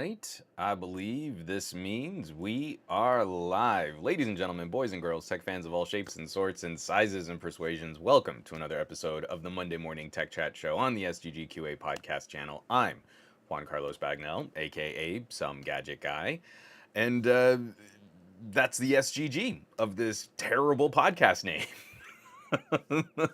right, I believe this means we are live. Ladies and gentlemen, boys and girls, tech fans of all shapes and sorts and sizes and persuasions, welcome to another episode of the Monday Morning Tech Chat Show on the SGGQA podcast channel. I'm Juan Carlos Bagnell, aka Some Gadget Guy, and that's the SGG of this terrible podcast name.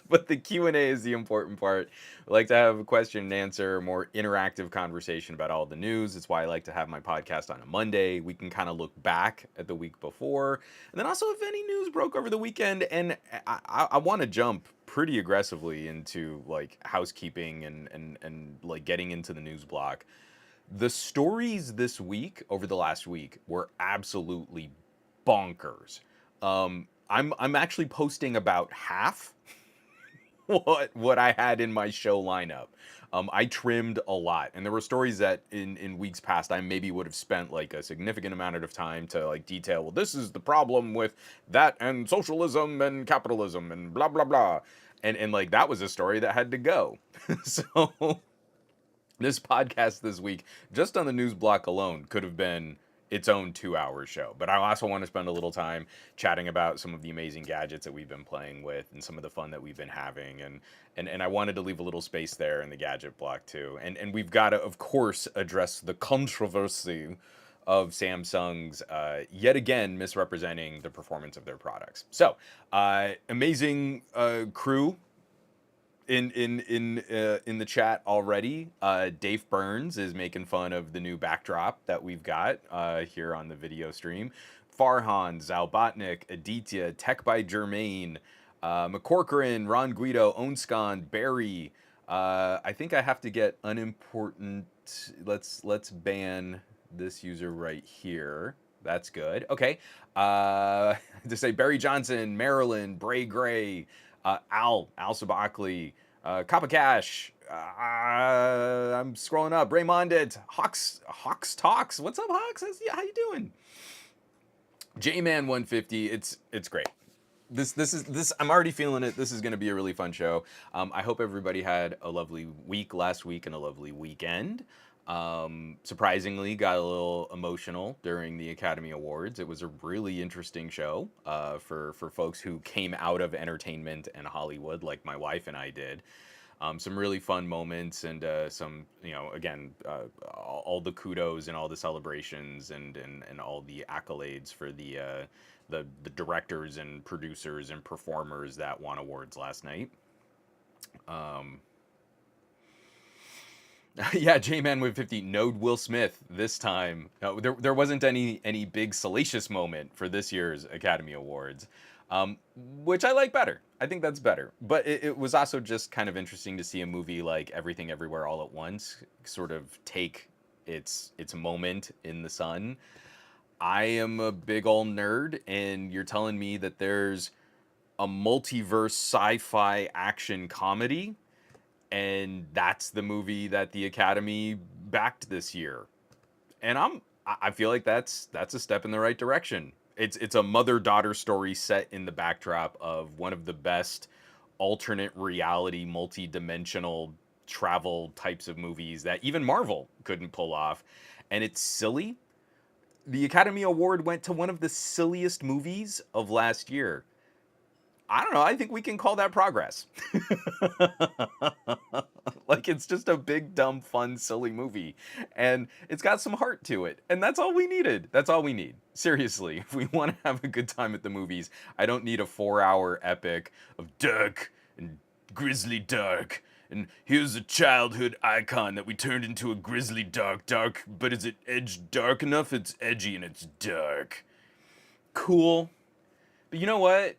But the Q&A is the important part. I like to have a question and answer, more interactive conversation about all the news. It's why I like to have my podcast on a Monday. We can kind of look back at the week before. And then also if any news broke over the weekend. And I want to jump pretty aggressively into like housekeeping and like getting into the news block. The stories this week, over the last week, were absolutely bonkers. I'm actually posting about half what I had in my show lineup. I trimmed a lot, and there were stories that in weeks past I maybe would have spent like a significant amount of time to like detail. Well, this is the problem with that and socialism and capitalism and blah blah blah, and like that was a story that had to go. So this podcast this week, just on the news block alone, could have been its own 2-hour show. But I also want to spend a little time chatting about some of the amazing gadgets that we've been playing with and some of the fun that we've been having. And I wanted to leave a little space there in the gadget block too. And we've got to, of course, address the controversy of Samsung's yet again misrepresenting the performance of their products. So, amazing crew in the chat already. Dave Burns is making fun of the new backdrop that we've got here on the video stream. Farhan, Zalbotnik, Aditya, Tech by Germain, McCorcoran, Ron Guido, Onscon, Barry. I think I have to get unimportant. Let's ban this user right here. That's good. Okay. To say Barry Johnson, Marilyn, Bray Gray, Al Sabakli, Kappa Cash. I'm scrolling up. Raymondit, Hawks Talks. What's up, Hawks? How you doing? J-Man 150. It's great. This I'm already feeling it. This is going to be a really fun show. I hope everybody had a lovely week last week and a lovely weekend. Surprisingly, got a little emotional during the Academy Awards. It was a really interesting show for folks who came out of entertainment and Hollywood, like my wife and I did. Some really fun moments and some, again, all the kudos and all the celebrations and all the accolades for the directors and producers and performers that won awards last night. Yeah, J-Man with 50. Node Will Smith this time. No, there wasn't any big salacious moment for this year's Academy Awards, which I like better. I think that's better. But it was also just kind of interesting to see a movie like Everything Everywhere All at Once sort of take its moment in the sun. I am a big ol' nerd, and you're telling me that there's a multiverse sci-fi action comedy, and that's the movie that the Academy backed this year. And I feel like that's a step in the right direction. It's a mother-daughter story set in the backdrop of one of the best alternate reality, multi-dimensional travel types of movies that even Marvel couldn't pull off. And it's silly. The Academy Award went to one of the silliest movies of last year. I don't know. I think we can call that progress. Like, it's just a big, dumb, fun, silly movie. And it's got some heart to it. And that's all we needed. That's all we need. Seriously, if we want to have a good time at the movies, I don't need a 4-hour epic of Dirk and Grizzly Dark. And here's a childhood icon that we turned into a grizzly dark. But is it edged dark enough? It's edgy and it's dark. Cool. But you know what?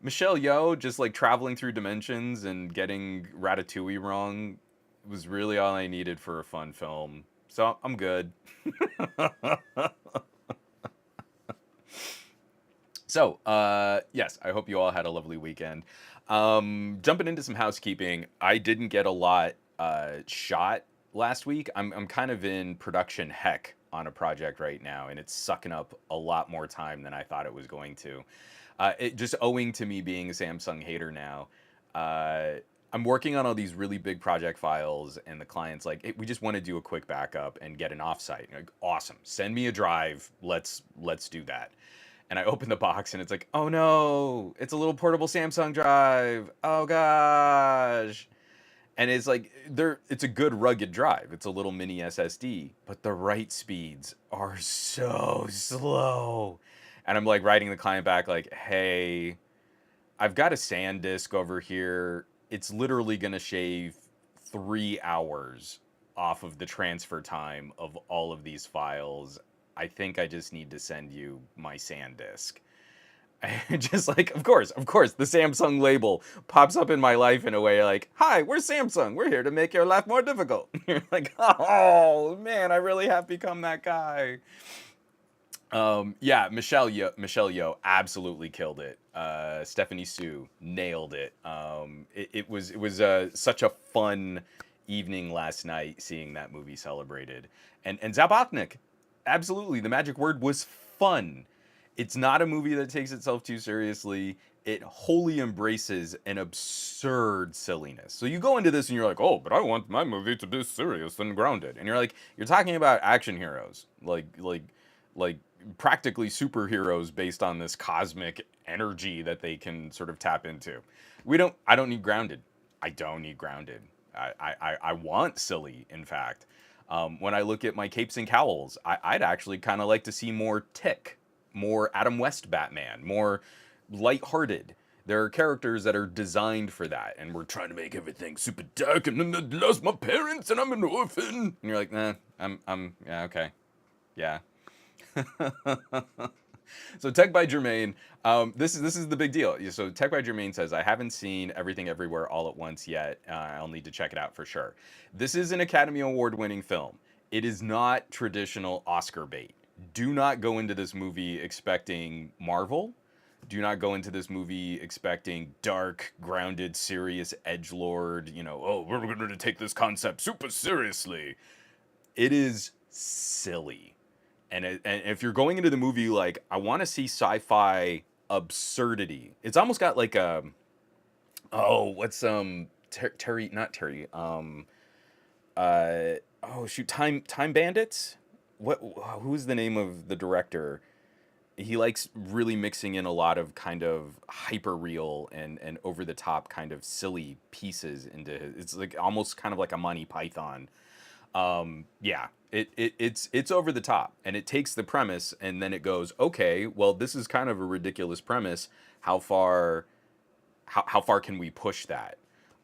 Michelle Yeoh just like traveling through dimensions and getting Ratatouille wrong was really all I needed for a fun film. So I'm good. So, yes, I hope you all had a lovely weekend. Jumping into some housekeeping, I didn't get a lot shot last week. I'm kind of in production heck on a project right now, and it's sucking up a lot more time than I thought it was going to. It just owing to me being a Samsung hater now. I'm working on all these really big project files, and the client's like, hey, we just want to do a quick backup and get an offsite. Like, awesome, send me a drive. Let's do that. And I open the box, and it's like, oh no, it's a little portable Samsung drive. Oh gosh. And it's like it's a good rugged drive. It's a little mini SSD, but the write speeds are so slow. And I'm like writing the client back like, hey, I've got a SanDisk over here. It's literally going to shave 3 hours off of the transfer time of all of these files. I think I just need to send you my SanDisk. And just like, of course, the Samsung label pops up in my life in a way like, hi, we're Samsung. We're here to make your life more difficult. You're like, oh man, I really have become that guy. Yeah, Michelle Yeoh absolutely killed it. Stephanie Sue nailed it. It was such a fun evening last night seeing that movie celebrated. And Zabotnik, absolutely, the magic word was fun. It's not a movie that takes itself too seriously. It wholly embraces an absurd silliness. So you go into this and you're like, oh, but I want my movie to be serious and grounded. And you're like, you're talking about action heroes, like practically superheroes based on this cosmic energy that they can sort of tap into. I don't need grounded. I don't need grounded. I want silly, in fact. When I look at my capes and cowls, I'd actually kind of like to see more Tick, more Adam West Batman, more lighthearted. There are characters that are designed for that, and we're trying to make everything super dark, and then I lost my parents, and I'm an orphan. And you're like, nah, yeah, okay, yeah. So Tech by Jermaine, this is the big deal. So Tech by Jermaine says, I haven't seen Everything Everywhere All at Once yet. I'll need to check it out for sure. This is an Academy Award winning film. It is not traditional Oscar bait. Do not go into this movie expecting Marvel. Do not go into this movie expecting dark, grounded, serious edgelord. Oh, we're going to take this concept super seriously. It is silly. And if you're going into the movie like, I want to see sci-fi absurdity, it's almost got like a, oh, what's Terry, not Terry, oh shoot, Time Bandits. Who's the name of the director? He likes really mixing in a lot of kind of hyper real and over the top kind of silly pieces into his. It's like almost kind of like a Monty Python. Yeah, it's over the top, and it takes the premise and then it goes, okay, well, this is kind of a ridiculous premise. How far can we push that?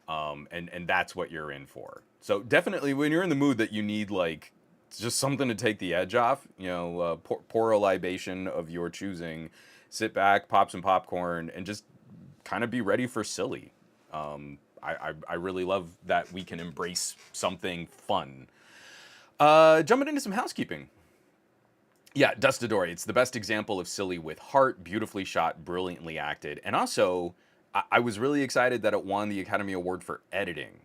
And that's what you're in for. So definitely when you're in the mood that you need like just something to take the edge off, pour a libation of your choosing, sit back, pop some popcorn, and just kind of be ready for silly. I really love that we can embrace something fun. Jumping into some housekeeping. Yeah, Dustadori. It's the best example of silly with heart, beautifully shot, brilliantly acted. And also, I was really excited that it won the Academy Award for editing.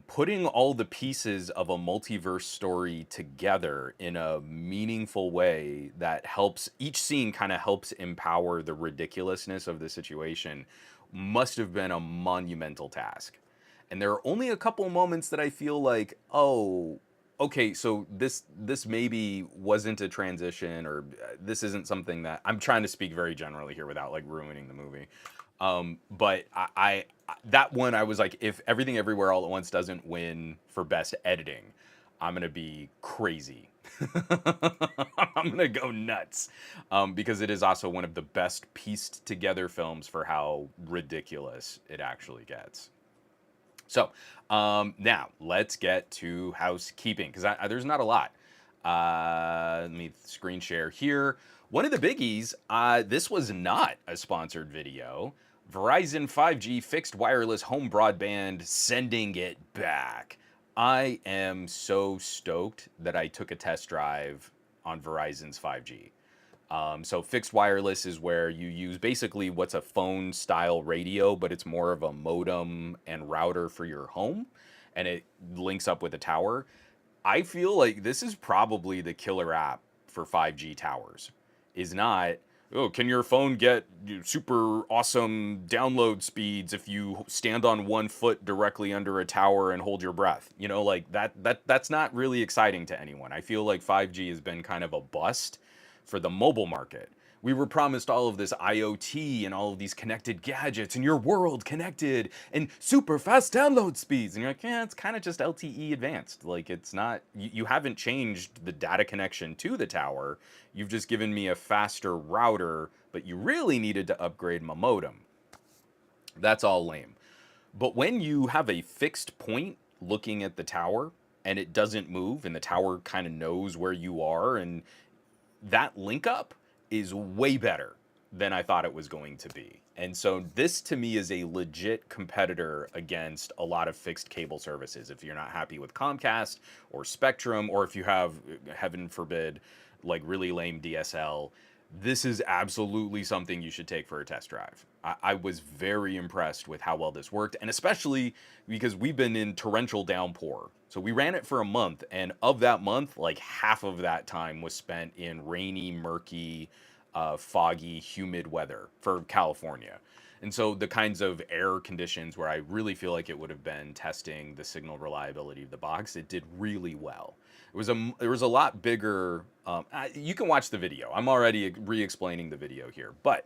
Putting all the pieces of a multiverse story together in a meaningful way that helps, each scene kind of helps empower the ridiculousness of the situation must have been a monumental task. And there are only a couple moments that I feel like, oh, okay, so this maybe wasn't a transition, or this isn't something that I'm trying to speak very generally here without like ruining the movie. But I that one I was like, if Everything Everywhere All at Once doesn't win for best editing, I'm gonna be crazy. I'm gonna go nuts, because it is also one of the best pieced together films for how ridiculous it actually gets. So now let's get to housekeeping, because there's not a lot. Let me screen share here. One of the biggies, this was not a sponsored video. Verizon 5G fixed wireless home broadband sending it back. I am so stoked that I took a test drive on Verizon's 5G. So fixed wireless is where you use basically what's a phone style radio, but it's more of a modem and router for your home, and it links up with a tower. I feel like this is probably the killer app for 5G towers. Is not oh, can your phone get super awesome download speeds if you stand on one foot directly under a tower and hold your breath? You know, like that's not really exciting to anyone. I feel like 5G has been kind of a bust for the mobile market. We were promised all of this IoT and all of these connected gadgets and your world connected and super fast download speeds. And you're like, yeah, it's kind of just LTE advanced. Like, it's not, you haven't changed the data connection to the tower. You've just given me a faster router, but you really needed to upgrade my modem. That's all lame. But when you have a fixed point looking at the tower and it doesn't move and the tower kind of knows where you are, and that link up is way better than I thought it was going to be. And so this to me is a legit competitor against a lot of fixed cable services. If you're not happy with Comcast or Spectrum, or if you have, heaven forbid, like really lame DSL, this is absolutely something you should take for a test drive. I was very impressed with how well this worked, and especially because we've been in torrential downpour. So we ran it for a month, and of that month, like half of that time was spent in rainy, murky, foggy, humid weather for California. And so the kinds of air conditions where I really feel like it would have been testing the signal reliability of the box, it did really well. There was a lot bigger. You can watch the video. I'm already re-explaining the video here, but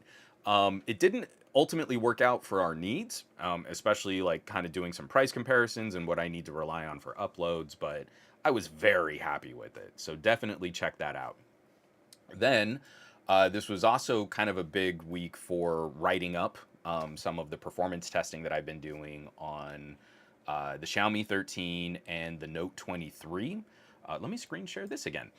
it didn't ultimately work out for our needs, especially like kind of doing some price comparisons and what I need to rely on for uploads. But I was very happy with it, so definitely check that out. Then this was also kind of a big week for writing up some of the performance testing that I've been doing on the Xiaomi 13 and the Note 23. Let me screen share this again.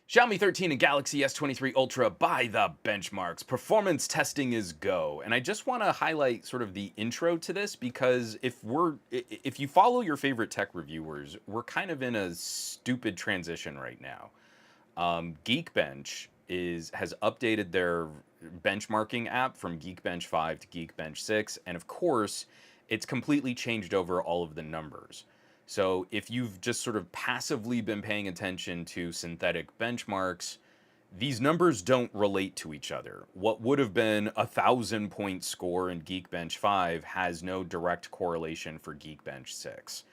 Xiaomi 13 and Galaxy S23 Ultra by the benchmarks. Performance testing is go. And I just want to highlight sort of the intro to this, because if you follow your favorite tech reviewers, we're kind of in a stupid transition right now. Geekbench has updated their benchmarking app from Geekbench 5 to Geekbench 6, and of course, it's completely changed over all of the numbers. So if you've just sort of passively been paying attention to synthetic benchmarks, these numbers don't relate to each other. What would have been a 1,000-point score in Geekbench 5 has no direct correlation for Geekbench 6.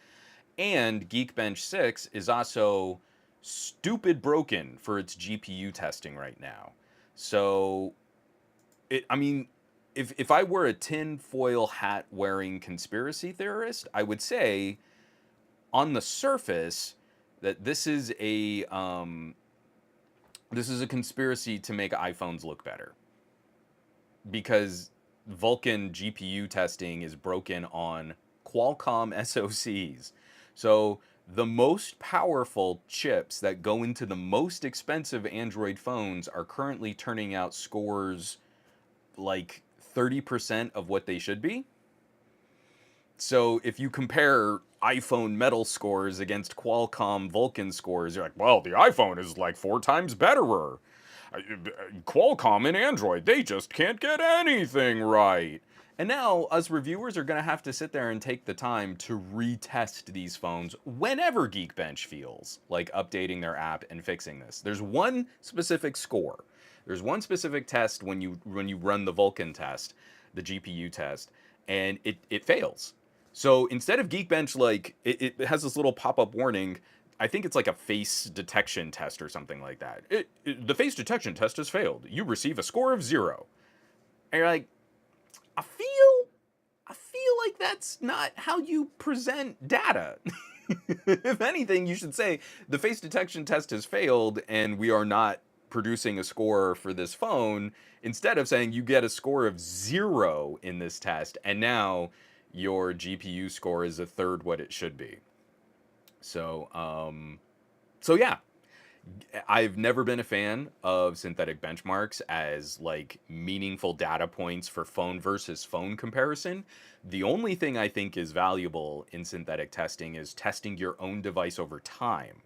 And Geekbench 6 is also stupid broken for its GPU testing right now. So, I mean, if I were a tinfoil hat wearing conspiracy theorist, I would say on the surface that this is a conspiracy to make iPhones look better, because Vulkan GPU testing is broken on Qualcomm SoCs. So the most powerful chips that go into the most expensive Android phones are currently turning out scores like 30% of what they should be. So if you compare iPhone metal scores against Qualcomm Vulkan scores, you're like, well, the iPhone is like 4 times betterer. Qualcomm and Android, they just can't get anything right. And now us reviewers are going to have to sit there and take the time to retest these phones whenever Geekbench feels like updating their app and fixing this. There's one specific score. There's one specific test when you run the Vulkan test, the GPU test, and it fails. So instead of Geekbench, like, it has this little pop-up warning. I think it's like a face detection test or something like that. The face detection test has failed. You receive a score of 0. And you're like, I feel like that's not how you present data. If anything, you should say the face detection test has failed and we are not producing a score for this phone, instead of saying you get a score of 0 in this test and now your GPU score is a third what it should be. So yeah, I've never been a fan of synthetic benchmarks as like meaningful data points for phone versus phone comparison. The only thing I think is valuable in synthetic testing is testing your own device over time.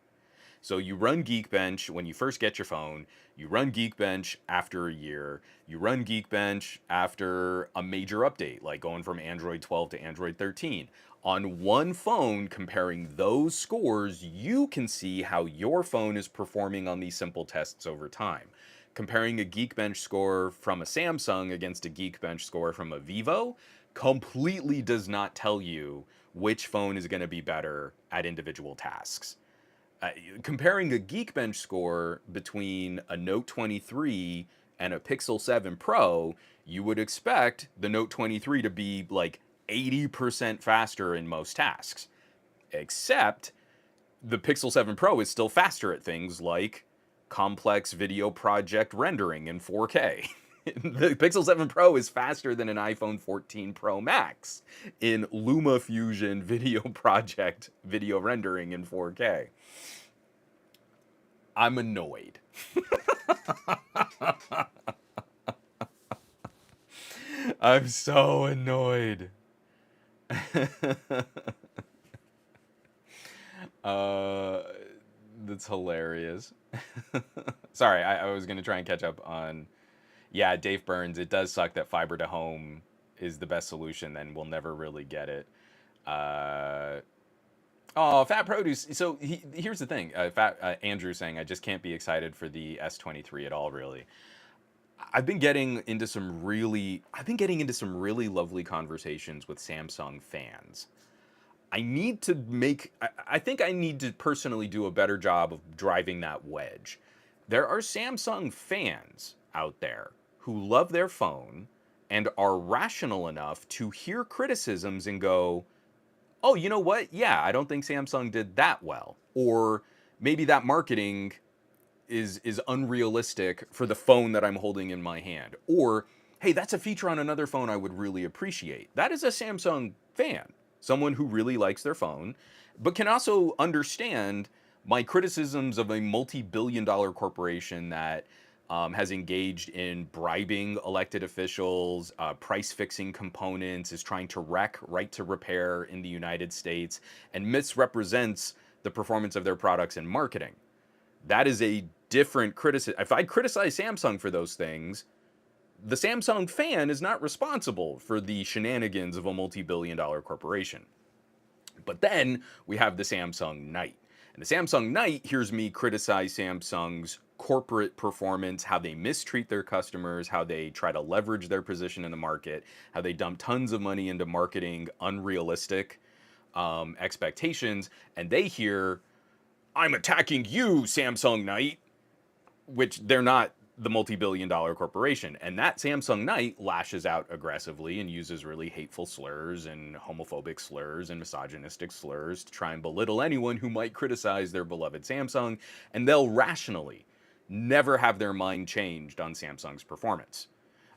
So you run Geekbench when you first get your phone, you run Geekbench after a year, you run Geekbench after a major update, like going from Android 12 to Android 13. On one phone, comparing those scores, you can see how your phone is performing on these simple tests over time. Comparing a Geekbench score from a Samsung against a Geekbench score from a Vivo completely does not tell you which phone is going to be better at individual tasks. Comparing a Geekbench score between a Note 23 and a Pixel 7 Pro, you would expect the Note 23 to be like 80% faster in most tasks. Except the Pixel 7 Pro is still faster at things like complex video project rendering in 4K. The Pixel 7 Pro is faster than an iPhone 14 Pro Max in LumaFusion video project video rendering in 4K. I'm annoyed. I'm so annoyed. That's hilarious. Sorry, I was gonna try and catch up on. Yeah, Dave Burns. It does suck that fiber to home is the best solution, and we'll never really get it. Uh, oh, Fat Produce. So here's the thing. Andrew saying I just can't be excited for the S23 at all. Really, I've been getting into some really lovely conversations with Samsung fans. I think I need to personally do a better job of driving that wedge. There are Samsung fans out there who love their phone and are rational enough to hear criticisms and go, oh, you know what? Yeah, I don't think Samsung did that well. Or maybe that marketing is unrealistic for the phone that I'm holding in my hand. Or, hey, that's a feature on another phone I would really appreciate. That is a Samsung fan, someone who really likes their phone, but can also understand my criticisms of a multi-billion-dollar corporation that has engaged in bribing elected officials, price-fixing components, is trying to wreck right to repair in the United States, and misrepresents the performance of their products in marketing. That is a different criticism. If I criticize Samsung for those things, the Samsung fan is not responsible for the shenanigans of a multi-billion-dollar corporation. But then we have the Samsung Knight. And the Samsung Knight hears me criticize Samsung's corporate performance, how they mistreat their customers, how they try to leverage their position in the market, how they dump tons of money into marketing unrealistic expectations. And they hear, I'm attacking you, Samsung Knight, which they're not the multi-billion-dollar corporation. And that Samsung Knight lashes out aggressively and uses really hateful slurs and homophobic slurs and misogynistic slurs to try and belittle anyone who might criticize their beloved Samsung. And they'll rationally never have their mind changed on Samsung's performance.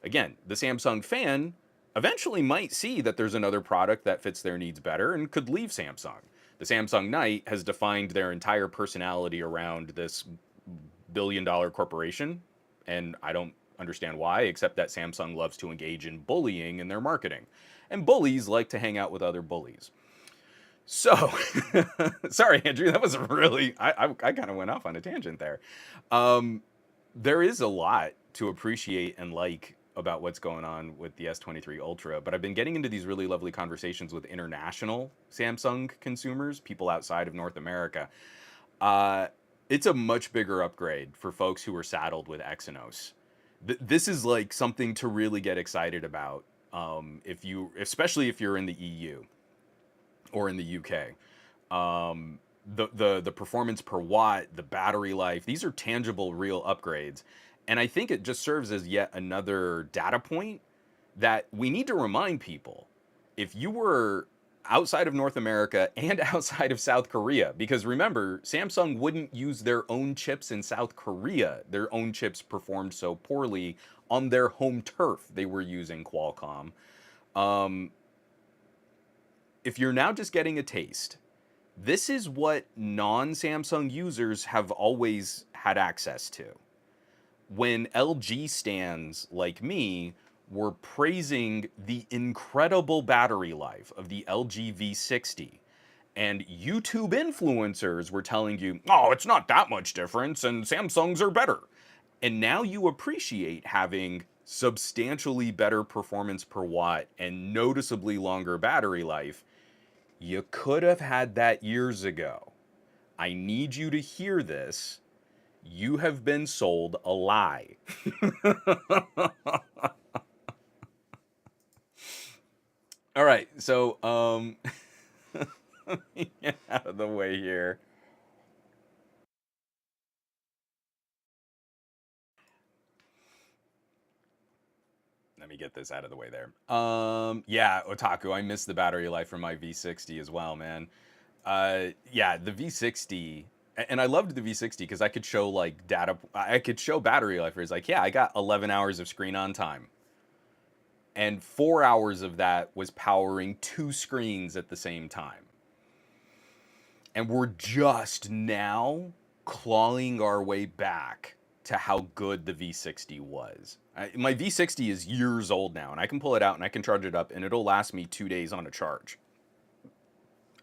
Again, the Samsung fan eventually might see that there's another product that fits their needs better and could leave Samsung. The Samsung Knight has defined their entire personality around this billion-dollar corporation, and I don't understand why, except that Samsung loves to engage in bullying in their marketing. And bullies like to hang out with other bullies. So, sorry, Andrew, that was really, I kind of went off on a tangent there. There is a lot to appreciate and like about what's going on with the S23 Ultra, but I've been getting into these really lovely conversations with international Samsung consumers, people outside of North America. It's a much bigger upgrade for folks who are saddled with Exynos. This is like something to really get excited about, especially if you're in the EU or in the UK. The performance per watt, the battery life, these are tangible, real upgrades. And I think it just serves as yet another data point that we need to remind people. If you were outside of North America and outside of South Korea, because remember, Samsung wouldn't use their own chips in South Korea. Their own chips performed so poorly on their home turf. They were using Qualcomm. If you're now just getting a taste, this is what non-Samsung users have always had access to. When LG stans like me were praising the incredible battery life of the LG V60, and YouTube influencers were telling you, oh, it's not that much difference and Samsungs are better. And now you appreciate having substantially better performance per watt and noticeably longer battery life. You could have had that years ago. I need you to hear this. You have been sold a lie. All right, so let me get out of the way here. Let me get this out of the way there. Yeah, Otaku, I missed the battery life from my V60 as well, man. Yeah, the V60, and I loved the V60 because I could show like data, I could show battery life. It's like, yeah, I got 11 hours of screen on time, and 4 hours of that was powering two screens at the same time. And we're just now clawing our way back to how good the V60 was. My V60 is years old now, and I can pull it out and I can charge it up, and it'll last me 2 days on a charge.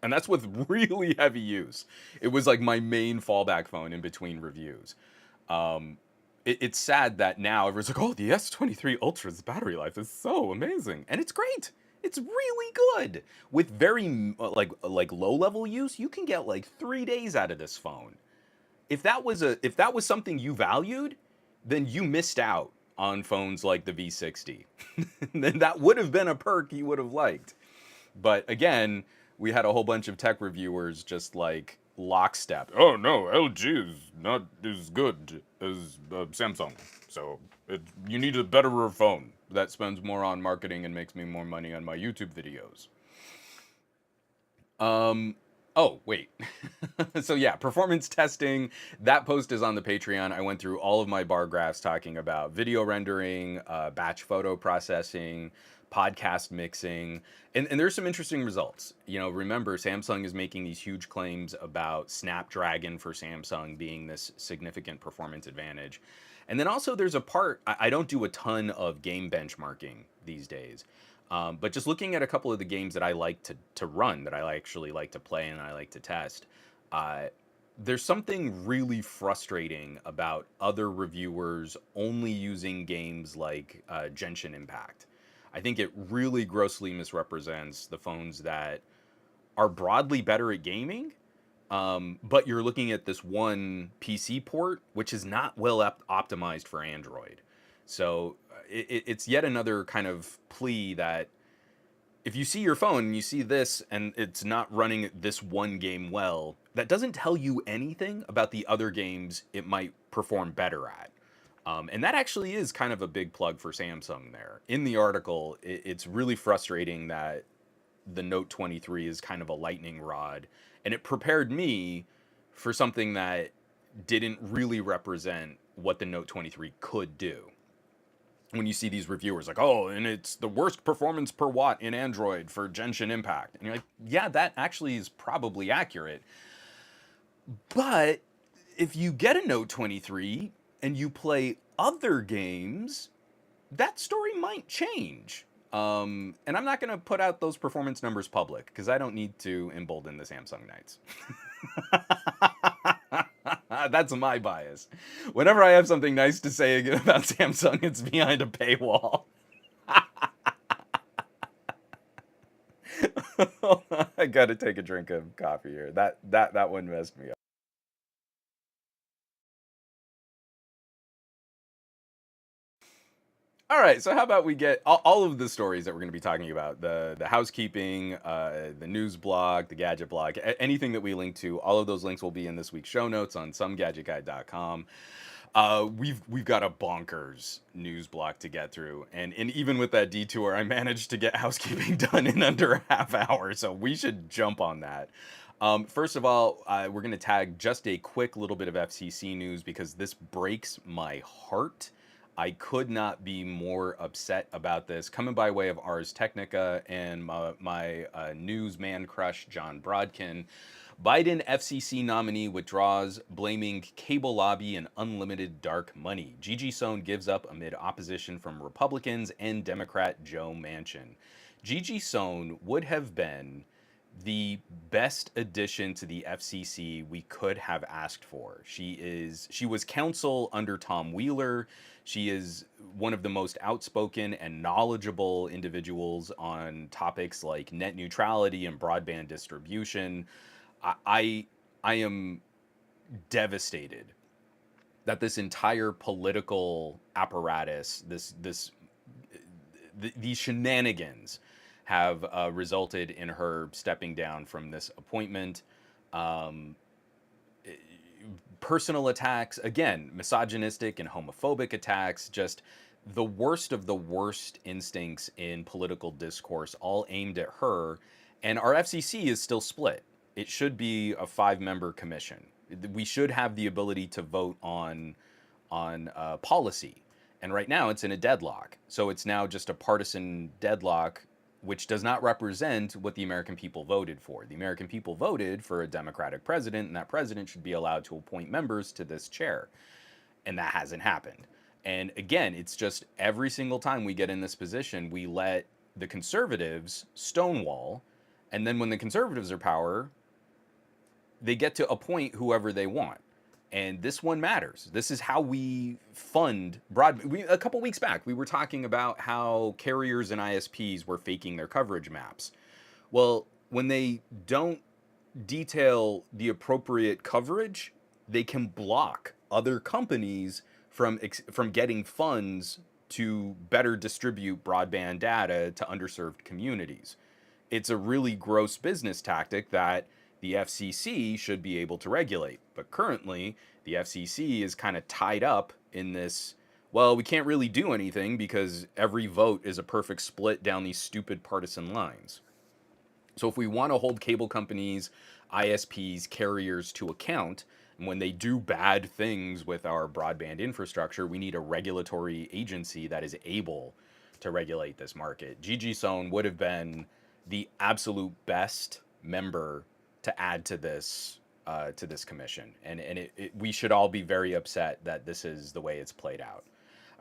And that's with really heavy use. It was like my main fallback phone in between reviews. It's sad that now everyone's like, "Oh, the S23 Ultra's battery life is so amazing," and it's great. It's really good. With very like low level use, you can get like 3 days out of this phone. If that was something you valued, then you missed out on phones like the V60. Then that would have been a perk you would have liked. But again, we had a whole bunch of tech reviewers just like lockstep. Oh no, LG is not as good as Samsung. So you need a better phone that spends more on marketing and makes me more money on my YouTube videos. Oh, wait. So yeah, performance testing. That post is on the Patreon. I went through all of my bar graphs talking about video rendering, batch photo processing, podcast mixing, and there's some interesting results. You know, remember Samsung is making these huge claims about Snapdragon for Samsung being this significant performance advantage. And then also there's a part, I don't do a ton of game benchmarking these days. But just looking at a couple of the games that I like to run, that I actually like to play and I like to test, uh, there's something really frustrating about other reviewers only using games like Genshin Impact. I think it really grossly misrepresents the phones that are broadly better at gaming, but you're looking at this one PC port, which is not well optimized for Android. So it's yet another kind of plea that if you see your phone and you see this and it's not running this one game well, that doesn't tell you anything about the other games it might perform better at. And that actually is kind of a big plug for Samsung there. In the article, it's really frustrating that the Note 23 is kind of a lightning rod, and it prepared me for something that didn't really represent what the Note 23 could do. When you see these reviewers like, oh, and it's the worst performance per watt in Android for Genshin Impact. And you're like, yeah, that actually is probably accurate. But if you get a Note 23 and you play other games, that story might change. And I'm not going to put out those performance numbers public because I don't need to embolden the Samsung Knights. That's my bias. Whenever I have something nice to say about Samsung, it's behind a paywall. I gotta take a drink of coffee here. That one messed me up. All right, so how about we get all of the stories that we're going to be talking about, the housekeeping, the news blog, the gadget blog, anything that we link to, all of those links will be in this week's show notes on somegadgetguide.com. We've got a bonkers news block to get through, and even with that detour, I managed to get housekeeping done in under a half hour, so we should jump on that. First of all, we're going to tag just a quick little bit of FCC news because this breaks my heart. I could not be more upset about this. Coming by way of Ars Technica and my newsman crush, John Brodkin, Biden FCC nominee withdraws, blaming cable lobby and unlimited dark money. Gigi Sohn gives up amid opposition from Republicans and Democrat Joe Manchin. Gigi Sohn would have been the best addition to the FCC we could have asked for. She was counsel under Tom Wheeler. She is one of the most outspoken and knowledgeable individuals on topics like net neutrality and broadband distribution. I am devastated that this entire political apparatus, these shenanigans have resulted in her stepping down from this appointment. Um, Personal attacks, again, misogynistic and homophobic attacks, just the worst of the worst instincts in political discourse, all aimed at her. And our FCC is still split. It should be a 5-member commission. We should have the ability to vote on policy. And right now it's in a deadlock. So it's now just a partisan deadlock, which does not represent what the American people voted for. The American people voted for a Democratic president, and that president should be allowed to appoint members to this chair. And that hasn't happened. And again, it's just every single time we get in this position, we let the conservatives stonewall. And then when the conservatives are power, they get to appoint whoever they want. And this one matters. This is how we fund broadband. A couple weeks back, we were talking about how carriers and ISPs were faking their coverage maps. Well, when they don't detail the appropriate coverage, they can block other companies from getting funds to better distribute broadband data to underserved communities. It's a really gross business tactic that the FCC should be able to regulate. But currently, the FCC is kind of tied up in this, well, we can't really do anything because every vote is a perfect split down these stupid partisan lines. So if we want to hold cable companies, ISPs, carriers to account, and when they do bad things with our broadband infrastructure, we need a regulatory agency that is able to regulate this market. Gigi Sohn would have been the absolute best member to add to this commission, and we should all be very upset that this is the way it's played out.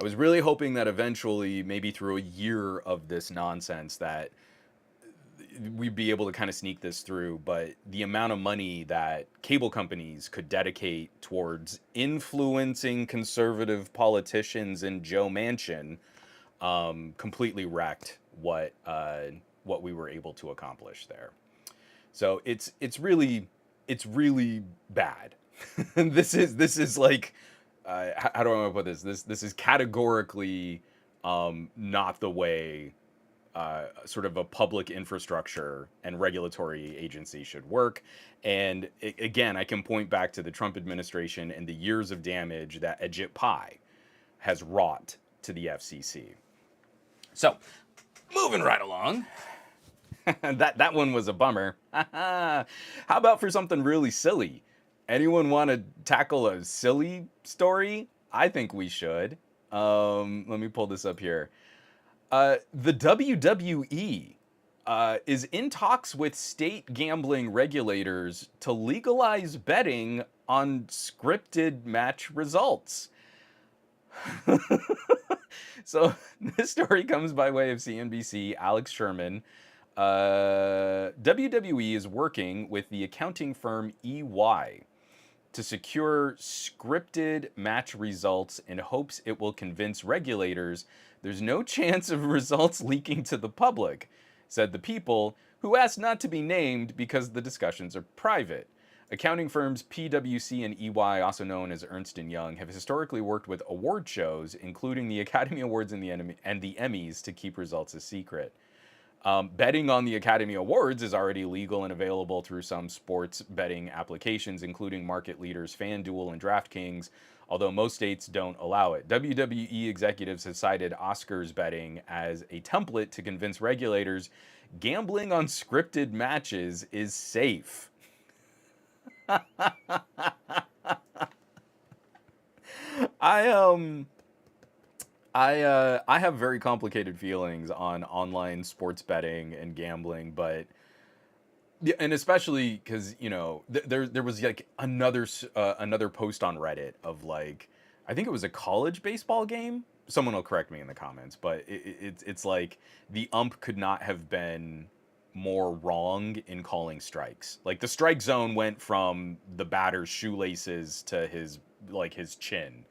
I was really hoping that eventually, maybe through a year of this nonsense, that we'd be able to kind of sneak this through, but the amount of money that cable companies could dedicate towards influencing conservative politicians in Joe Manchin completely wrecked what we were able to accomplish there. So it's really bad. This is like, how do I want to put this? This is categorically not the way sort of a public infrastructure and regulatory agency should work. And again, I can point back to the Trump administration and the years of damage that Ajit Pai has wrought to the FCC. So, moving right along. that one was a bummer. How about for something really silly? Anyone want to tackle a silly story? I think we should. Let me pull this up here. The WWE is in talks with state gambling regulators to legalize betting on scripted match results. So this story comes by way of CNBC. Alex Sherman. WWE is working with the accounting firm EY to secure scripted match results in hopes it will convince regulators there's no chance of results leaking to the public, said the people, who asked not to be named because the discussions are private. Accounting firms PwC and EY, also known as Ernst & Young, have historically worked with award shows, including the Academy Awards and the Emmys, to keep results a secret. Betting on the Academy Awards is already legal and available through some sports betting applications, including market leaders FanDuel and DraftKings, although most states don't allow it. WWE executives have cited Oscars betting as a template to convince regulators gambling on scripted matches is safe. I have very complicated feelings on online sports betting and gambling, but and especially because there was like another post on Reddit of like, I think it was a college baseball game. Someone will correct me in the comments, but it's like the ump could not have been more wrong in calling strikes. Like the strike zone went from the batter's shoelaces to his chin.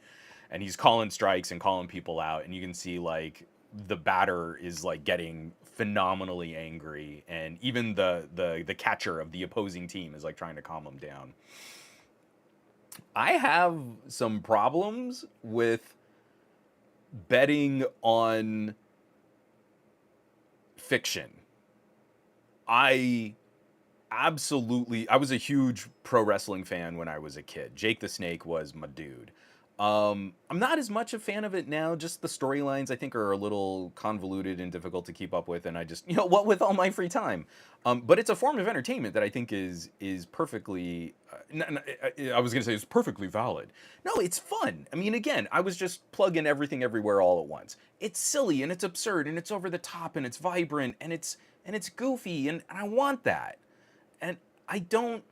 And he's calling strikes and calling people out, and you can see like the batter is like getting phenomenally angry, and even the catcher of the opposing team is like trying to calm him down. I have some problems with betting on fiction. I I was a huge pro wrestling fan when I was a kid. Jake the Snake was my dude. I'm not as much a fan of it now. Just the storylines I think are a little convoluted and difficult to keep up with, and I just what with all my free time. But it's a form of entertainment that I think is perfectly. I was gonna say it's perfectly valid. No, it's fun. I mean, again, I was just plugging everything everywhere all at once. It's silly and it's absurd and it's over the top and it's vibrant and it's goofy and I want that. And I don't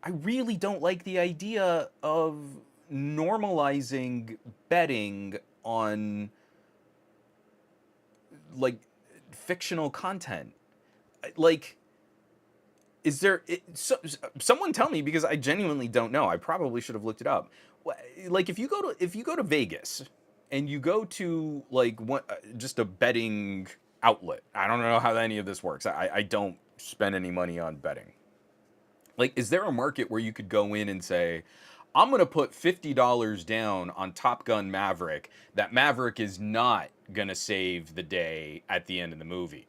I really don't like the idea of normalizing betting on like fictional content. Like is there someone tell me because I genuinely don't know. I probably should have looked it up. Like if you go to Vegas and you go to like just a betting outlet. I don't know how any of this works. I don't spend any money on betting. Like, is there a market where you could go in and say, I'm going to put $50 down on Top Gun Maverick, that Maverick is not going to save the day at the end of the movie?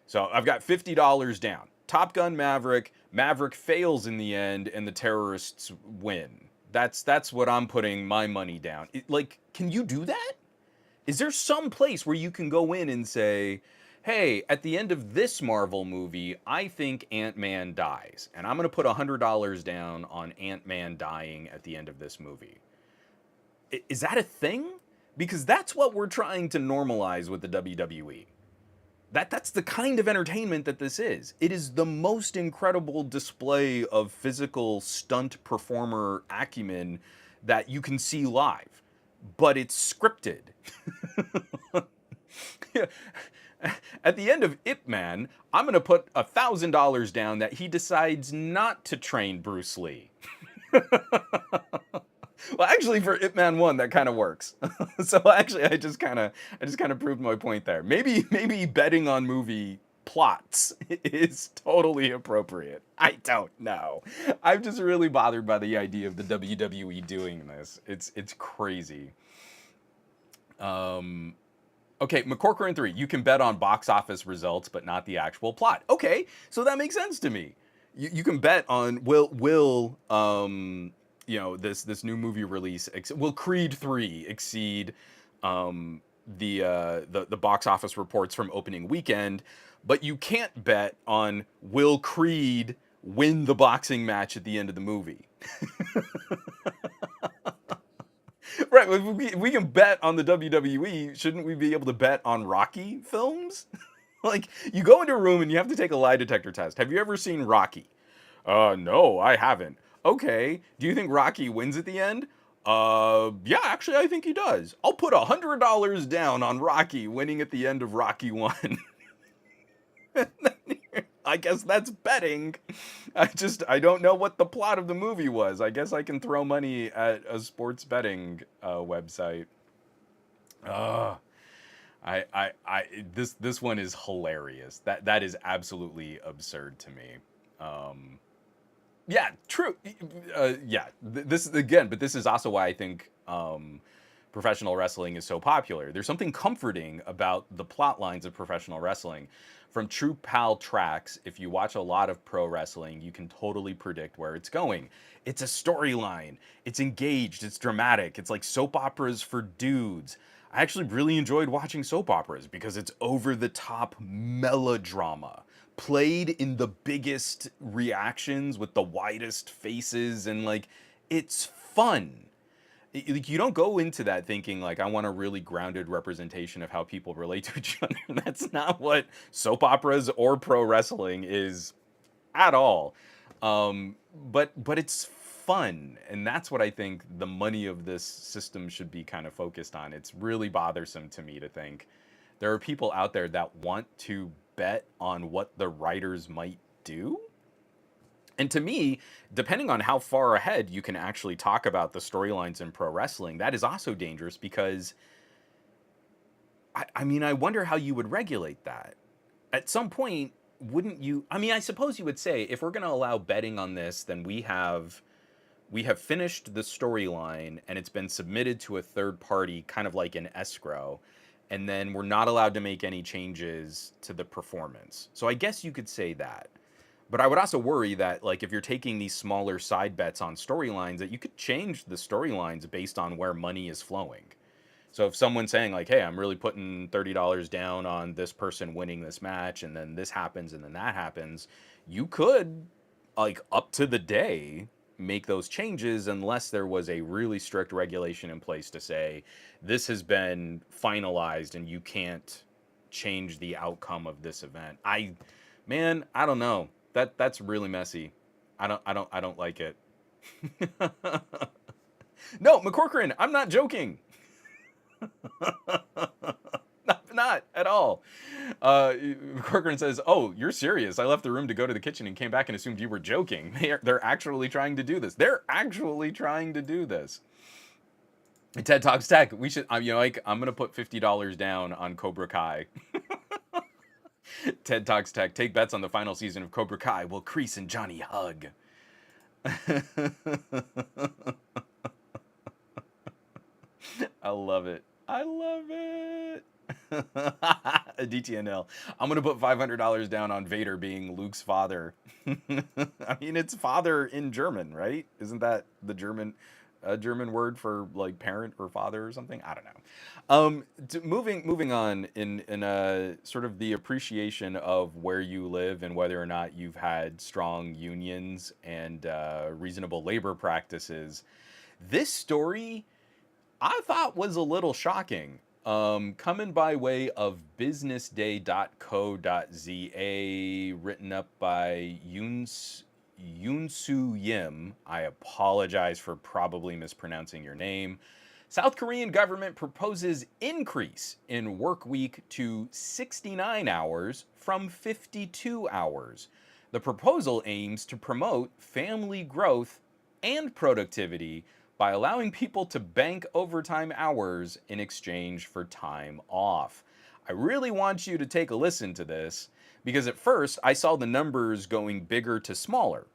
So I've got $50 down. Top Gun Maverick, Maverick fails in the end, and the terrorists win. That's what I'm putting my money down. Like, can you do that? Is there some place where you can go in and say, hey, at the end of this Marvel movie, I think Ant-Man dies, and I'm going to put $100 down on Ant-Man dying at the end of this movie? Is that a thing? Because that's what we're trying to normalize with the WWE. That's the kind of entertainment that this is. It is the most incredible display of physical stunt performer acumen that you can see live, but it's scripted. At the end of Ip Man, I'm going to put $1,000 down that he decides not to train Bruce Lee. Well, actually, for Ip Man 1, that kind of works. So actually, I just kind of proved my point there. Maybe betting on movie plots is totally appropriate. I don't know. I'm just really bothered by the idea of the WWE doing this. It's crazy. Okay, McCorcoran 3, you can bet on box office results, but not the actual plot. Okay, so that makes sense to me. You can bet on this new movie release will Creed 3 exceed the box office reports from opening weekend, but you can't bet on will Creed win the boxing match at the end of the movie. Right, if we can bet on the WWE, shouldn't we be able to bet on Rocky films? Like, you go into a room and you have to take a lie detector test. Have you ever seen Rocky? No, I haven't. Okay, do you think Rocky wins at the end? Yeah, actually, I think he does. I'll put $100 down on Rocky winning at the end of Rocky 1. I guess that's betting. I don't know what the plot of the movie was. I guess I can throw money at a sports betting website. This one is hilarious. That is absolutely absurd to me. Yeah, true. Yeah, this again, but this is also why I think professional wrestling is so popular. There's something comforting about the plot lines of professional wrestling. From True Pal Tracks, if you watch a lot of pro wrestling, you can totally predict where it's going. It's a storyline. It's engaged. It's dramatic. It's like soap operas for dudes. I actually really enjoyed watching soap operas because it's over the top melodrama played in the biggest reactions with the widest faces, and like it's fun. Like, you don't go into that thinking like I want a really grounded representation of how people relate to each other. That's not what soap operas or pro wrestling is at all. But it's fun, and that's what I think the money of this system should be kind of focused on. It's really bothersome to me to think there are people out there that want to bet on what the writers might do. And to me, depending on how far ahead you can actually talk about the storylines in pro wrestling, that is also dangerous because, I mean, I wonder how you would regulate that. At some point, wouldn't you? I mean, I suppose you would say if we're going to allow betting on this, then we have we have finished the storyline and it's been submitted to a third party, kind of like an escrow, and then we're not allowed to make any changes to the performance. So I guess you could say that. But I would also worry that, like, if you're taking these smaller side bets on storylines, that you could change the storylines based on where money is flowing. So if someone's saying like, "Hey, I'm really putting $30 down on this person winning this match, and then this happens, and then that happens," you could, like, up to the day, make those changes unless there was a really strict regulation in place to say this has been finalized and you can't change the outcome of this event. Man, I don't know. That's really messy. I don't like it. No, McCorcoran, I'm not joking. Not at all. Corcoran says, "Oh, you're serious? I left the room to go to the kitchen and came back and assumed you were joking. They're actually trying to do this. They're actually trying to do this." TED Talks Tech. We should, like, I'm gonna put $50 down on Cobra Kai. TED Talks Tech. Take bets on the final season of Cobra Kai. Will Kreese and Johnny hug? I love it. I love it. DTNL. I'm gonna put $500 down on Vader being Luke's father. I mean, it's father in German, right? Isn't that the German word for like parent or father or something? I don't know. Moving on in sort of the appreciation of where you live and whether or not you've had strong unions and reasonable labor practices. This story I thought was a little shocking. Coming by way of businessday.co.za, written up by Yoonsu Yim. I apologize for probably mispronouncing your name. South Korean government proposes increase in work week to 69 hours from 52 hours. The proposal aims to promote family growth and productivity by allowing people to bank overtime hours in exchange for time off. I really want you to take a listen to this because at first I saw the numbers going bigger to smaller.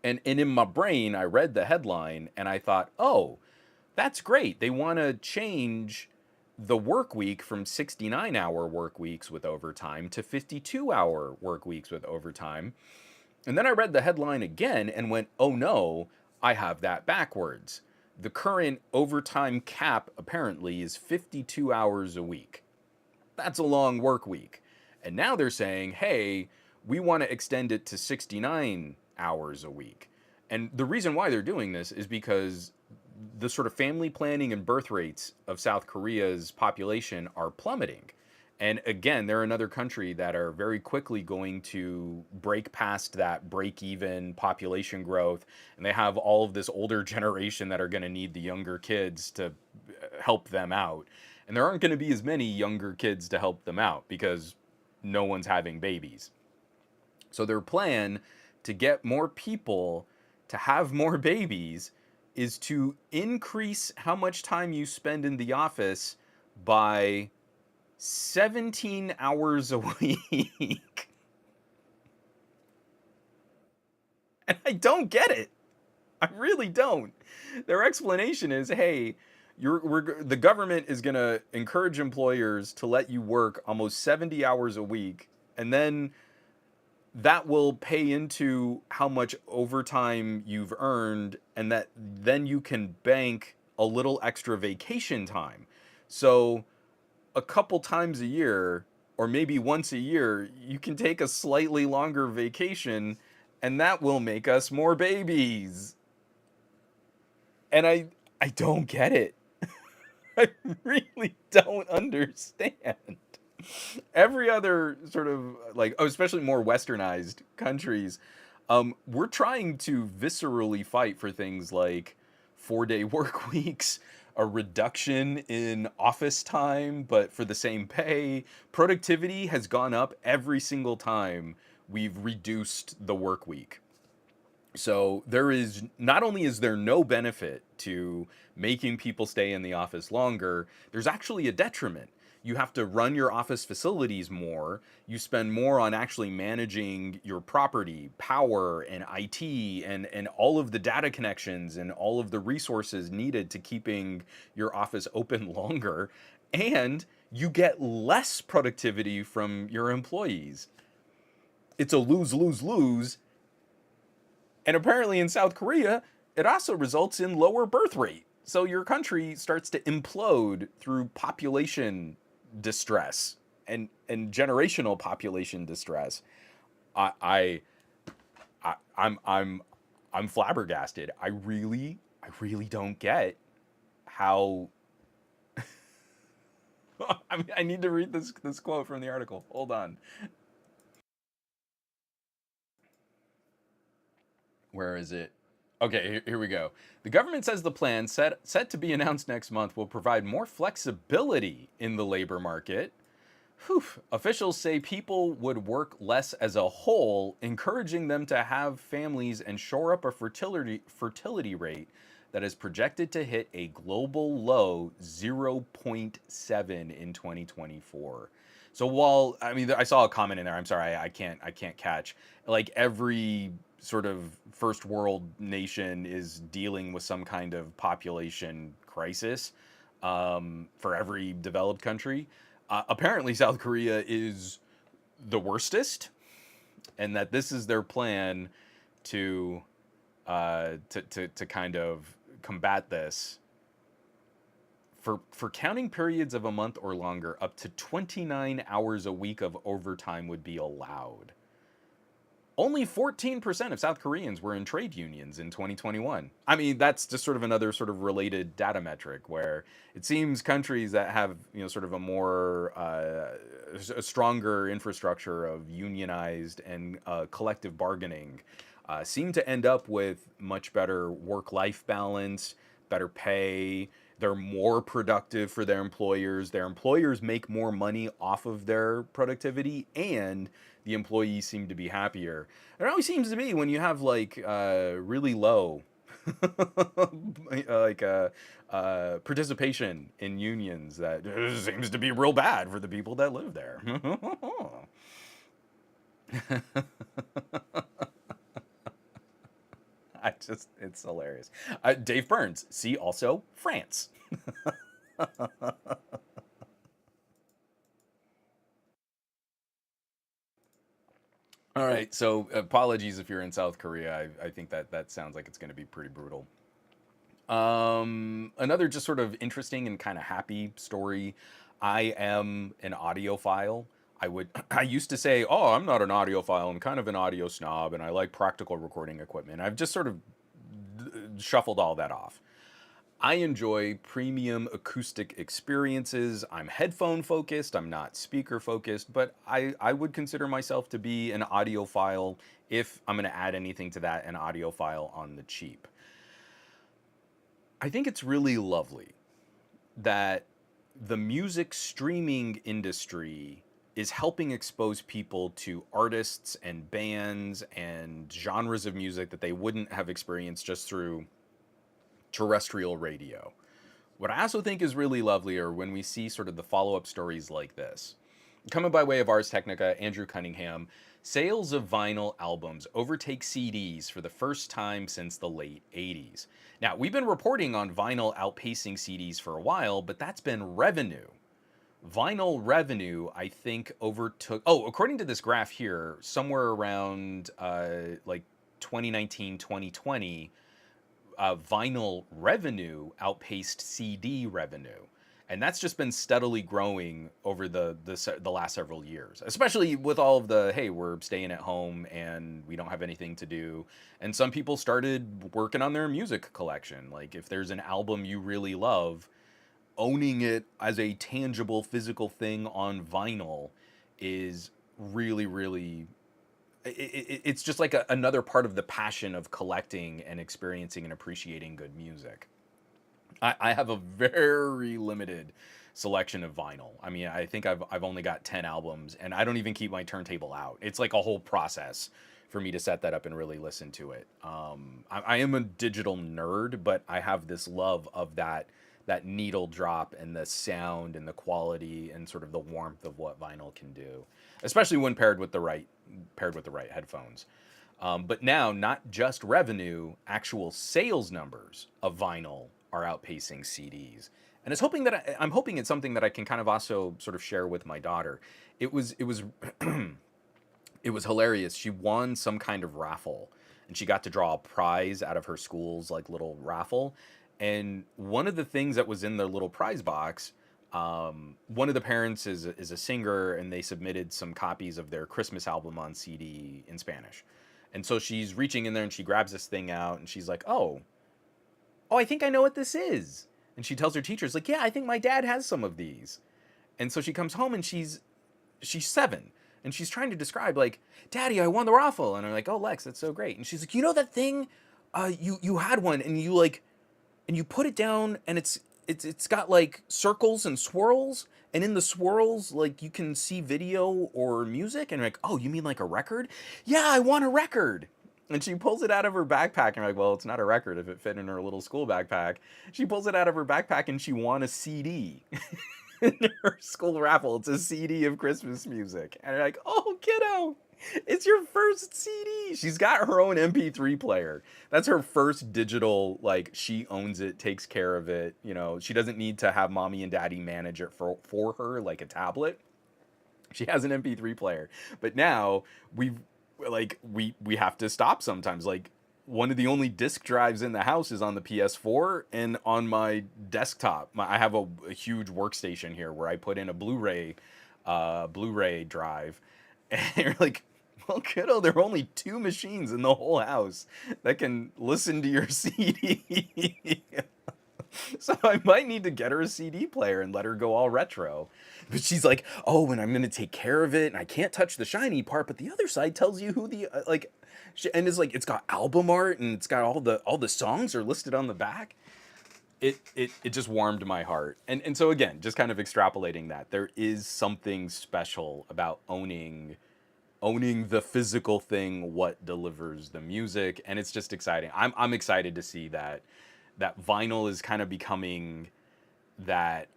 And in my brain, I read the headline and I thought, oh, that's great. They want to change the work week from 69-hour work weeks with overtime to 52-hour work weeks with overtime. And then I read the headline again and went, oh no, I have that backwards. The current overtime cap apparently is 52 hours a week. That's a long work week. And now they're saying, hey, we want to extend it to 69 hours a week. And the reason why they're doing this is because the sort of family planning and birth rates of South Korea's population are plummeting. And again, they're another country that are very quickly going to break past that break-even population growth. And they have all of this older generation that are going to need the younger kids to help them out. And there aren't going to be as many younger kids to help them out because no one's having babies. So their plan to get more people to have more babies is to increase how much time you spend in the office by 17 hours a week. And I don't get it. I really don't. Their explanation is, hey, the government is going to encourage employers to let you work almost 70 hours a week, and then that will pay into how much overtime you've earned, and that then you can bank a little extra vacation time. So a couple times a year, or maybe once a year, you can take a slightly longer vacation, and that will make us more babies. And I don't get it. I really don't understand. Every other sort of especially more westernized countries, we're trying to viscerally fight for things like 4-day work weeks, a reduction in office time, but for the same pay. Productivity has gone up every single time we've reduced the work week. So not only is there no benefit to making people stay in the office longer, there's actually a detriment you have to run your office facilities more. You spend more on actually managing your property, power, and IT, and all of the data connections and all of the resources needed to keeping your office open longer. And you get less productivity from your employees. It's a lose, lose, lose. And apparently in South Korea, it also results in lower birth rate. So your country starts to implode through population distress and generational population distress. I, I, I'm flabbergasted. I really don't get how. I mean, I need to read this quote from the article. Hold on. Where is it? Okay, here we go. The government says the plan set to be announced next month will provide more flexibility in the labor market. Whew. Officials say people would work less as a whole, encouraging them to have families and shore up a fertility rate that is projected to hit a global low 0.7 in 2024. So while I mean I saw a comment in there, I'm sorry, I can't catch. Like every sort of first world nation is dealing with some kind of population crisis for every developed country. Apparently, South Korea is the worstest, and that this is their plan to to kind of combat this. For counting periods of a month or longer, up to 29 hours a week of overtime would be allowed. Only 14% of South Koreans were in trade unions in 2021. I mean, that's just sort of another sort of related data metric where it seems countries that have, sort of a more, a stronger infrastructure of unionized and collective bargaining seem to end up with much better work-life balance, better pay. They're more productive for their employers. Their employers make more money off of their productivity, and the employees seem to be happier. It always seems to be when you have like really low like participation in unions that seems to be real bad for the people that live there. It's hilarious. Dave Burns, see also France. All right, so apologies if you're in South Korea. I think that sounds like it's going to be pretty brutal. Another just sort of interesting and kind of happy story. I am an audiophile. I used to say, oh, I'm not an audiophile. I'm kind of an audio snob, and I like practical recording equipment. I've just sort of shuffled all that off. I enjoy premium acoustic experiences. I'm headphone focused, I'm not speaker focused, but I would consider myself to be an audiophile if I'm going to add anything to that, an audiophile on the cheap. I think it's really lovely that the music streaming industry is helping expose people to artists and bands and genres of music that they wouldn't have experienced just through terrestrial radio. What I also think is really lovely are when we see sort of the follow up stories like this. Coming by way of Ars Technica, Andrew Cunningham, sales of vinyl albums overtake CDs for the first time since the late 80s. Now, we've been reporting on vinyl outpacing CDs for a while, but that's been revenue. Vinyl revenue, I think, overtook. Oh, according to this graph here, somewhere around like 2019, 2020, vinyl revenue outpaced CD revenue, and that's just been steadily growing over the last several years. Especially with all of the hey, we're staying at home and we don't have anything to do, and some people started working on their music collection. Like if there's an album you really love, owning it as a tangible physical thing on vinyl is really really it's just like another part of the passion of collecting and experiencing and appreciating good music. I have a very limited selection of vinyl. I mean, I think I've only got 10 albums, and I don't even keep my turntable out. It's like a whole process for me to set that up and really listen to it. I am a digital nerd, but I have this love of that needle drop and the sound and the quality and sort of the warmth of what vinyl can do, especially when paired with the right headphones. But now, not just revenue, actual sales numbers of vinyl are outpacing CDs. And I'm hoping it's something that I can kind of also sort of share with my daughter. It was it was hilarious. She won some kind of raffle, and she got to draw a prize out of her school's like little raffle. And one of the things that was in the little prize box, one of the parents is a singer, and they submitted some copies of their Christmas album on CD in Spanish. And so she's reaching in there and she grabs this thing out and she's like, "Oh, I think I know what this is." And she tells her teachers, like, "Yeah, I think my dad has some of these." And so she comes home and she's 7 and she's trying to describe, like, "Daddy, I won the raffle." And I'm like, "Oh, Lex, that's so great." And she's like, "You know that thing? You had one and you put it down and it's got like circles and swirls, and in the swirls like you can see video or music." And I'm like, "Oh, you mean like a record?" "Yeah, I want a record." And she pulls it out of her backpack, and I'm like, "Well, it's not a record if it fit in her little school backpack." She pulls it out of her backpack and she won a CD. In her school raffle, it's a CD of Christmas music. And I'm like, "Oh, kiddo, it's your first CD." She's got her own MP3 player. That's her first digital, like, she owns it, takes care of it. You know, she doesn't need to have mommy and daddy manage it for her like a tablet. She has an MP3 player. But now we have to stop sometimes. Like, one of the only disk drives in the house is on the PS4 and on my desktop. I have a huge workstation here where I put in a Blu-ray drive. And you're like, "Well, kiddo, there are only 2 machines in the whole house that can listen to your CD." So I might need to get her a CD player and let her go all retro. But she's like, "Oh, and I'm going to take care of it, and I can't touch the shiny part, but the other side tells you who the like," and it's like it's got album art and it's got all the songs are listed on the back. It just warmed my heart. And so again, just kind of extrapolating that there is something special about owning the physical thing, what delivers the music, and it's just exciting. I'm excited to see that vinyl is kind of becoming that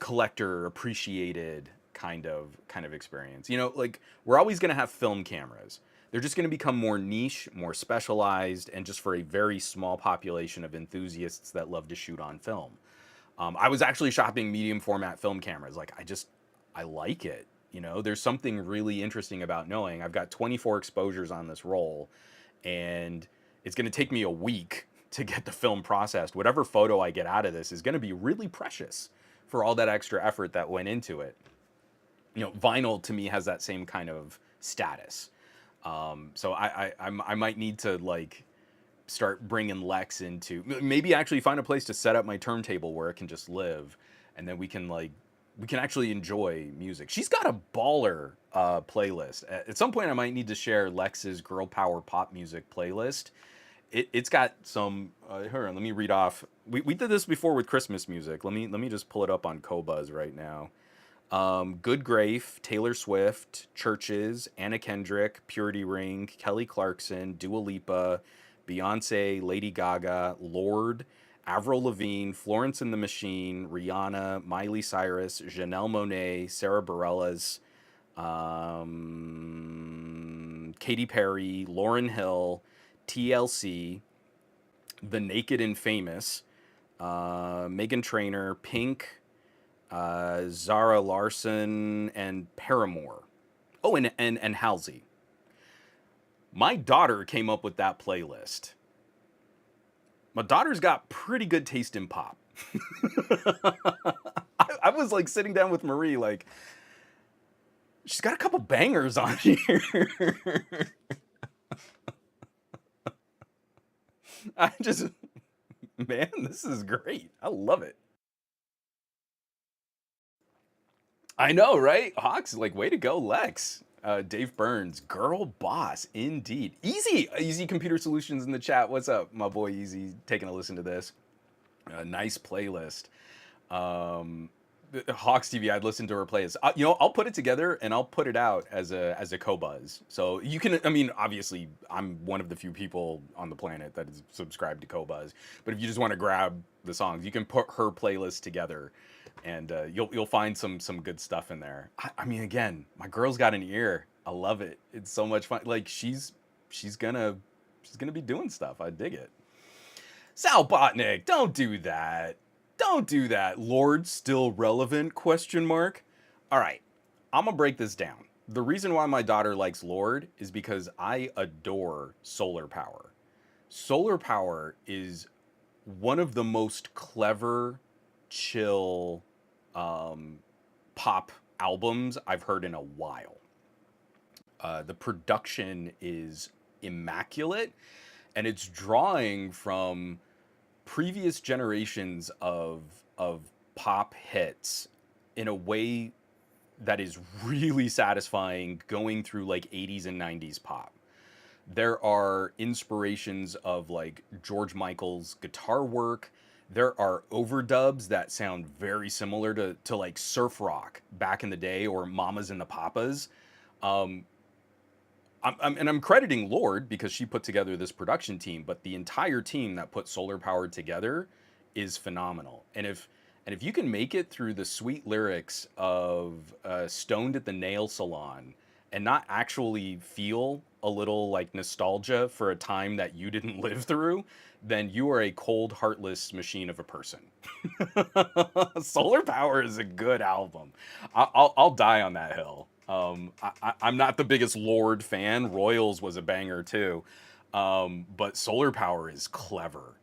collector appreciated kind of experience. You know, like, we're always going to have film cameras. They're just going to become more niche, more specialized, and just for a very small population of enthusiasts that love to shoot on film. I was actually shopping medium format film cameras. Like, I like it. You know, there's something really interesting about knowing I've got 24 exposures on this roll, and it's going to take me a week to get the film processed. Whatever photo I get out of this is going to be really precious for all that extra effort that went into it. You know, vinyl to me has that same kind of status. So I might need to, like, start bringing Lex into, maybe actually find a place to set up my turntable where it can just live, and then we can actually enjoy music. She's got a baller playlist. At some point, I might need to share Lex's girl power pop music playlist. It's got some. Here, let me read off. We did this before with Christmas music. Let me just pull it up on Qobuz right now. Good Grafe, Taylor Swift, Churches, Anna Kendrick, Purity Ring, Kelly Clarkson, Dua Lipa, Beyonce, Lady Gaga, Lorde, Avril Lavigne, Florence and the Machine, Rihanna, Miley Cyrus, Janelle Monáe, Sarah Bareilles, Katy Perry, Lauryn Hill, TLC, The Naked and Famous, Meghan Trainor, Pink, Zara Larson, and Paramore. Oh, and Halsey. My daughter came up with that playlist. My daughter's got pretty good taste in pop. I was like sitting down with Marie, like, she's got a couple bangers on here. Man, this is great. I love it. I know, right? Hawks, like, way to go, Lex. Dave Burns, girl boss, indeed. Easy Computer Solutions in the chat. What's up, my boy Easy? Taking a listen to this. Nice playlist. Hawks TV, I'd listen to her playlist. You know, I'll put it together and I'll put it out as a co-buzz. So you can, I mean, obviously, I'm one of the few people on the planet that is subscribed to co-buzz. But if you just want to grab the songs, you can put her playlist together, and you'll find some good stuff in there. I mean, again, my girl's got an ear. I love it. It's so much fun. Like she's gonna be doing stuff. I dig it. Sal Botnick, don't do that. Don't do that. Lord still relevant? Question mark. All right, I'm gonna break this down. The reason why my daughter likes Lord is because I adore solar power. Solar power is one of the most clever, chill pop albums I've heard in a while. The production is immaculate, and it's drawing from previous generations of pop hits in a way that is really satisfying, going through like 80s and 90s pop. There are inspirations of like George Michael's guitar work. There are overdubs that sound very similar to like surf rock back in the day, or Mamas and the Papas. Um, I'm crediting Lord because she put together this production team, but the entire team that put Solar Power together is phenomenal. And if you can make it through the sweet lyrics of Stoned at the Nail Salon and not actually feel a little like nostalgia for a time that you didn't live through, then you are a cold, heartless machine of a person. Solar Power is a good album. I'll die on that hill. I'm not the biggest Lord fan. Royals was a banger too, but Solar Power is clever.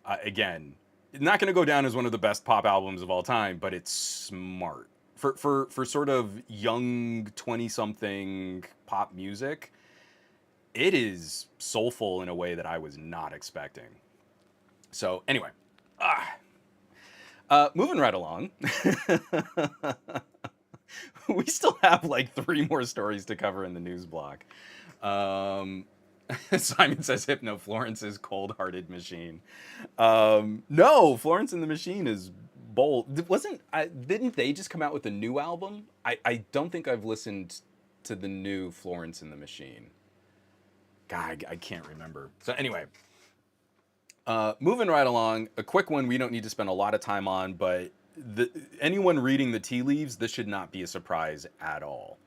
Again, not going to go down as one of the best pop albums of all time, but it's smart for sort of young 20-something pop music. It is soulful in a way that I was not expecting. So anyway, moving right along. We still have like 3 more stories to cover in the news block. Simon says Hypno Florence is cold-hearted machine. No, Florence and the Machine is bold. Didn't they just come out with a new album? I don't think I've listened to the new Florence and the Machine. God, I can't remember. So anyway, moving right along, a quick one we don't need to spend a lot of time on, but anyone reading the tea leaves, this should not be a surprise at all.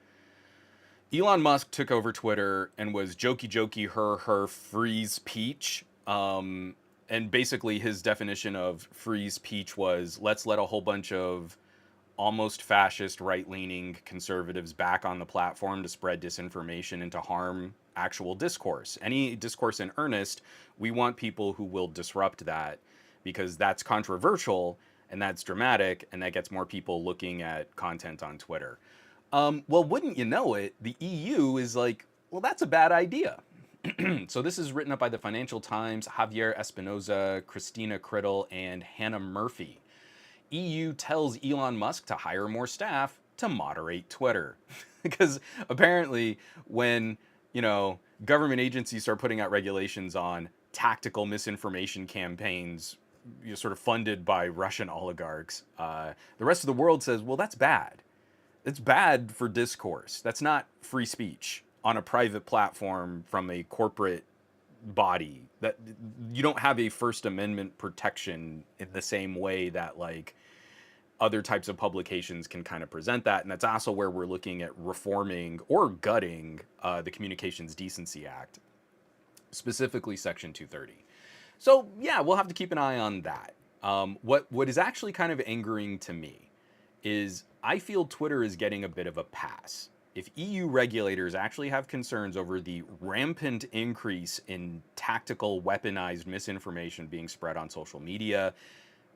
Elon Musk took over Twitter and was jokey, her, freeze peach. And basically his definition of freeze peach was, let's let a whole bunch of almost fascist, right-leaning conservatives back on the platform to spread disinformation and to harm actual discourse. Any discourse in earnest, we want people who will disrupt that, because that's controversial and that's dramatic and that gets more people looking at content on Twitter. Well, wouldn't you know it, the EU is like, well, that's a bad idea. So this is written up by the Financial Times, Javier Espinoza, Christina Criddle, and Hannah Murphy. EU tells Elon Musk to hire more staff to moderate Twitter. Because apparently when, government agencies start putting out regulations on tactical misinformation campaigns, sort of funded by Russian oligarchs, the rest of the world says, well, that's bad. It's bad for discourse. That's not free speech on a private platform from a corporate body. That you don't have a First Amendment protection in the same way that like other types of publications can kind of present that. And that's also where we're looking at reforming or gutting the Communications Decency Act, specifically Section 230. So yeah, we'll have to keep an eye on that. What is actually kind of angering to me is I feel Twitter is getting a bit of a pass. If EU regulators actually have concerns over the rampant increase in tactical weaponized misinformation being spread on social media,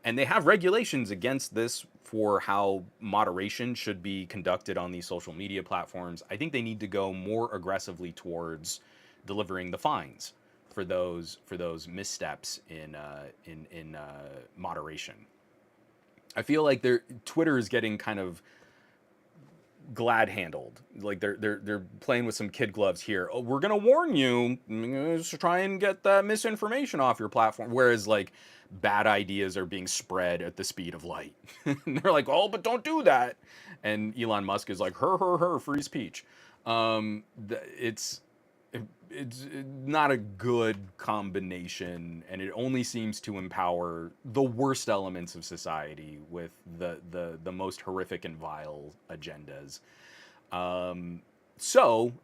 and they have regulations against this for how moderation should be conducted on these social media platforms, I think they need to go more aggressively towards delivering the fines for those missteps in moderation. I feel like Twitter is getting kind of glad handled. Like they're playing with some kid gloves here. Oh, we're gonna warn you. Just try and get that misinformation off your platform. Whereas like bad ideas are being spread at the speed of light. And they're like, oh, but don't do that. And Elon Musk is like, her, free speech. It's it's not a good combination, and it only seems to empower the worst elements of society with the most horrific and vile agendas.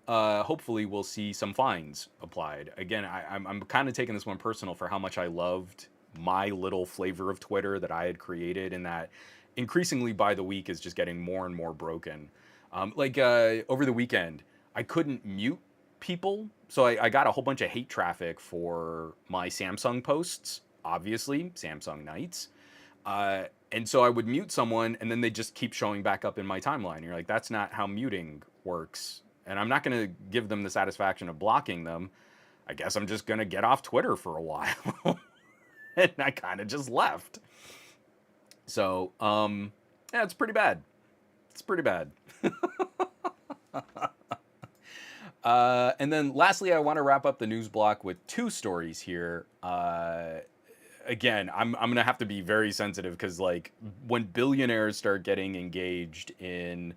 Hopefully we'll see some fines applied. Again, I'm kind of taking this one personal for how much I loved my little flavor of Twitter that I had created, and that increasingly by the week is just getting more and more broken. Over the weekend, I couldn't mute people, so I got a whole bunch of hate traffic for my Samsung posts. Obviously, Samsung Nights. And so I would mute someone, and then they just keep showing back up in my timeline. And you're like, that's not how muting works. And I'm not going to give them the satisfaction of blocking them. I guess I'm just going to get off Twitter for a while. And I kind of just left. So, yeah, it's pretty bad. It's pretty bad. And then lastly, I want to wrap up the news block with two stories here. Again, I'm gonna have to be very sensitive because like when billionaires start getting engaged in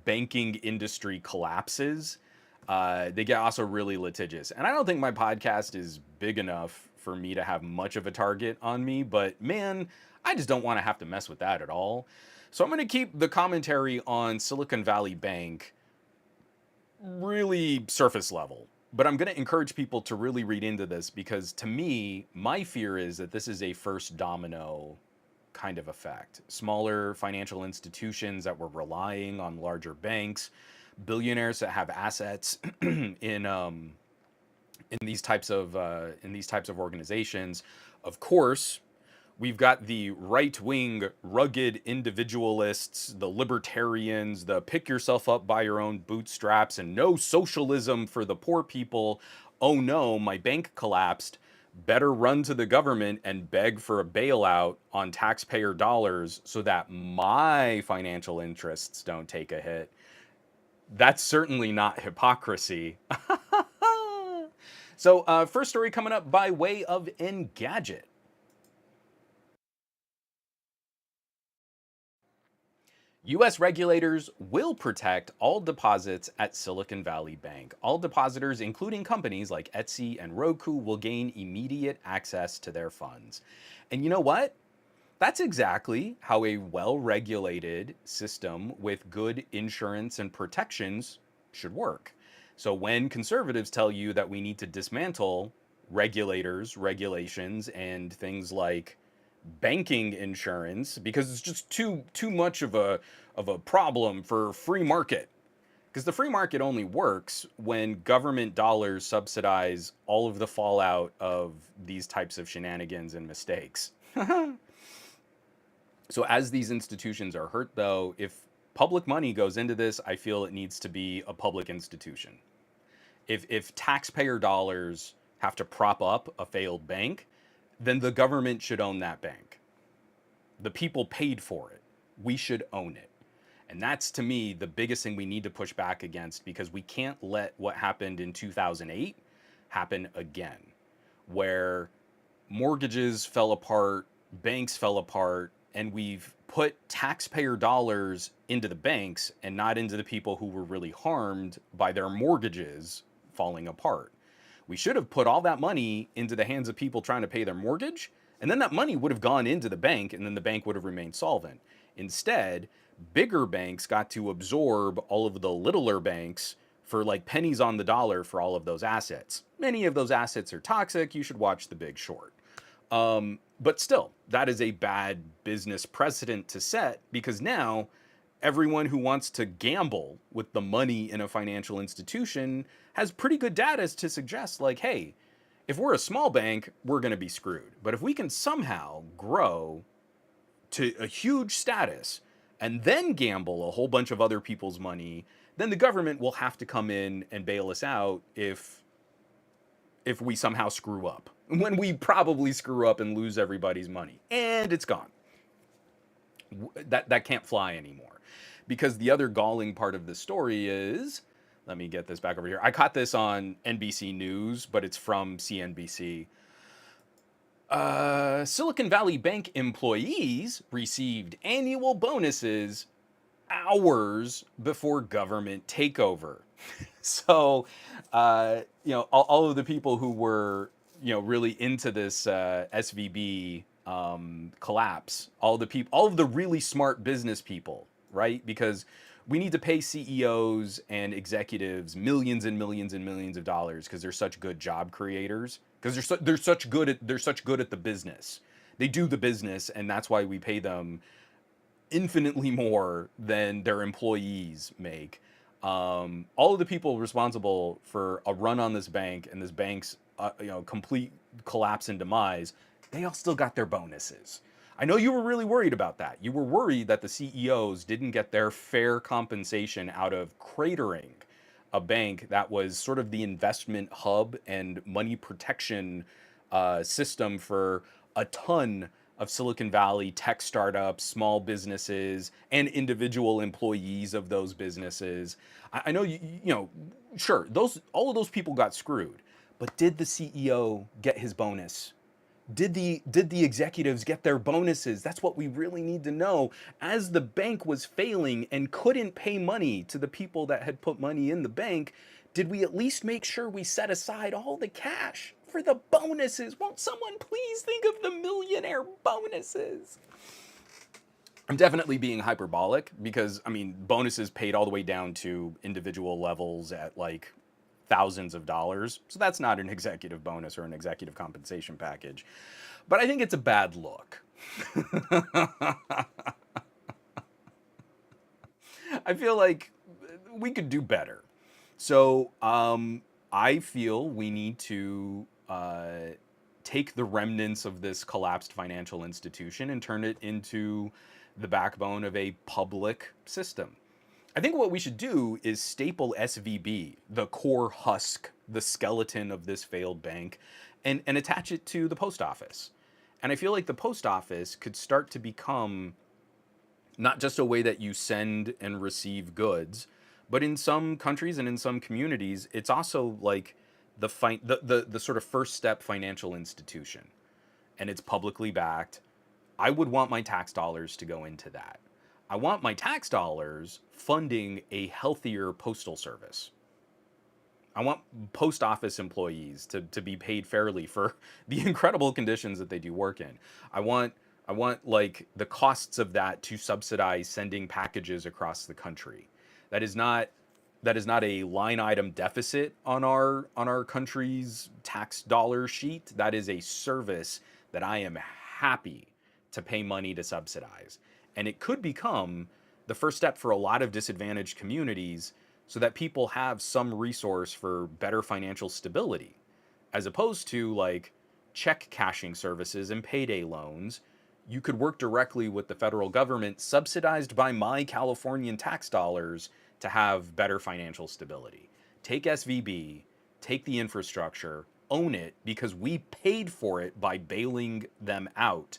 banking industry collapses, they get also really litigious. And I don't think my podcast is big enough for me to have much of a target on me, but man, I just don't want to have to mess with that at all. So I'm gonna keep the commentary on Silicon Valley Bank really surface level. But I'm going to encourage people to really read into this because to me, my fear is that this is a first domino kind of effect. Smaller financial institutions that were relying on larger banks, billionaires that have assets in these types of organizations. Of course, we've got the right-wing, rugged individualists, the libertarians, the pick yourself up by your own bootstraps and no socialism for the poor people. Oh no, my bank collapsed. Better run to the government and beg for a bailout on taxpayer dollars so that my financial interests don't take a hit. That's certainly not hypocrisy. So, first story coming up by way of Engadget. U.S. regulators will protect all deposits at Silicon Valley Bank. All depositors, including companies like Etsy and Roku, will gain immediate access to their funds. And you know what? That's exactly how a well-regulated system with good insurance and protections should work. So when conservatives tell you that we need to dismantle regulators, regulations, and things like banking insurance because it's just too much of a problem for free market, because the free market only works when government dollars subsidize all of the fallout of these types of shenanigans and mistakes. So as these institutions are hurt though, if public money goes into this, I feel it needs to be a public institution. If taxpayer dollars have to prop up a failed bank, then the government should own that bank. The people paid for it. We should own it. And that's, to me, the biggest thing we need to push back against, because we can't let what happened in 2008 happen again, where mortgages fell apart, banks fell apart, and we've put taxpayer dollars into the banks and not into the people who were really harmed by their mortgages falling apart. We should have put all that money into the hands of people trying to pay their mortgage, and then that money would have gone into the bank, and then the bank would have remained solvent. Instead, bigger banks got to absorb all of the littler banks for like pennies on the dollar for all of those assets. Many of those assets are toxic. You should watch The Big Short. But still, that is a bad business precedent to set, because now everyone who wants to gamble with the money in a financial institution has pretty good data to suggest, like, hey, if we're a small bank, we're going to be screwed. But if we can somehow grow to a huge status and then gamble a whole bunch of other people's money, then the government will have to come in and bail us out if we somehow screw up. When we probably screw up and lose everybody's money. And it's gone. That can't fly anymore. Because the other galling part of the story is, let me get this back over here. I caught this on NBC News, but it's from CNBC. Silicon Valley Bank employees received annual bonuses hours before government takeover. So, all of the people who were, really into this SVB collapse, all of the really smart business people, right? Because we need to pay CEOs and executives millions and millions and millions of dollars because they're such good job creators. Because they're such good at the business. They do the business, and that's why we pay them infinitely more than their employees make. All of the people responsible for a run on this bank and this bank's complete collapse and demise, they all still got their bonuses. I know you were really worried about that. You were worried that the CEOs didn't get their fair compensation out of cratering a bank that was sort of the investment hub and money protection system for a ton of Silicon Valley tech startups, small businesses, and individual employees of those businesses. I know sure, all of those people got screwed, but did the CEO get his bonus? Did the executives get their bonuses? That's what we really need to know. As the bank was failing and couldn't pay money to the people that had put money in the bank, did we at least make sure we set aside all the cash for the bonuses? Won't someone please think of the millionaire bonuses? I'm definitely being hyperbolic because, I mean, bonuses paid all the way down to individual levels at like thousands of dollars. So that's not an executive bonus or an executive compensation package. But I think it's a bad look. I feel like we could do better. So I feel we need to take the remnants of this collapsed financial institution and turn it into the backbone of a public system. I think what we should do is staple SVB, the core husk, the skeleton of this failed bank, and attach it to the post office. And I feel like the post office could start to become not just a way that you send and receive goods, but in some countries and in some communities, it's also like the sort of first step financial institution, and it's publicly backed. I would want my tax dollars to go into that. I want my tax dollars funding a healthier postal service. I want post office employees to be paid fairly for the incredible conditions that they do work in. I want like the costs of that to subsidize sending packages across the country. That is not a line item deficit on our country's tax dollar sheet. That is a service that I am happy to pay money to subsidize. And it could become the first step for a lot of disadvantaged communities so that people have some resource for better financial stability, as opposed to like check cashing services and payday loans. You could work directly with the federal government, subsidized by my Californian tax dollars, to have better financial stability. Take SVB, take the infrastructure, own it because we paid for it by bailing them out,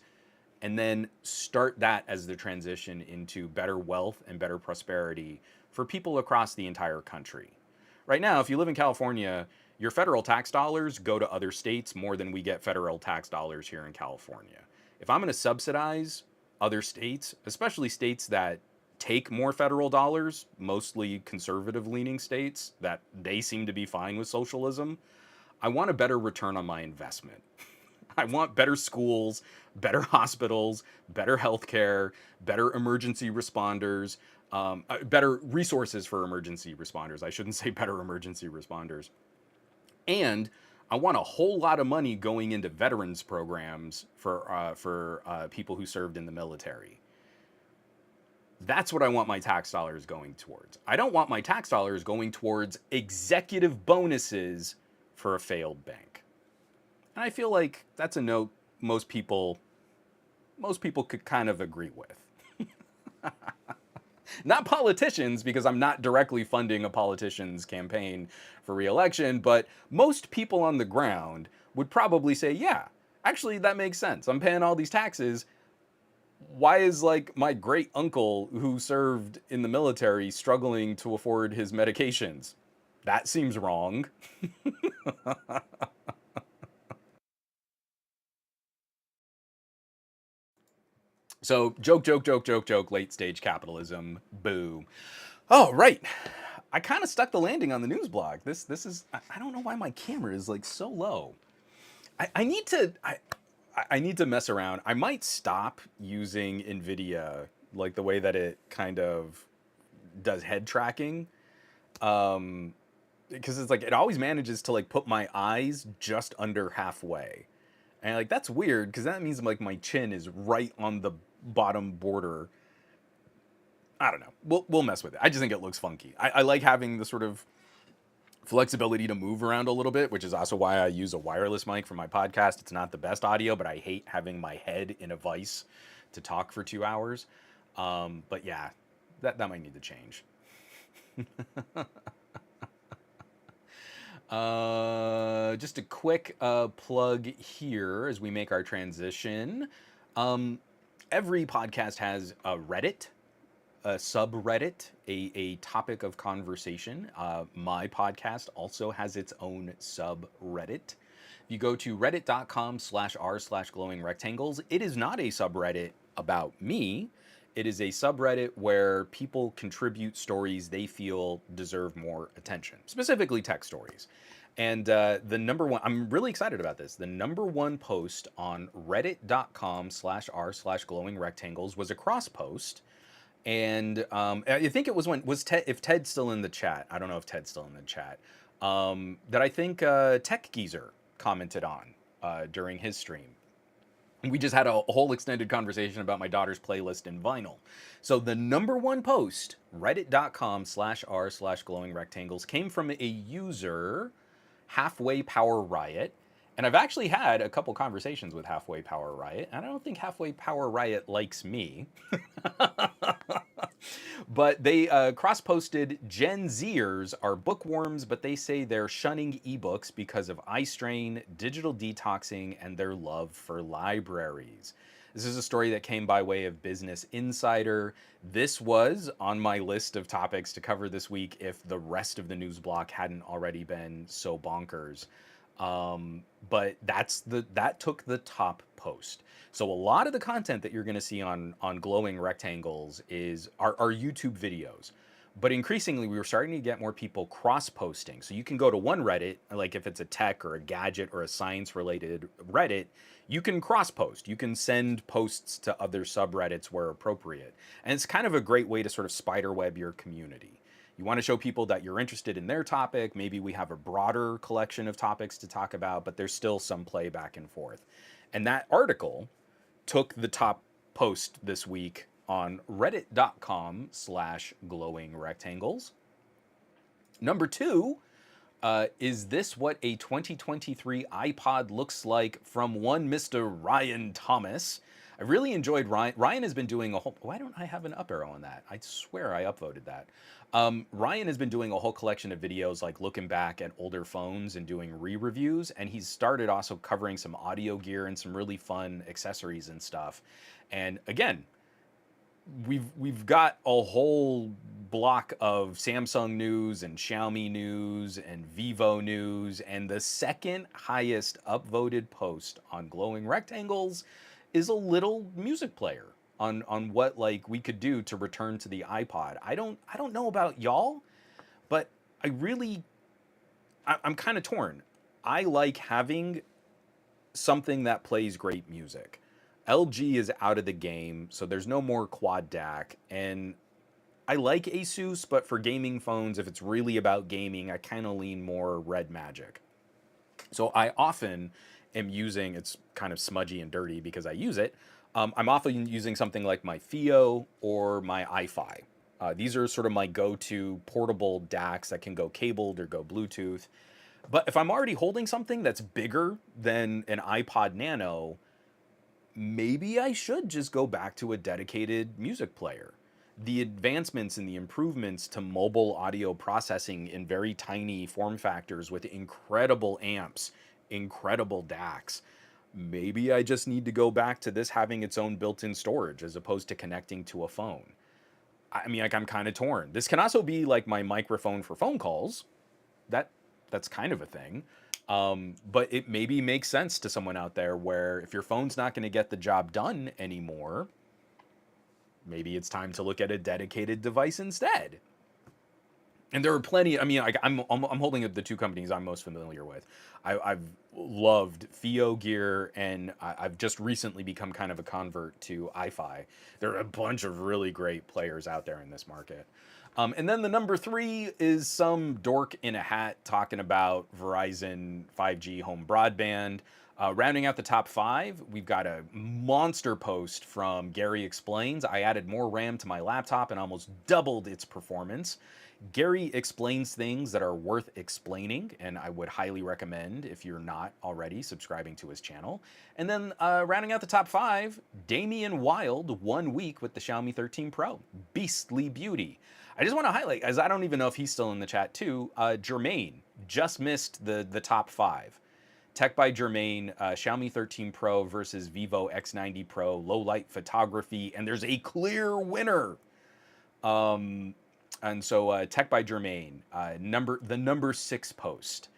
and then start that as the transition into better wealth and better prosperity for people across the entire country. Right now, if you live in California, your federal tax dollars go to other states more than we get federal tax dollars here in California. If I'm going to subsidize other states, especially states that take more federal dollars, mostly conservative leaning states that they seem to be fine with socialism, I want a better return on my investment. I want better schools, better hospitals, better healthcare, better emergency responders, better resources for emergency responders. I shouldn't say better emergency responders. And I want a whole lot of money going into veterans programs for people who served in the military. That's what I want my tax dollars going towards. I don't want my tax dollars going towards executive bonuses for a failed bank. And I feel like that's a note most people could kind of agree with. Not politicians, because I'm not directly funding a politician's campaign for re-election, but most people on the ground would probably say, yeah, actually that makes sense. I'm paying all these taxes. why is like my great uncle who served in the military struggling to afford his medications? That seems wrong. So joke, joke, joke, joke, joke, late stage capitalism. Boo. Oh, right. I kind of stuck the landing on the news blog. This is I don't know why my camera is like so low. I need to I need to mess around. I might stop using NVIDIA like the way that it kind of does head tracking. Um, because it's like it always manages to like put my eyes just under halfway. And like that's weird because that means like my chin is right on the bottom border. I don't know. We'll mess with it. I just think it looks funky. I like having the sort of flexibility to move around a little bit, which is also why I use a wireless mic for my podcast. It's not the best audio, but I hate having my head in a vice to talk for 2 hours. But yeah, that might need to change. Just a quick plug here as we make our transition. Um, every podcast has a Reddit, a subreddit, a topic of conversation. My podcast also has its own subreddit. If you go to reddit.com/r/glowing rectangles, it is not a subreddit about me. It is a subreddit where people contribute stories they feel deserve more attention, specifically tech stories. And the number one, I'm really excited about this. The number one post on reddit.com/r/glowing rectangles was a cross post. And I think it was when was Ted, if Ted's still in the chat. I don't know if Ted's still in the chat. That I think Tech Geezer commented on during his stream. We just had a whole extended conversation about my daughter's playlist in vinyl. So the number one post, reddit.com/r/glowing rectangles, came from a user, Halfway Power Riot. And I've actually had a couple conversations with Halfway Power Riot, and I don't think Halfway Power Riot likes me. But they cross posted Gen Zers are bookworms, but they say they're shunning ebooks because of eye strain, digital detoxing, and their love for libraries. This is a story that came by way of Business Insider. This was on my list of topics to cover this week if the rest of the news block hadn't already been so bonkers. But that took the top post. So a lot of the content that you're going to see on glowing rectangles are YouTube videos. But increasingly, we were starting to get more people cross-posting. So you can go to one Reddit, like if it's a tech or a gadget or a science-related Reddit, you can cross-post. You can send posts to other subreddits where appropriate. And it's kind of a great way to sort of spiderweb your community. You want to show people that you're interested in their topic. Maybe we have a broader collection of topics to talk about, but there's still some play back and forth. And that article took the top post this week on reddit.com/glowing rectangles. Number two, is this what a 2023 iPod looks like from one Mr. Ryan Thomas? I really enjoyed Ryan. Ryan has been doing a whole. Why don't I have an up arrow on that? I swear I upvoted that. Ryan has been doing a whole collection of videos, like looking back at older phones and doing re-reviews, and he's started also covering some audio gear and some really fun accessories and stuff. And again, we've got a whole block of Samsung news and Xiaomi news and Vivo news, and the second highest upvoted post on glowing rectangles is a little music player on what like we could do to return to the iPod. I don't know about y'all, but I'm kind of torn. I like having something that plays great music. LG is out of the game, so there's no more quad DAC. And I like Asus, but for gaming phones, if it's really about gaming, I kind of lean more Red Magic. So I often am using, it's kind of smudgy and dirty because I use it. I'm often using something like my Fio or my iFi. These are sort of my go-to portable DACs that can go cabled or go Bluetooth. But if I'm already holding something that's bigger than an iPod Nano, maybe I should just go back to a dedicated music player. The advancements and the improvements to mobile audio processing in very tiny form factors with incredible amps, incredible DACs, maybe I just need to go back to this having its own built-in storage as opposed to connecting to a phone. I mean, like, I'm kind of torn. This can also be like my microphone for phone calls. That that's kind of a thing. But it maybe makes sense to someone out there where if your phone's not going to get the job done anymore, maybe it's time to look at a dedicated device instead. And there are plenty. I mean, like, I'm holding up the two companies I'm most familiar with. I've loved Theo Gear, and I've just recently become kind of a convert to iFi. There are a bunch of really great players out there in this market. And then the number three is some dork in a hat talking about Verizon 5G home broadband. Rounding out the top five, we've got a monster post from Gary Explains. I added more RAM to my laptop and almost doubled its performance. Gary explains things that are worth explaining, and I would highly recommend, if you're not already, subscribing to his channel. And then rounding out the top five, Damian Wild, 1 week with the Xiaomi 13 Pro. Beastly beauty. I just want to highlight, as I don't even know if he's still in the chat too, Jermaine just missed the top five. Tech by Jermaine, Xiaomi 13 Pro versus Vivo X90 Pro, low light photography, and there's a clear winner. And so Tech by Jermaine, the number 6 post,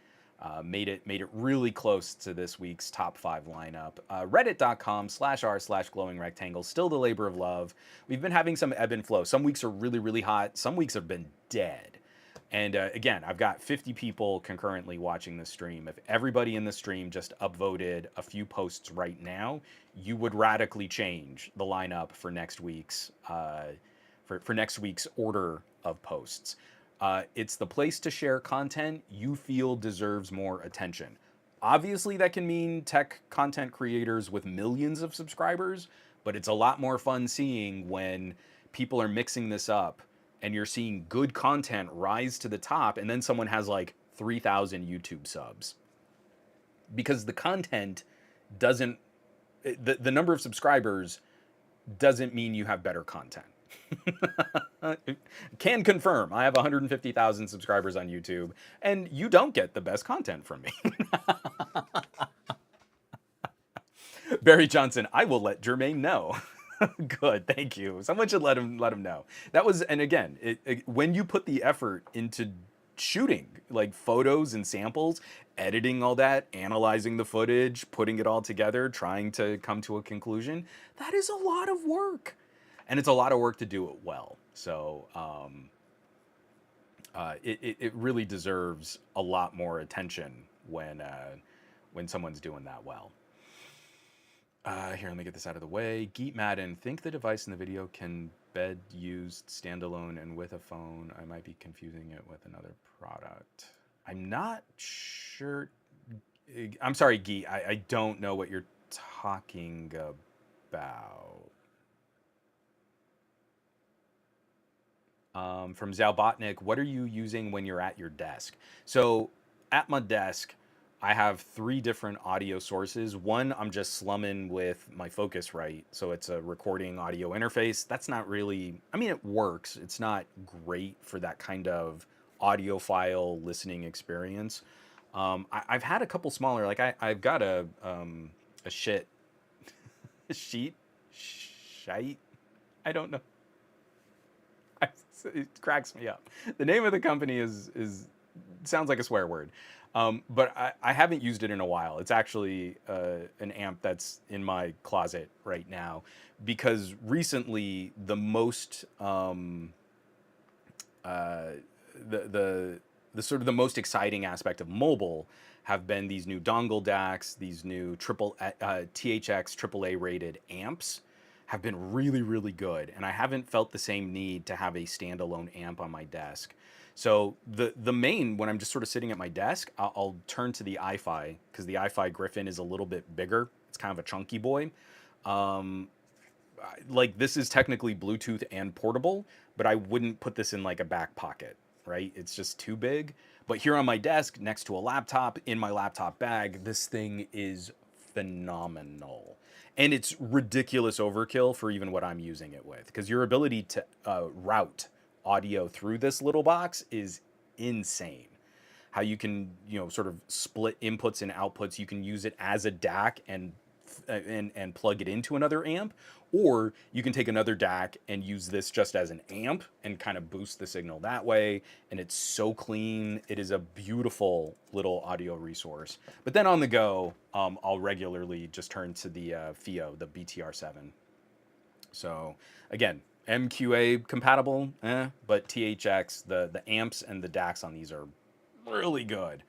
made it really close to this week's top 5 lineup. Reddit.com/r/glowing rectangle, still the labor of love. We've been having some ebb and flow. Some weeks are really, really hot. Some weeks have been dead. And again, I've got 50 people concurrently watching this stream. If everybody in the stream just upvoted a few posts right now, you would radically change the lineup for next week's for next week's order of posts. It's the place to share content you feel deserves more attention. Obviously, that can mean tech content creators with millions of subscribers, but it's a lot more fun seeing when people are mixing this up and you're seeing good content rise to the top, and then someone has like 3,000 YouTube subs. Because the content doesn't, the number of subscribers doesn't mean you have better content. Can confirm, I have 150,000 subscribers on YouTube, and you don't get the best content from me. Barry Johnson, I will let Jermaine know. Good, thank you. Someone should let him know. That was, and again, when you put the effort into shooting like photos and samples, editing all that, analyzing the footage, putting it all together, trying to come to a conclusion, that is a lot of work. And it's a lot of work to do it well. So it really deserves a lot more attention when someone's doing that well. Here, let me get this out of the way. Geet Madden, think the device in the video can bed used standalone and with a phone. I might be confusing it with another product. I'm not sure. I'm sorry, Geet. I don't know what you're talking about. From Zalbotnik, what are you using when you're at your desk? So at my desk, I have 3 different audio sources. One, I'm just slumming with my Focusrite. So it's a recording audio interface. That's not really, I mean, it works. It's not great for that kind of audiophile listening experience. I've had a couple smaller, like I've got a shite, I don't know. It cracks me up. The name of the company is sounds like a swear word, but I haven't used it in a while. It's actually an amp that's in my closet right now because recently the most the sort of the most exciting aspect of mobile have been these new dongle DACs, these new THX AAA rated amps. Have been really, really good, and I haven't felt the same need to have a standalone amp on my desk. So the main, when I'm just sort of sitting at my desk, I'll turn to the iFi, because the iFi Griffin is a little bit bigger. It's kind of a chunky boy. Like, this is technically Bluetooth and portable, but I wouldn't put this in like a back pocket, right? It's just too big. But here on my desk, next to a laptop, in my laptop bag, this thing is phenomenal. And it's ridiculous overkill for even what I'm using it with, because your ability to route audio through this little box is insane. How you can, sort of split inputs and outputs. You can use it as a DAC and and plug it into another amp, or you can take another DAC and use this just as an amp and kind of boost the signal that way. And it's so clean. It is a beautiful little audio resource. But then on the go, I'll regularly just turn to the FIO, the BTR7. So again, MQA compatible, but THX, the amps and the DACs on these are really good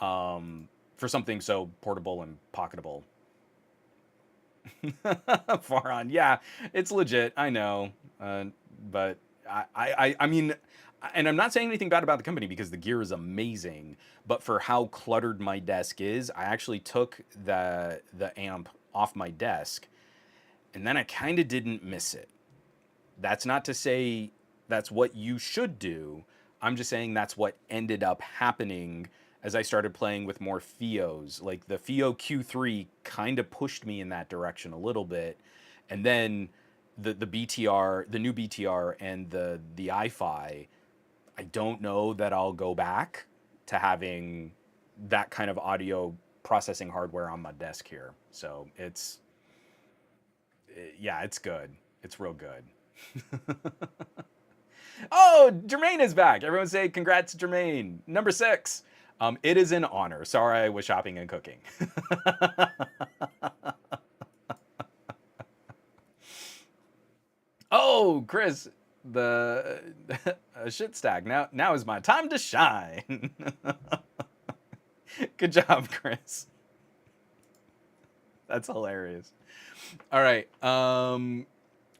for something so portable and pocketable. Far on, yeah, it's legit. I know, but I mean, and I'm not saying anything bad about the company because the gear is amazing. But for how cluttered my desk is, I actually took the amp off my desk, and then I kind of didn't miss it. That's not to say that's what you should do. I'm just saying that's what ended up happening as I started playing with more FIOs. Like the FIO Q3 kind of pushed me in that direction a little bit. And then the BTR, the new BTR and the iFi, I don't know that I'll go back to having that kind of audio processing hardware on my desk here. So yeah, it's good. It's real good. Oh, Jermaine is back. Everyone say congrats, Jermaine. Number 6. It is an honor. Sorry, I was shopping and cooking. Oh, Chris, the shit stack. Now is my time to shine. Good job, Chris. That's hilarious. All right.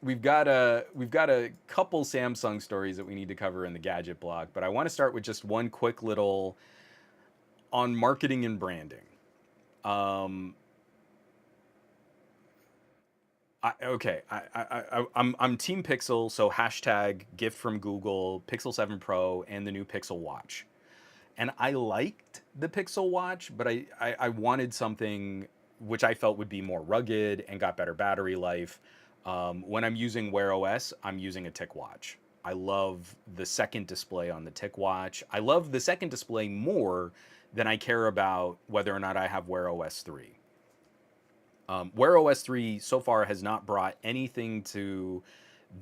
We've got a couple Samsung stories that we need to cover in the gadget block, but I want to start with just one quick little on marketing and branding. I'm Team Pixel, so hashtag gift from Google, Pixel 7 Pro, and the new Pixel Watch. And I liked the Pixel Watch, but I wanted something which I felt would be more rugged and got better battery life. When I'm using Wear OS, I'm using a TicWatch. I love the second display on the TicWatch. I love the second display more than I care about whether or not I have Wear OS 3. Wear OS 3 so far has not brought anything to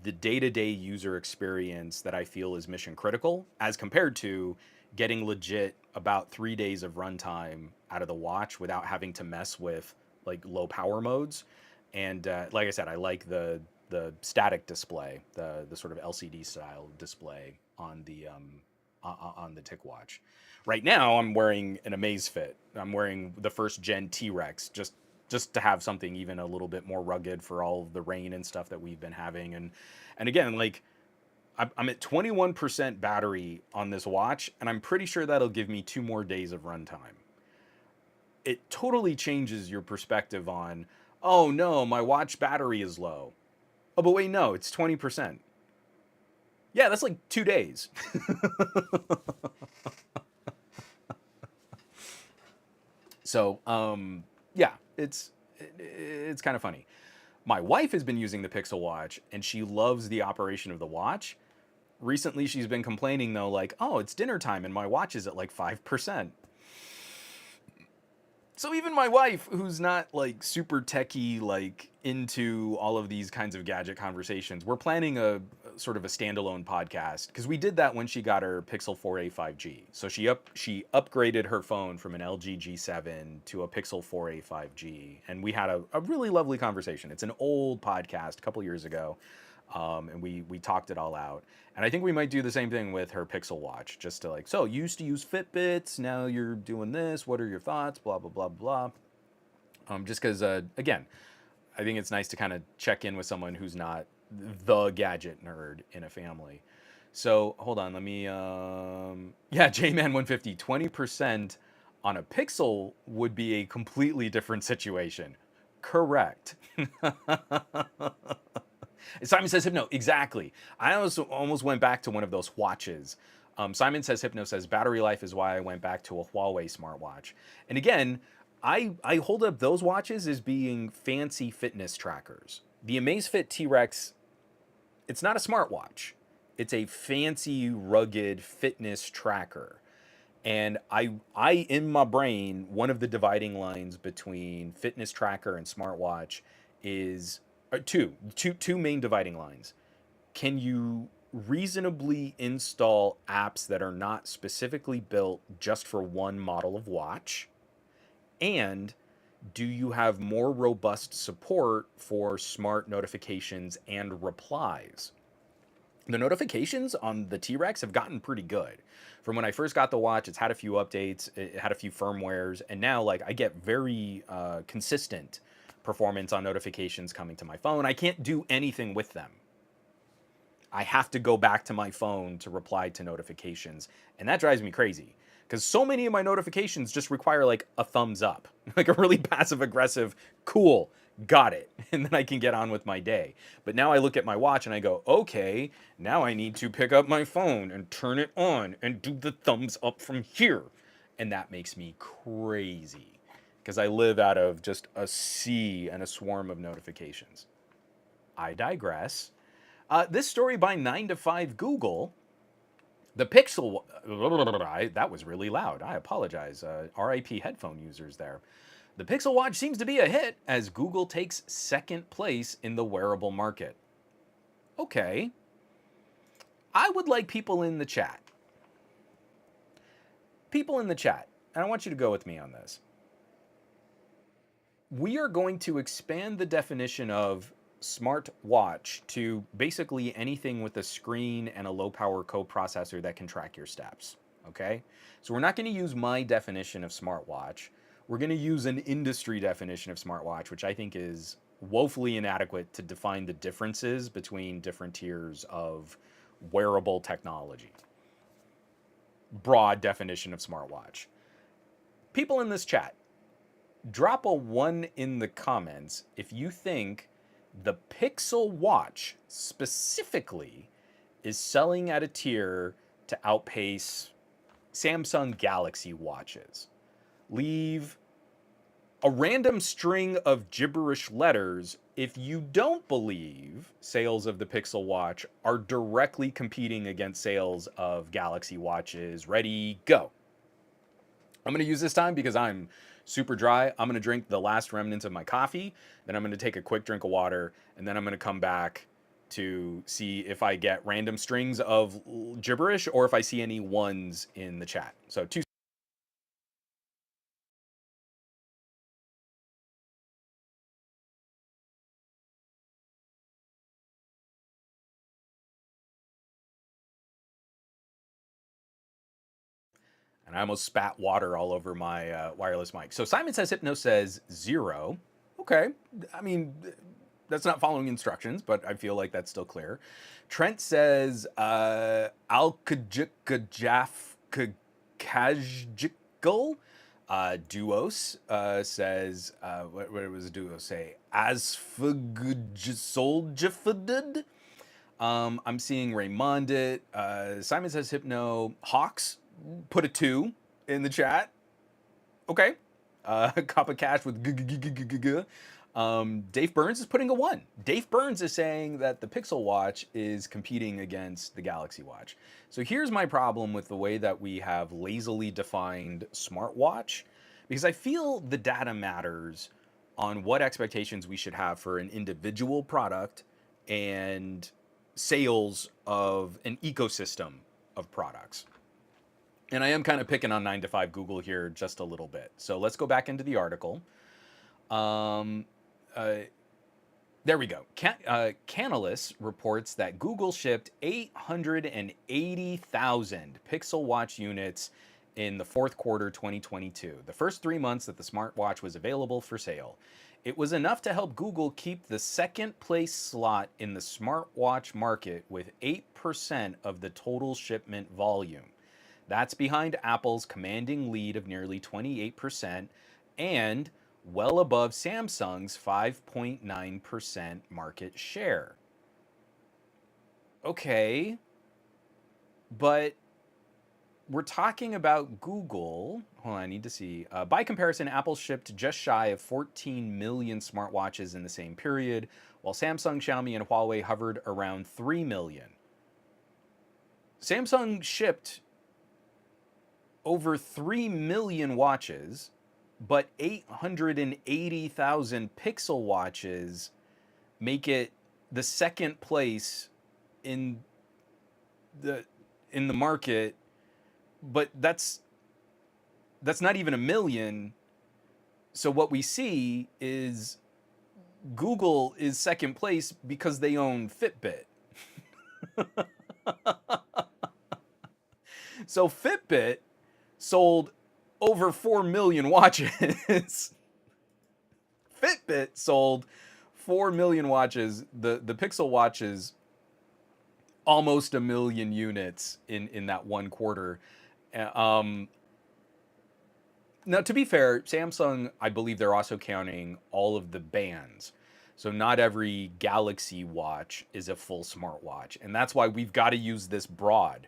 the day-to-day user experience that I feel is mission critical, as compared to getting legit about 3 days of runtime out of the watch without having to mess with like low power modes. And like I said, I like the static display, the sort of LCD style display on the TicWatch. Right now, I'm wearing an Amazfit. I'm wearing the first gen T-Rex just to have something even a little bit more rugged for all of the rain and stuff that we've been having. And again, like I'm at 21% battery on this watch, and I'm pretty sure that'll give me 2 more days of runtime. It totally changes your perspective on, oh no, my watch battery is low. Oh, but wait, no, it's 20%. Yeah, that's like 2 days. So, yeah, it's kind of funny. My wife has been using the Pixel Watch, and she loves the operation of the watch. Recently, she's been complaining, though, like, oh, it's dinner time, and my watch is at like 5%. So even my wife, who's not like super techie, like into all of these kinds of gadget conversations, we're planning a sort of a standalone podcast because we did that when she got her Pixel 4a 5G. So she upgraded her phone from an LG G7 to a Pixel 4a 5G, and we had a really lovely conversation. It's an old podcast, a couple years ago, and we talked it all out. And I think we might do the same thing with her Pixel Watch, just to like, so you used to use Fitbits, now you're doing this. What are your thoughts? Blah blah blah blah. Just because, again, I think it's nice to kind of check in with someone who's not the gadget nerd in a family. So hold on, let me. Yeah, JMan 150, 20% on a Pixel would be a completely different situation. Correct. Simon says Hypno, exactly. I almost went back to one of those watches. Simon says Hypno says battery life is why I went back to a Huawei smartwatch. And again, I hold up those watches as being fancy fitness trackers. The Amazfit T-Rex, it's not a smartwatch. It's a fancy, rugged fitness tracker. And I in my brain, one of the dividing lines between fitness tracker and smartwatch is two main dividing lines. Can you reasonably install apps that are not specifically built just for one model of watch? And do you have more robust support for smart notifications and replies? The notifications on the T-Rex have gotten pretty good. From when I first got the watch, it's had a few updates, it had a few firmwares, and now like I get very consistent performance on notifications coming to my phone. I can't do anything with them. I have to go back to my phone to reply to notifications, and that drives me crazy because so many of my notifications just require like a thumbs up, like a really passive aggressive, cool, got it, and then I can get on with my day. But now I look at my watch and I go, okay, now I need to pick up my phone and turn it on and do the thumbs up from here. And that makes me crazy because I live out of just a sea and a swarm of notifications. I digress. This story by 9 to 5 Google. The Pixel. That was really loud. I apologize. RIP headphone users there. The Pixel Watch seems to be a hit as Google takes second place in the wearable market. Okay. I would like people in the chat. People in the chat, and I want you to go with me on this. We are going to expand the definition of smart watch to basically anything with a screen and a low power coprocessor that can track your steps. Okay? So we're not going to use my definition of smartwatch. We're going to use an industry definition of smartwatch, which I think is woefully inadequate to define the differences between different tiers of wearable technology. Broad definition of smartwatch. People in this chat, drop a 1 in the comments if you think the Pixel Watch specifically is selling at a tier to outpace Samsung Galaxy watches. Leave a random string of gibberish letters if you don't believe sales of the Pixel Watch are directly competing against sales of Galaxy watches. Ready, go. I'm going to use this time because I'm super dry. I'm going to drink the last remnants of my coffee. Then I'm going to take a quick drink of water. And then I'm going to come back to see if I get random strings of gibberish or if I see any ones in the chat. So two. And I almost spat water all over my wireless mic. So Simon Says Hypno says 0. Okay. I mean, that's not following instructions, but I feel like that's still clear. Trent says Alkajikajafkajikal. Duos says, what was Duos say? Asfagujsoljafadid. I'm seeing Raymondit. Simon Says Hypno. Hawks put a 2 in the chat. Okay. Cup of Cash with Dave Burns is putting a 1. Dave Burns is saying that the Pixel Watch is competing against the Galaxy Watch. So here's my problem with the way that we have lazily defined smartwatch, because I feel the data matters on what expectations we should have for an individual product and sales of an ecosystem of products. And I am kind of picking on 9 to 5 Google here just a little bit. So let's go back into the article. There we go. Canalys reports that Google shipped 880,000 Pixel Watch units in the fourth quarter 2022, the first 3 months that the smartwatch was available for sale. It was enough to help Google keep the second place slot in the smartwatch market with 8% of the total shipment volume. That's behind Apple's commanding lead of nearly 28% and well above Samsung's 5.9% market share. Okay, but we're talking about Google. Hold on, I need to see. By comparison, Apple shipped just shy of 14 million smartwatches in the same period, while Samsung, Xiaomi, and Huawei hovered around 3 million. Samsung shipped over 3 million watches, but 880,000 Pixel watches make it the second place in the market. But that's not even a million. So what we see is Google is second place because they own Fitbit. So Fitbit sold over 4 million watches. Fitbit sold 4 million watches. The Pixel watches almost a million units in that one quarter. Now, to be fair, Samsung, I believe they're also counting all of the bands. So not every Galaxy watch is a full smartwatch. And that's why we've got to use this broad.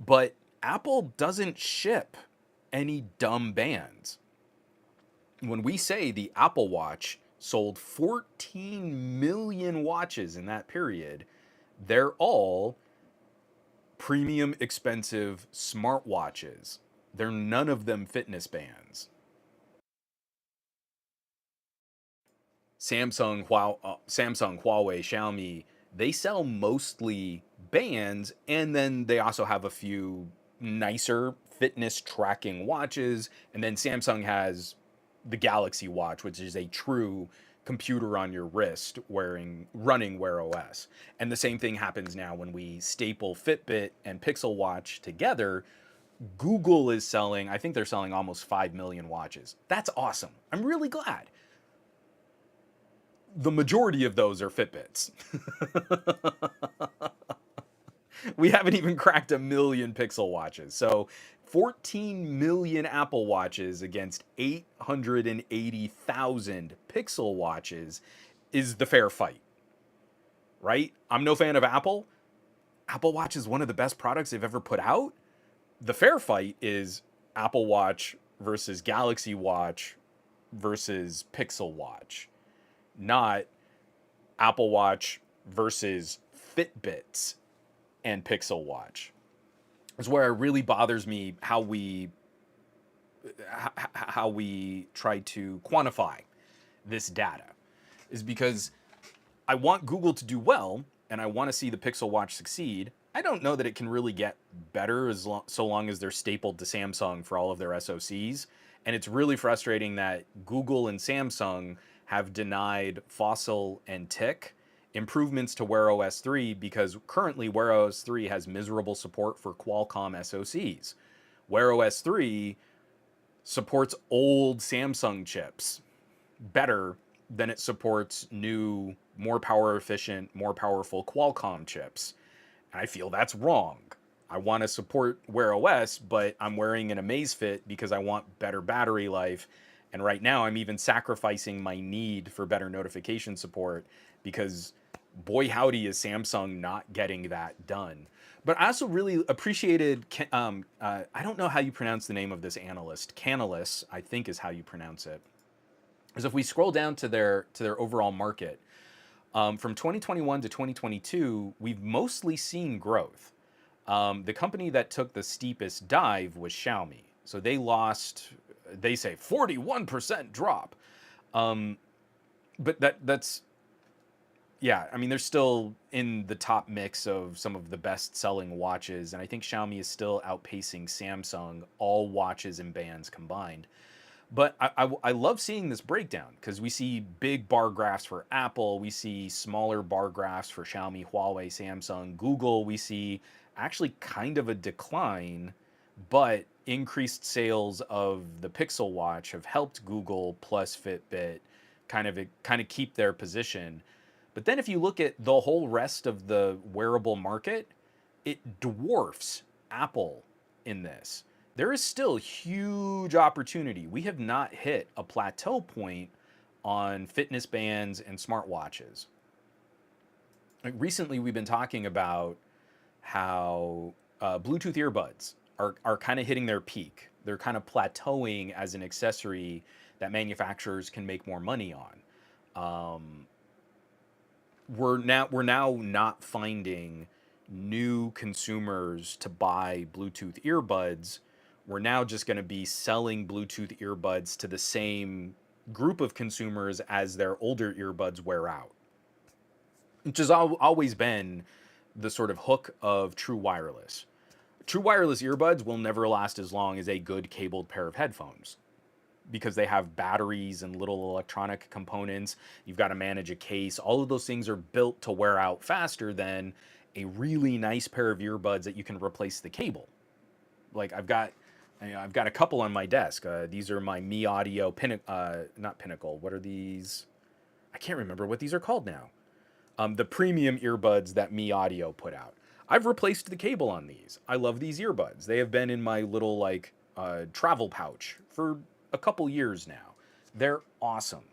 But Apple doesn't ship any dumb bands. When we say the Apple Watch sold 14 million watches in that period, they're all premium, expensive smartwatches. They're none of them fitness bands. Samsung, Huawei, Xiaomi, they sell mostly bands, and then they also have a few nicer fitness tracking watches. And then Samsung has the Galaxy Watch, which is a true computer on your wrist running Wear OS. And the same thing happens now when we staple Fitbit and Pixel Watch together. Google is selling, I think they're selling almost 5 million watches. That's awesome. I'm really glad. The majority of those are Fitbits. We haven't even cracked a million Pixel watches. So 14 million Apple watches against 880,000 Pixel watches is the fair fight, right? I'm no fan of Apple. Apple Watch is one of the best products they've ever put out. The fair fight is Apple Watch versus Galaxy Watch versus Pixel Watch, not Apple Watch versus Fitbits and Pixel Watch. Is where it really bothers me how we try to quantify this data, is because I want Google to do well and I want to see the Pixel Watch succeed. I don't know that it can really get better so long as they're stapled to Samsung for all of their SoCs. And it's really frustrating that Google and Samsung have denied Fossil and Tick improvements to Wear OS 3 because currently Wear OS 3 has miserable support for Qualcomm SoCs. Wear OS 3 supports old Samsung chips better than it supports new, more power efficient, more powerful Qualcomm chips. And I feel that's wrong. I want to support Wear OS, but I'm wearing an Amazfit because I want better battery life. And right now I'm even sacrificing my need for better notification support because boy howdy is Samsung not getting that done. But I also really appreciated, I don't know how you pronounce the name of this analyst, Canalys, I think is how you pronounce it. Because if we scroll down to their overall market, from 2021 to 2022, we've mostly seen growth. The company that took the steepest dive was Xiaomi. So they lost, they say 41% drop. But that's, yeah, I mean, they're still in the top mix of some of the best selling watches. And I think Xiaomi is still outpacing Samsung, all watches and bands combined. But I love seeing this breakdown because we see big bar graphs for Apple. We see smaller bar graphs for Xiaomi, Huawei, Samsung, Google. We see actually kind of a decline, but increased sales of the Pixel Watch have helped Google plus Fitbit kind of keep their position. But then if you look at the whole rest of the wearable market, it dwarfs Apple in this. There is still huge opportunity. We have not hit a plateau point on fitness bands and smartwatches. Like recently, we've been talking about how Bluetooth earbuds are kind of hitting their peak. They're kind of plateauing as an accessory that manufacturers can make more money on. We're now not finding new consumers to buy Bluetooth earbuds we're now just going to be selling Bluetooth earbuds to the same group of consumers as their older earbuds wear out, which has always been the sort of hook of true wireless. True wireless earbuds will never last as long as a good cabled pair of headphones because they have batteries and little electronic components. You've got to manage a case. All of those things are built to wear out faster than a really nice pair of earbuds that you can replace the cable. Like I've got a couple on my desk. These are my Mi Audio not Pinnacle. What are these? I can't remember what these are called now. The premium earbuds that Mi Audio put out. I've replaced the cable on these. I love these earbuds. They have been in my little like travel pouch for a couple years now. They're awesome.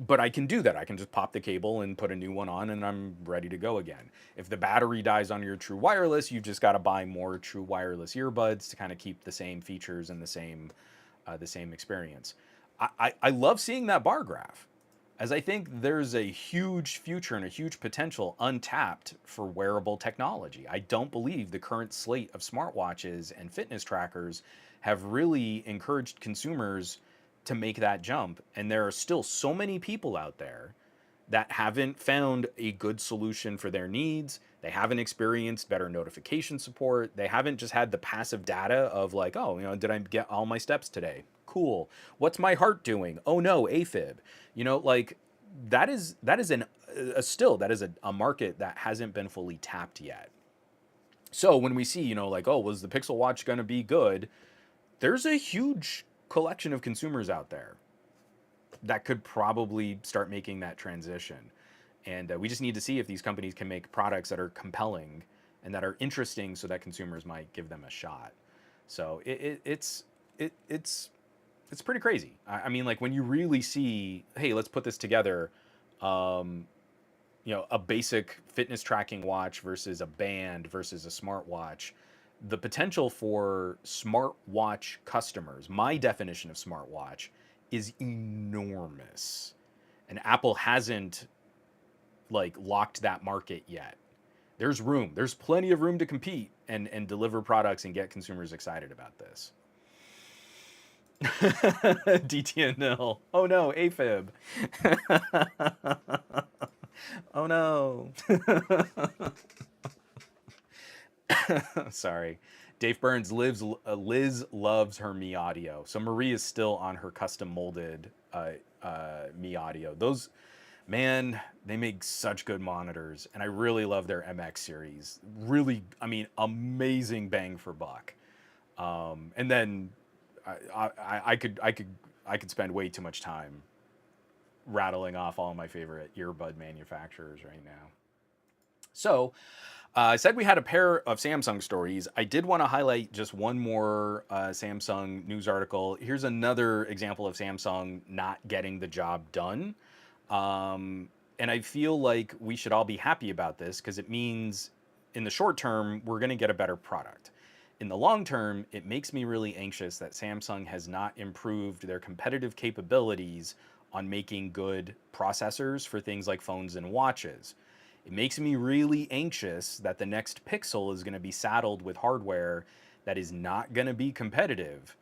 But I can do that. I can just pop the cable and put a new one on and I'm ready to go again. If the battery dies on your true wireless, you've just got to buy more true wireless earbuds to kind of keep the same features and the same experience. I love seeing that bar graph, as I think there's a huge future and a huge potential untapped for wearable technology. I don't believe the current slate of smartwatches and fitness trackers have really encouraged consumers to make that jump. And there are still so many people out there that haven't found a good solution for their needs. They haven't experienced better notification support. They haven't just had the passive data of like, oh, did I get all my steps today? Cool. What's my heart doing? Oh no, AFib. Like that is a market that hasn't been fully tapped yet. So when we see, like, oh, was the Pixel Watch going to be good? There's a huge collection of consumers out there that could probably start making that transition. And we just need to see if these companies can make products that are compelling and that are interesting so that consumers might give them a shot. So it's pretty crazy. I mean, like when you really see, hey, let's put this together, a basic fitness tracking watch versus a band versus a smartwatch, the potential for smartwatch customers, my definition of smartwatch, is enormous. And Apple hasn't like locked that market yet. There's room. There's plenty of room to compete and deliver products and get consumers excited about this. DTNL. Oh no, AFib. Oh no. Sorry. Dave Burns Liz loves her Mi Audio. So Marie is still on her custom molded Mi Audio. Those, man, they make such good monitors, and I really love their MX series. Really, I mean, amazing bang for buck. And then I could spend way too much time rattling off all my favorite earbud manufacturers right now. So I said we had a pair of Samsung stories. I did want to highlight just one more Samsung news article. Here's another example of Samsung not getting the job done. And I feel like we should all be happy about this because it means in the short term, we're going to get a better product. In the long term, it makes me really anxious that Samsung has not improved their competitive capabilities on making good processors for things like phones and watches. It makes me really anxious that the next Pixel is going to be saddled with hardware that is not going to be competitive,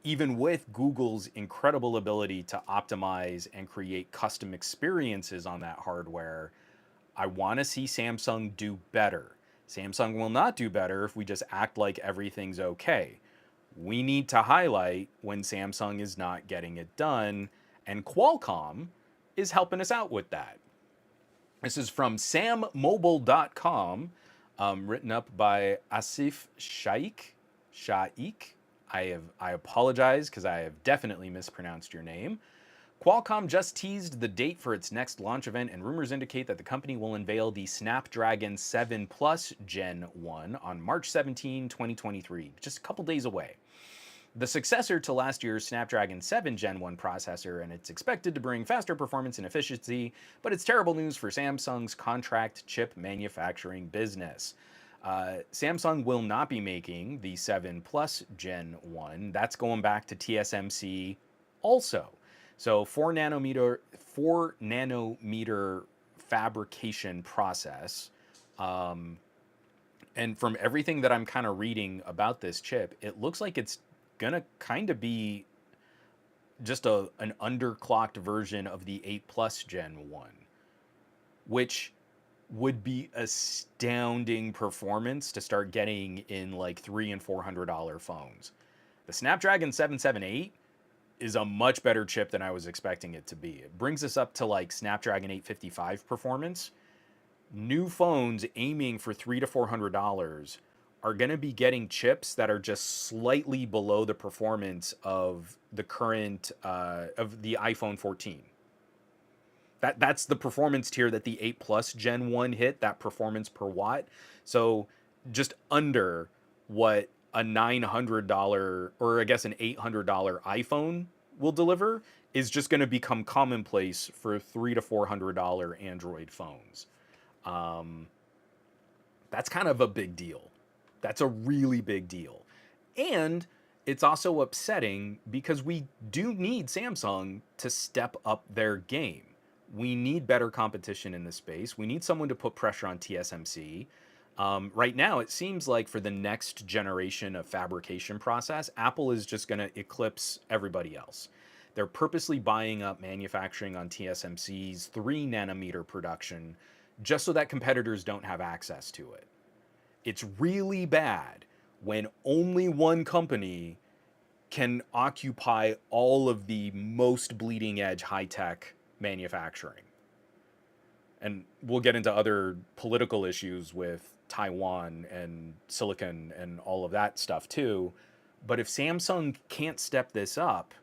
even with Google's incredible ability to optimize and create custom experiences on that hardware. I want to see Samsung do better. Samsung will not do better if we just act like everything's okay. We need to highlight when Samsung is not getting it done, and Qualcomm is helping us out with that. This is from sammobile.com, written up by Asif Shaikh. I apologize because I have definitely mispronounced your name. Qualcomm just teased the date for its next launch event, and rumors indicate that the company will unveil the Snapdragon 7 Plus Gen 1 on March 17, 2023, just a couple days away. The successor to last year's Snapdragon 7 Gen 1 processor, and it's expected to bring faster performance and efficiency, but it's terrible news for Samsung's contract chip manufacturing business. Samsung will not be making the 7 Plus Gen 1. That's going back to TSMC also. So 4 nanometer fabrication process. And from everything that I'm kind of reading about this chip, it looks like it's gonna kind of be just an underclocked version of the 8 Plus Gen 1, which would be astounding performance to start getting in like $300 and $400 phones. The Snapdragon 778 is a much better chip than I was expecting it to be. It brings us up to like Snapdragon 855 performance. New phones aiming for $300 to $400 are going to be getting chips that are just slightly below the performance of the current of the iPhone 14. That's the performance tier that the 8 Plus Gen 1 hit, that performance per watt. So just under what a $900 or I guess an $800 iPhone will deliver is just going to become commonplace for $300 to $400 Android phones. Um, that's kind of a big deal. That's a really big deal. And it's also upsetting because we do need Samsung to step up their game. We need better competition in this space. We need someone to put pressure on TSMC. Right now, it seems like for the next generation of fabrication process, Apple is just going to eclipse everybody else. They're purposely buying up manufacturing on TSMC's 3 nanometer production just so that competitors don't have access to it. It's really bad when only one company can occupy all of the most bleeding edge high tech manufacturing. And we'll get into other political issues with Taiwan and silicon and all of that stuff too. But if Samsung can't step this up,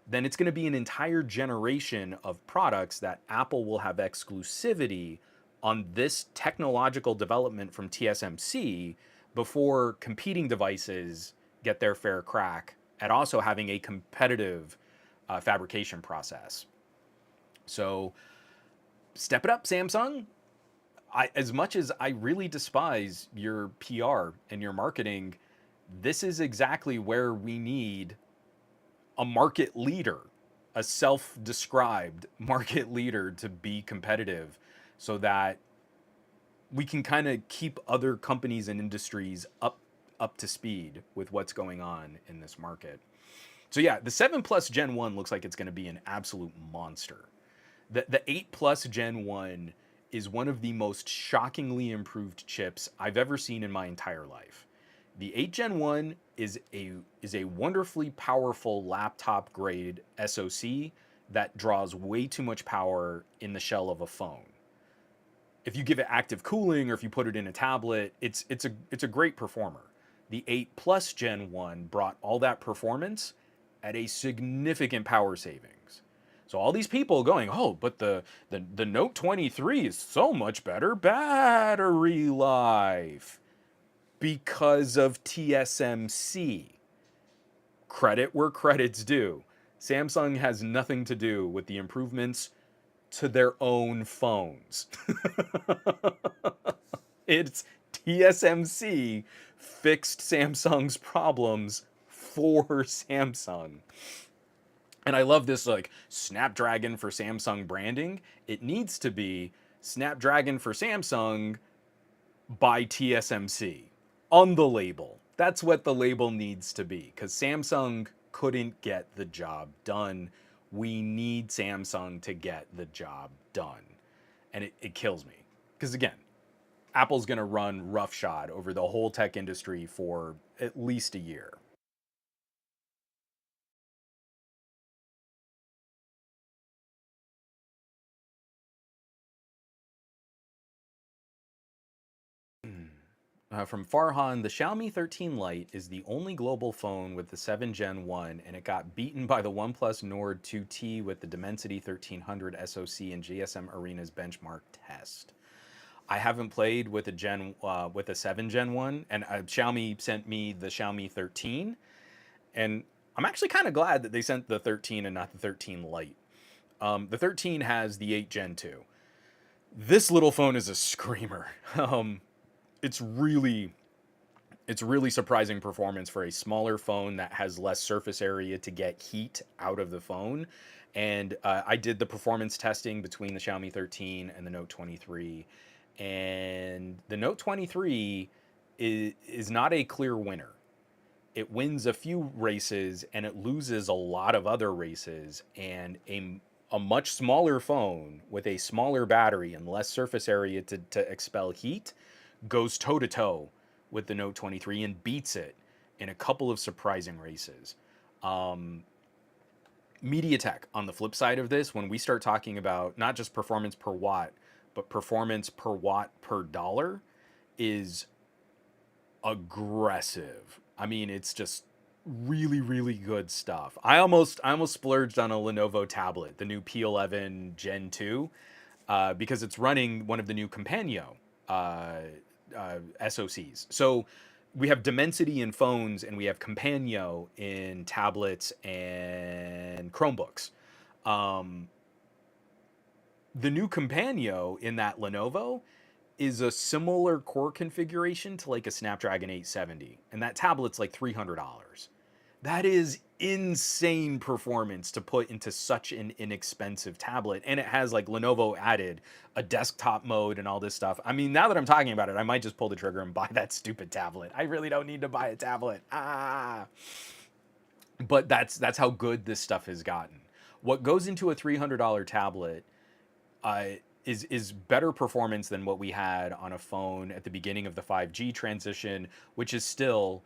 then it's going to be an entire generation of products that Apple will have exclusivity on this technological development from TSMC before competing devices get their fair crack at also having a competitive fabrication process. So step it up, Samsung. As much as I really despise your PR and your marketing, this is exactly where we need a market leader, a self-described market leader to be competitive so that we can kind of keep other companies and industries up to speed with what's going on in this market. So yeah, the 7 Plus Gen 1 looks like it's going to be an absolute monster. The 8 Plus Gen 1 is one of the most shockingly improved chips I've ever seen in my entire life. The 8 Gen 1 is a wonderfully powerful laptop grade SoC that draws way too much power in the shell of a phone. If you give it active cooling or if you put it in a tablet, it's a great performer. The 8 Plus Gen 1 brought all that performance at a significant power savings. So all these people going, oh, but the Note 23 is so much better battery life because of TSMC. Credit where credit's due. Samsung has nothing to do with the improvements to their own phones. It's TSMC fixed Samsung's problems for Samsung. And I love this like Snapdragon for Samsung branding. It needs to be Snapdragon for Samsung by TSMC on the label. That's what the label needs to be because Samsung couldn't get the job done. We need Samsung to get the job done. And it kills me because again, Apple's going to run roughshod over the whole tech industry for at least a year. From Farhan, the Xiaomi 13 Lite is the only global phone with the 7 Gen 1, and it got beaten by the OnePlus Nord 2T with the Dimensity 1300 SoC in GSM Arena's benchmark test. I haven't played with a 7 Gen 1, and Xiaomi sent me the Xiaomi 13, and I'm actually kind of glad that they sent the 13 and not the 13 Lite. The 13 has the 8 Gen 2. This little phone is a screamer. It's really surprising performance for a smaller phone that has less surface area to get heat out of the phone. And I did the performance testing between the Xiaomi 13 and the Note 23. And the Note 23 is not a clear winner. It wins a few races and it loses a lot of other races. And a much smaller phone with a smaller battery and less surface area to expel heat goes toe to toe with the Note 23 and beats it in a couple of surprising races. MediaTek, on the flip side of this, when we start talking about not just performance per watt, but performance per watt per dollar, is aggressive. I mean, it's just really, really good stuff. I almost splurged on a Lenovo tablet, the new P11 Gen 2, because it's running one of the new Compagno uh, SoCs. So we have Dimensity in phones and we have Compagno in tablets and Chromebooks. Um, the new Compagno in that Lenovo is a similar core configuration to like a Snapdragon 870, and that tablet's like $300. That is insane performance to put into such an inexpensive tablet, and it has like Lenovo added a desktop mode and all this stuff. I mean, now that I'm talking about it, I might just pull the trigger and buy that stupid tablet. I really don't need to buy a tablet. But that's how good this stuff has gotten. What goes into a $300 tablet uh, is better performance than what we had on a phone at the beginning of the 5G transition, which is still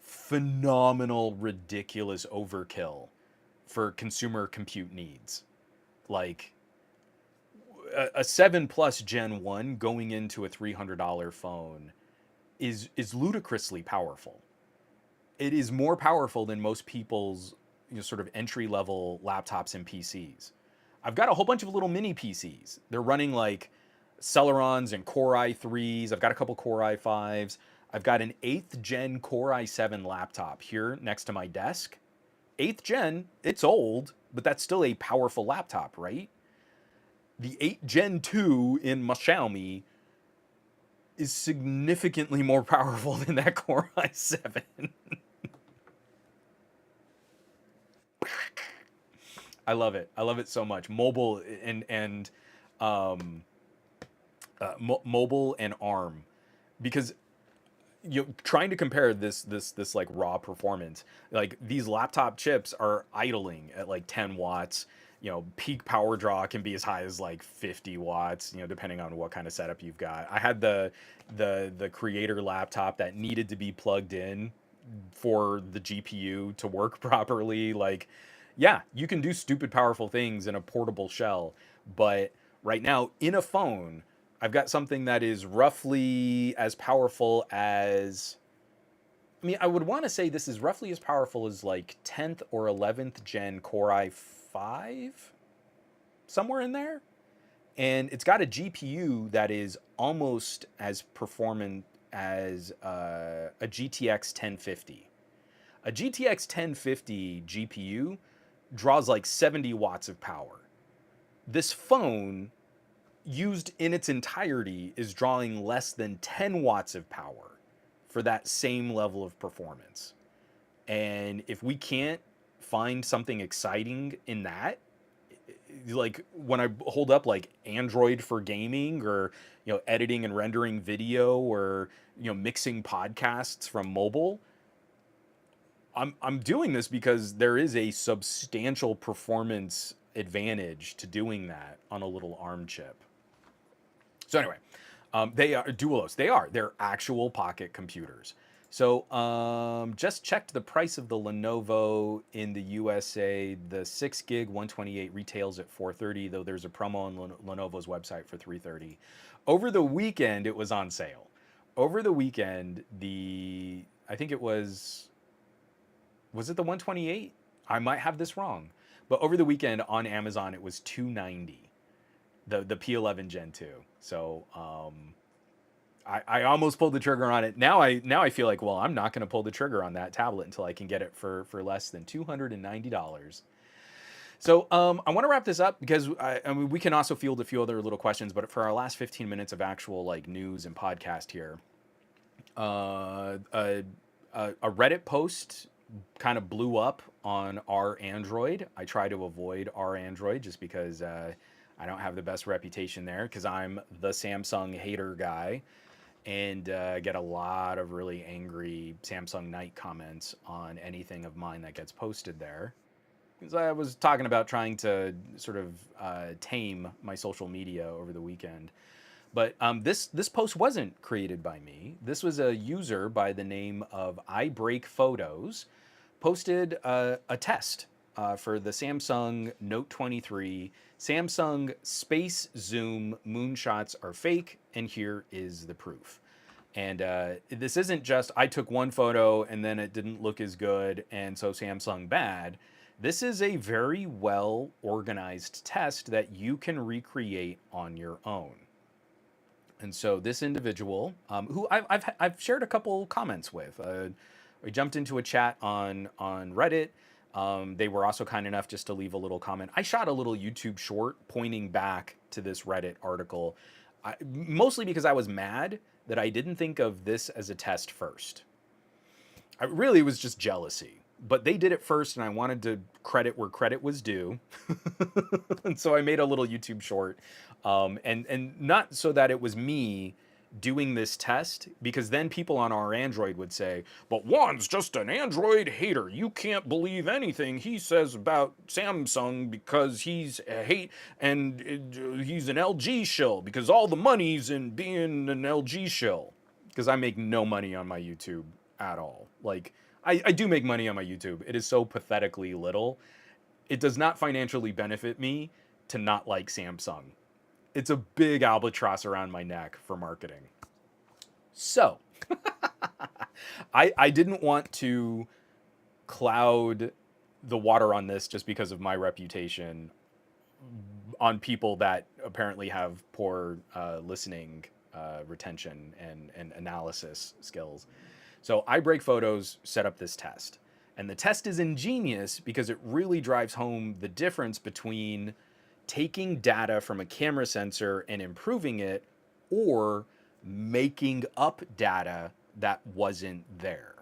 phenomenal, ridiculous overkill for consumer compute needs. Like a 7 Plus Gen 1 going into a $300 phone is ludicrously powerful. It is more powerful than most people's sort of entry level laptops and PCs. I've got a whole bunch of little mini PCs. They're running like Celerons and Core i3s. I've got a couple Core i5s. I've got an 8th gen Core i7 laptop here next to my desk. 8th gen, it's old, but that's still a powerful laptop, right? The 8 Gen 2 in my Xiaomi is significantly more powerful than that Core i7. I love it. I love it so much. Mobile and mobile and ARM, because trying to compare this like raw performance, like these laptop chips are idling at like 10 watts. Peak power draw can be as high as like 50 watts, depending on what kind of setup you've got. I had the creator laptop that needed to be plugged in for the GPU to work properly. Like, yeah, you can do stupid powerful things in a portable shell, but right now in a phone, I've got something that is roughly as powerful as, I mean, I would want to say this is roughly as powerful as like 10th or 11th gen Core i5, somewhere in there. And it's got a GPU that is almost as performant as a GTX 1050. A GTX 1050 GPU draws like 70 watts of power. This phone, used in its entirety, is drawing less than 10 watts of power for that same level of performance. And if we can't find something exciting in that, like when I hold up like Android for gaming, or editing and rendering video, or mixing podcasts from mobile, I'm doing this because there is a substantial performance advantage to doing that on a little ARM chip. So anyway, they are Dualos. They're actual pocket computers. So just checked the price of the Lenovo in the USA. The 6 gig 128 retails at $430, though there's a promo on Lenovo's website for $330. Over the weekend, it was on sale. Over the weekend, I think it was it the 128? I might have this wrong. But over the weekend on Amazon, it was $290. The P11 Gen 2. So I almost pulled the trigger on it. Now I feel like, well, I'm not going to pull the trigger on that tablet until I can get it for less than $290. So I want to wrap this up because I mean, we can also field a few other little questions, but for our last 15 minutes of actual like news and podcast here, a Reddit post kind of blew up on our Android. I try to avoid our Android just because I don't have the best reputation there, because I'm the Samsung hater guy. and get a lot of really angry Samsung Night comments on anything of mine that gets posted there. Because I was talking about trying to sort of tame my social media over the weekend. But this post wasn't created by me. This was a user by the name of I Break Photos posted a test for the Samsung Note 23. Samsung Space Zoom moonshots are fake, and here is the proof. And this isn't just I took one photo and then it didn't look as good, and so Samsung bad. This is a very well organized test that you can recreate on your own. And so this individual, who I've shared a couple comments with, we jumped into a chat on Reddit. They were also kind enough just to leave a little comment. I shot a little YouTube short pointing back to this Reddit article, mostly because I was mad that I didn't think of this as a test first. I really was just jealousy. But they did it first, and I wanted to credit where credit was due. And so I made a little YouTube short, and not so that it was me doing this test, because then people on our Android would say, "But Juan's just an Android hater. You can't believe anything he says about Samsung because he's a hate and he's an LG shill because all the money's in being an LG shill." Because I make no money on my YouTube at all. Like, I do make money on my YouTube. It is so pathetically little. It does not financially benefit me to not like Samsung. It's a big albatross around my neck for marketing. So, I didn't want to cloud the water on this just because of my reputation on people that apparently have poor listening retention and analysis skills. So I Break Photos set up this test. And the test is ingenious because it really drives home the difference between taking data from a camera sensor and improving it, or making up data that wasn't there.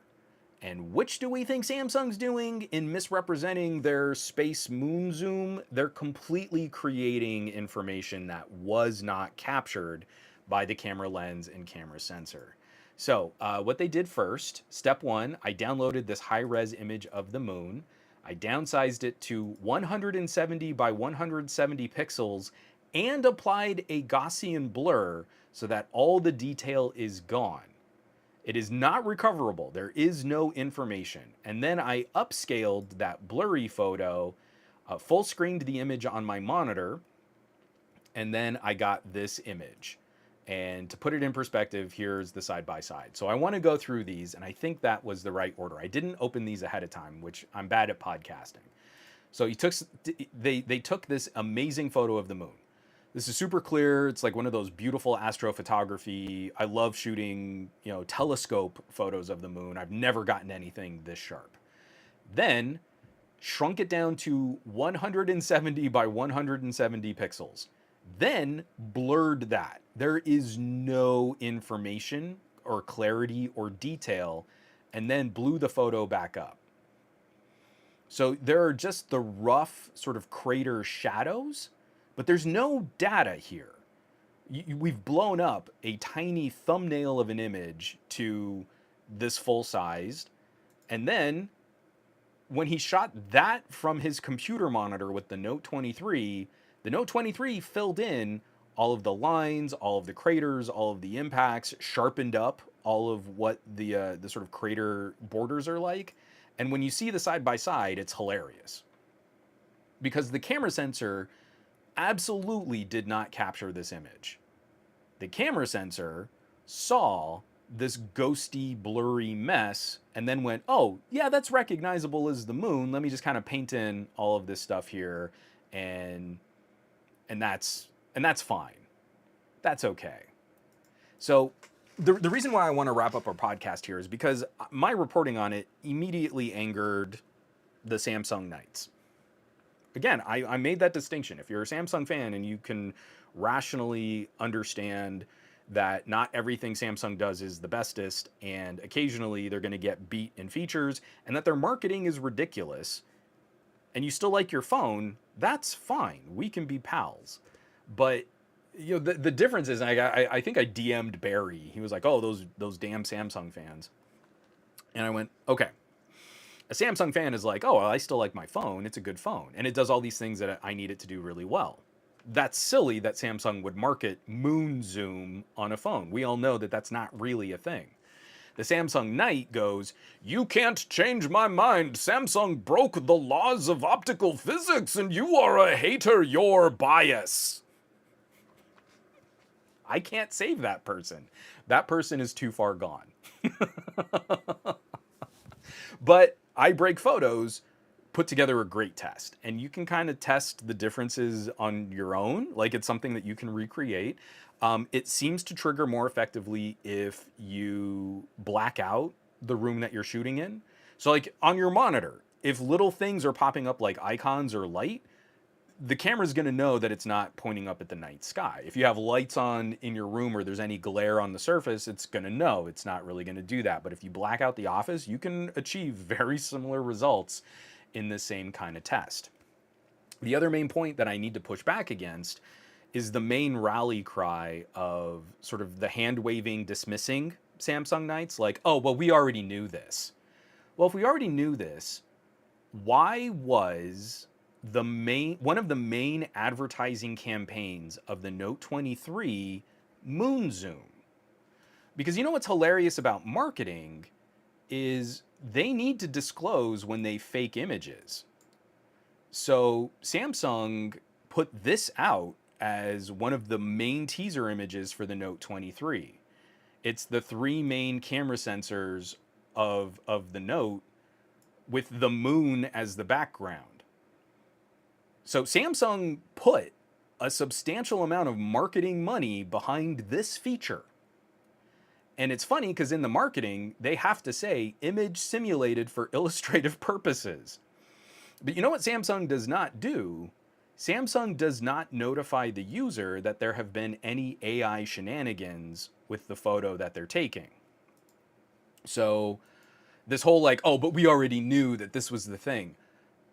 And which do we think Samsung's doing in misrepresenting their space moon zoom? They're completely creating information that was not captured by the camera lens and camera sensor. So what they did first, step one, I downloaded this high-res image of the moon. I downsized it to 170 by 170 pixels and applied a Gaussian blur so that all the detail is gone. It is not recoverable. There is no information. And then I upscaled that blurry photo, full screened the image on my monitor, and then I got this image. And to put it in perspective, here's the side by side. So I want to go through these, and I think that was the right order. I didn't open these ahead of time, which I'm bad at podcasting. So they took this amazing photo of the moon. This is super clear. It's like one of those beautiful astrophotography. I love shooting, telescope photos of the moon. I've never gotten anything this sharp. Then shrunk it down to 170 by 170 pixels. Then blurred that. There is no information or clarity or detail, and then blew the photo back up. So there are just the rough sort of crater shadows, but there's no data here. We've blown up a tiny thumbnail of an image to this full-sized, and then when he shot that from his computer monitor with the Note 23, the Note 23 filled in all of the lines, all of the craters, all of the impacts, sharpened up all of what the sort of crater borders are like. And when you see the side by side, it's hilarious. Because the camera sensor absolutely did not capture this image. The camera sensor saw this ghosty, blurry mess and then went, "Oh, yeah, that's recognizable as the moon. Let me just kind of paint in all of this stuff here, and that's fine. That's okay." So the reason why I want to wrap up our podcast here is because my reporting on it immediately angered the Samsung Knights. Again, I made that distinction. If you're a Samsung fan and you can rationally understand that not everything Samsung does is the bestest, and occasionally they're going to get beat in features, and that their marketing is ridiculous, and you still like your phone, that's fine. We can be pals. But the difference is I think I DM'd Barry. He was like, "Oh, those damn Samsung fans," and I went, "Okay." A Samsung fan is like, "Oh, well, I still like my phone. It's a good phone, and it does all these things that I need it to do really well." That's silly that Samsung would market moon zoom on a phone. We all know that that's not really a thing. The Samsung Knight goes, "You can't change my mind. Samsung broke the laws of optical physics and you are a hater. You're bias." I can't save that person. That person is too far gone. But I Break Photos put together a great test, and you can kind of test the differences on your own. Like, it's something that you can recreate. It seems to trigger more effectively if you black out the room that you're shooting in. So, like on your monitor, if little things are popping up like icons or light, the camera's going to know that it's not pointing up at the night sky. If you have lights on in your room or there's any glare on the surface, it's going to know it's not really going to do that. But if you black out the office, you can achieve very similar results in the same kind of test. The other main point that I need to push back against is the main rally cry of sort of the hand waving, dismissing Samsung Nights, like, "Oh, well, we already knew this." Well, if we already knew this, why was one of the main advertising campaigns of the Note 23 moon zoom? Because you know what's hilarious about marketing is they need to disclose when they fake images. So Samsung put this out as one of the main teaser images for the Note 23. It's the three main camera sensors of the Note with the moon as the background. So Samsung put a substantial amount of marketing money behind this feature. And it's funny because in the marketing, they have to say image simulated for illustrative purposes. But you know what Samsung does not do? Samsung does not notify the user that there have been any AI shenanigans with the photo that they're taking. So this whole like, "Oh, but we already knew that this was the thing."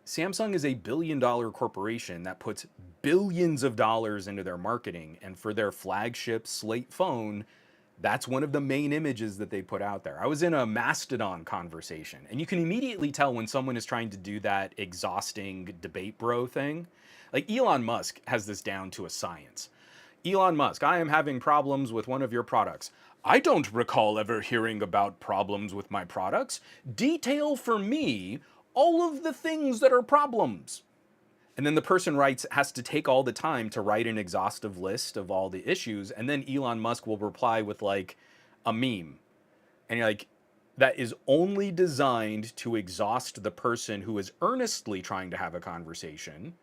Samsung is a billion-dollar corporation that puts billions of dollars into their marketing, and for their flagship Slate phone, that's one of the main images that they put out there. I was in a Mastodon conversation, and you can immediately tell when someone is trying to do that exhausting debate bro thing. Like, Elon Musk has this down to a science. "Elon Musk, I am having problems with one of your products." "I don't recall ever hearing about problems with my products. Detail for me all of the things that are problems." And then the person has to take all the time to write an exhaustive list of all the issues. And then Elon Musk will reply with like a meme. And you're like, that is only designed to exhaust the person who is earnestly trying to have a conversation.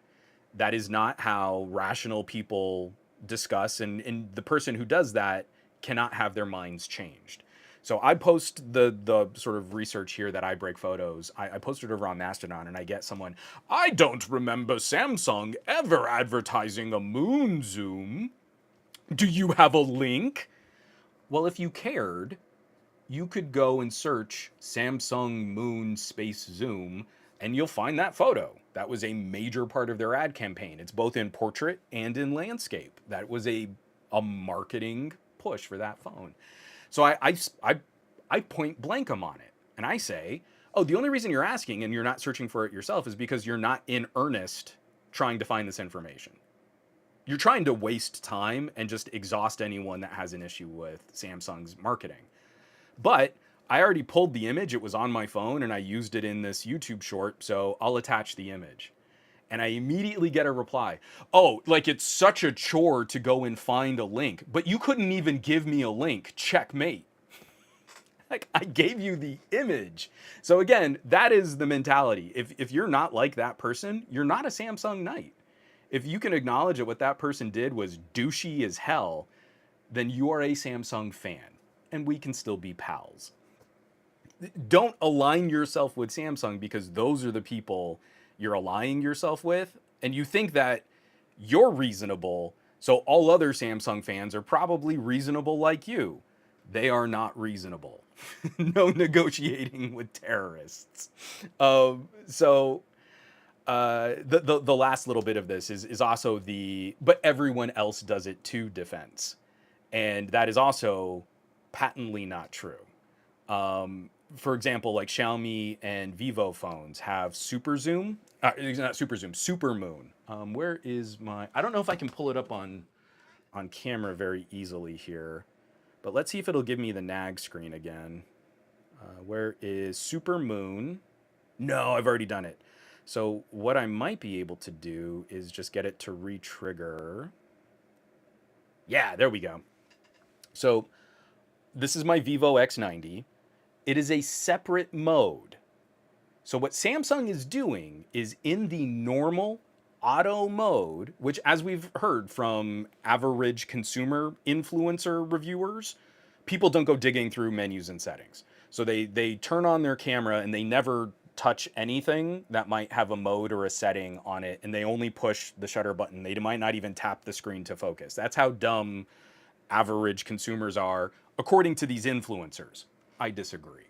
That is not how rational people discuss. And the person who does that cannot have their minds changed. So I post the sort of research here that I Break Photos. I posted over on Mastodon, and I get someone, "I don't remember Samsung ever advertising a moon zoom. Do you have a link?" Well, if you cared, you could go and search Samsung moon space zoom, and you'll find that photo. That was a major part of their ad campaign. It's both in portrait and in landscape. That was a marketing push for that phone. So I point blank them on it, and I say, "Oh, the only reason you're asking and you're not searching for it yourself is because you're not in earnest trying to find this information. You're trying to waste time and just exhaust anyone that has an issue with Samsung's marketing." But I already pulled the image. It was on my phone, and I used it in this YouTube short, so I'll attach the image. And I immediately get a reply. "Oh, like it's such a chore to go and find a link, but you couldn't even give me a link. Checkmate." Like, I gave you the image. So again, that is the mentality. If you're not like that person, you're not a Samsung Knight. If you can acknowledge that what that person did was douchey as hell, then you are a Samsung fan, and we can still be pals. Don't align yourself with Samsung because those are the people you're aligning yourself with, and you think that you're reasonable, so all other Samsung fans are probably reasonable like you. They are not reasonable. No negotiating with terrorists. So the last little bit of this is also but everyone else does it to defense, and that is also patently not true. For example, like Xiaomi and Vivo phones have super zoom, not super zoom, super moon. Where is my? I don't know if I can pull it up on camera very easily here, but let's see if it'll give me the nag screen again. Where is super moon? No, I've already done it. So what I might be able to do is just get it to re-trigger. Yeah, there we go. So this is my Vivo X90. It is a separate mode. So what Samsung is doing is in the normal auto mode, which as we've heard from average consumer influencer reviewers, people don't go digging through menus and settings. So they turn on their camera and they never touch anything that might have a mode or a setting on it, and they only push the shutter button. They might not even tap the screen to focus. That's how dumb average consumers are, according to these influencers. I disagree.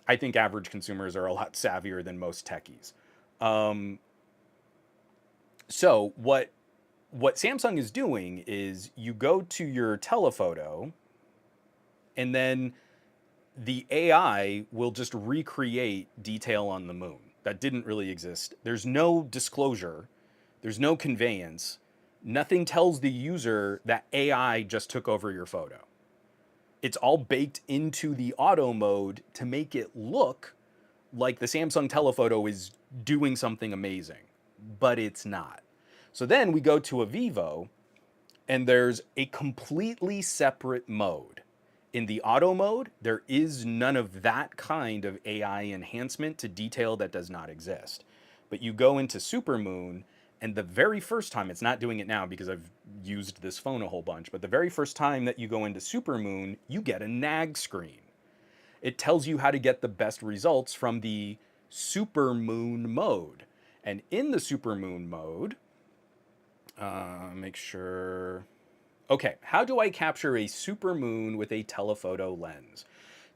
I think average consumers are a lot savvier than most techies. So what Samsung is doing is you go to your telephoto, and then the AI will just recreate detail on the moon that didn't really exist. There's no disclosure, there's no conveyance. Nothing tells the user that AI just took over your photo. It's all baked into the auto mode to make it look like the Samsung telephoto is doing something amazing, but it's not. So then we go to a Vivo, and there's a completely separate mode. In the auto mode, there is none of that kind of AI enhancement to detail that does not exist. But you go into Supermoon, and the very first time, it's not doing it now because I've used this phone a whole bunch, but the very first time that you go into Supermoon, you get a nag screen. It tells you how to get the best results from the Supermoon mode. And in the Supermoon mode, make sure. Okay, how do I capture a supermoon with a telephoto lens?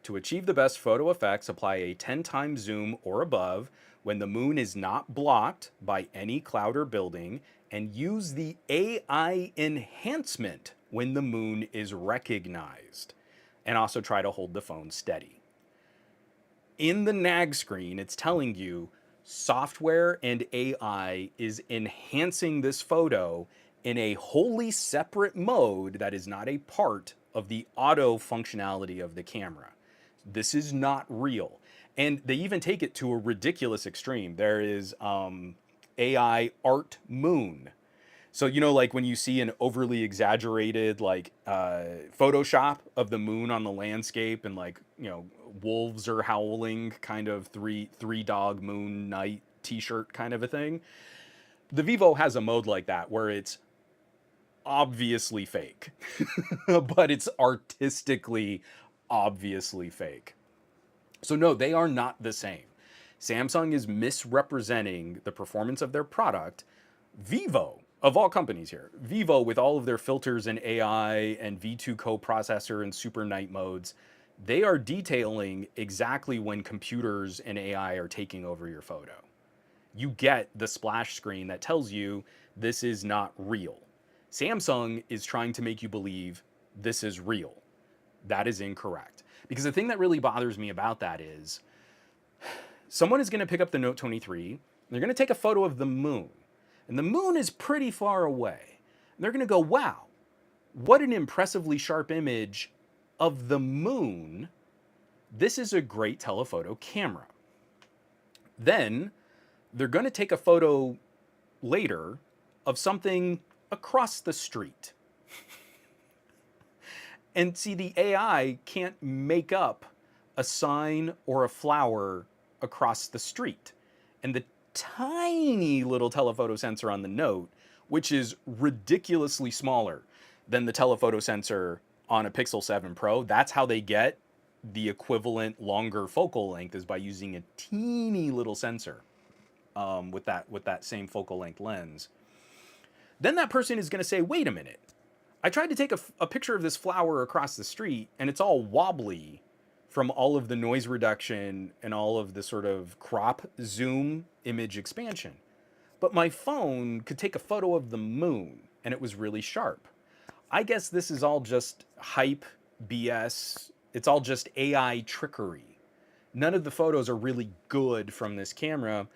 To achieve the best photo effects, apply a 10 times zoom or above when the moon is not blocked by any cloud or building, and use the AI enhancement when the moon is recognized. And also try to hold the phone steady. In the nag screen, it's telling you software and AI is enhancing this photo in a wholly separate mode that is not a part of the auto functionality of the camera. This is not real. And they even take it to a ridiculous extreme. There is AI art moon. So, you know, like when you see an overly exaggerated, like, Photoshop of the moon on the landscape, and like, you know, wolves are howling, kind of three dog moon night t-shirt kind of a thing. The Vivo has a mode like that where it's obviously fake, but it's artistically obviously fake. So no, they are not the same. Samsung is misrepresenting the performance of their product. Vivo, of all companies here, Vivo with all of their filters and AI and V2 coprocessor and super night modes, they are detailing exactly when computers and AI are taking over your photo. You get the splash screen that tells you this is not real. Samsung is trying to make you believe this is real. That is incorrect. Because the thing that really bothers me about that is someone is going to pick up the Note 23, and they're going to take a photo of the moon. And the moon is pretty far away. And they're going to go, wow, what an impressively sharp image of the moon. This is a great telephoto camera. Then they're going to take a photo later of something across the street. And see, the AI can't make up a sign or a flower across the street. And the tiny little telephoto sensor on the Note, which is ridiculously smaller than the telephoto sensor on a Pixel 7 Pro, that's how they get the equivalent longer focal length, is by using a teeny little sensor with that same focal length lens. Then that person is going to say, wait a minute, I tried to take a picture of this flower across the street, and it's all wobbly from all of the noise reduction and all of the sort of crop zoom image expansion. but my phone could take a photo of the moon and it was really sharp. I guess this is all just hype, BS. It's all just AI trickery. None of the photos are really good from this camera.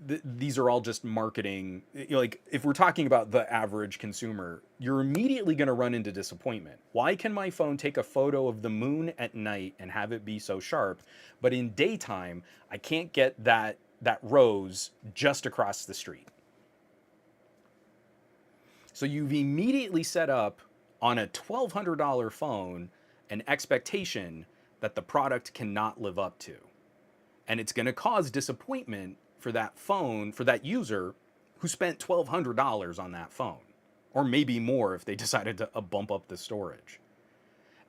These are all just marketing. Like, if we're talking about the average consumer, you're immediately going to run into disappointment. Why can my phone take a photo of the moon at night and have it be so sharp, but in daytime I can't get that rose just across the street? So you've immediately set up on a $1,200 phone an expectation that the product cannot live up to. And it's going to cause disappointment for that phone, for that user who spent $1,200 on that phone, or maybe more if they decided to bump up the storage.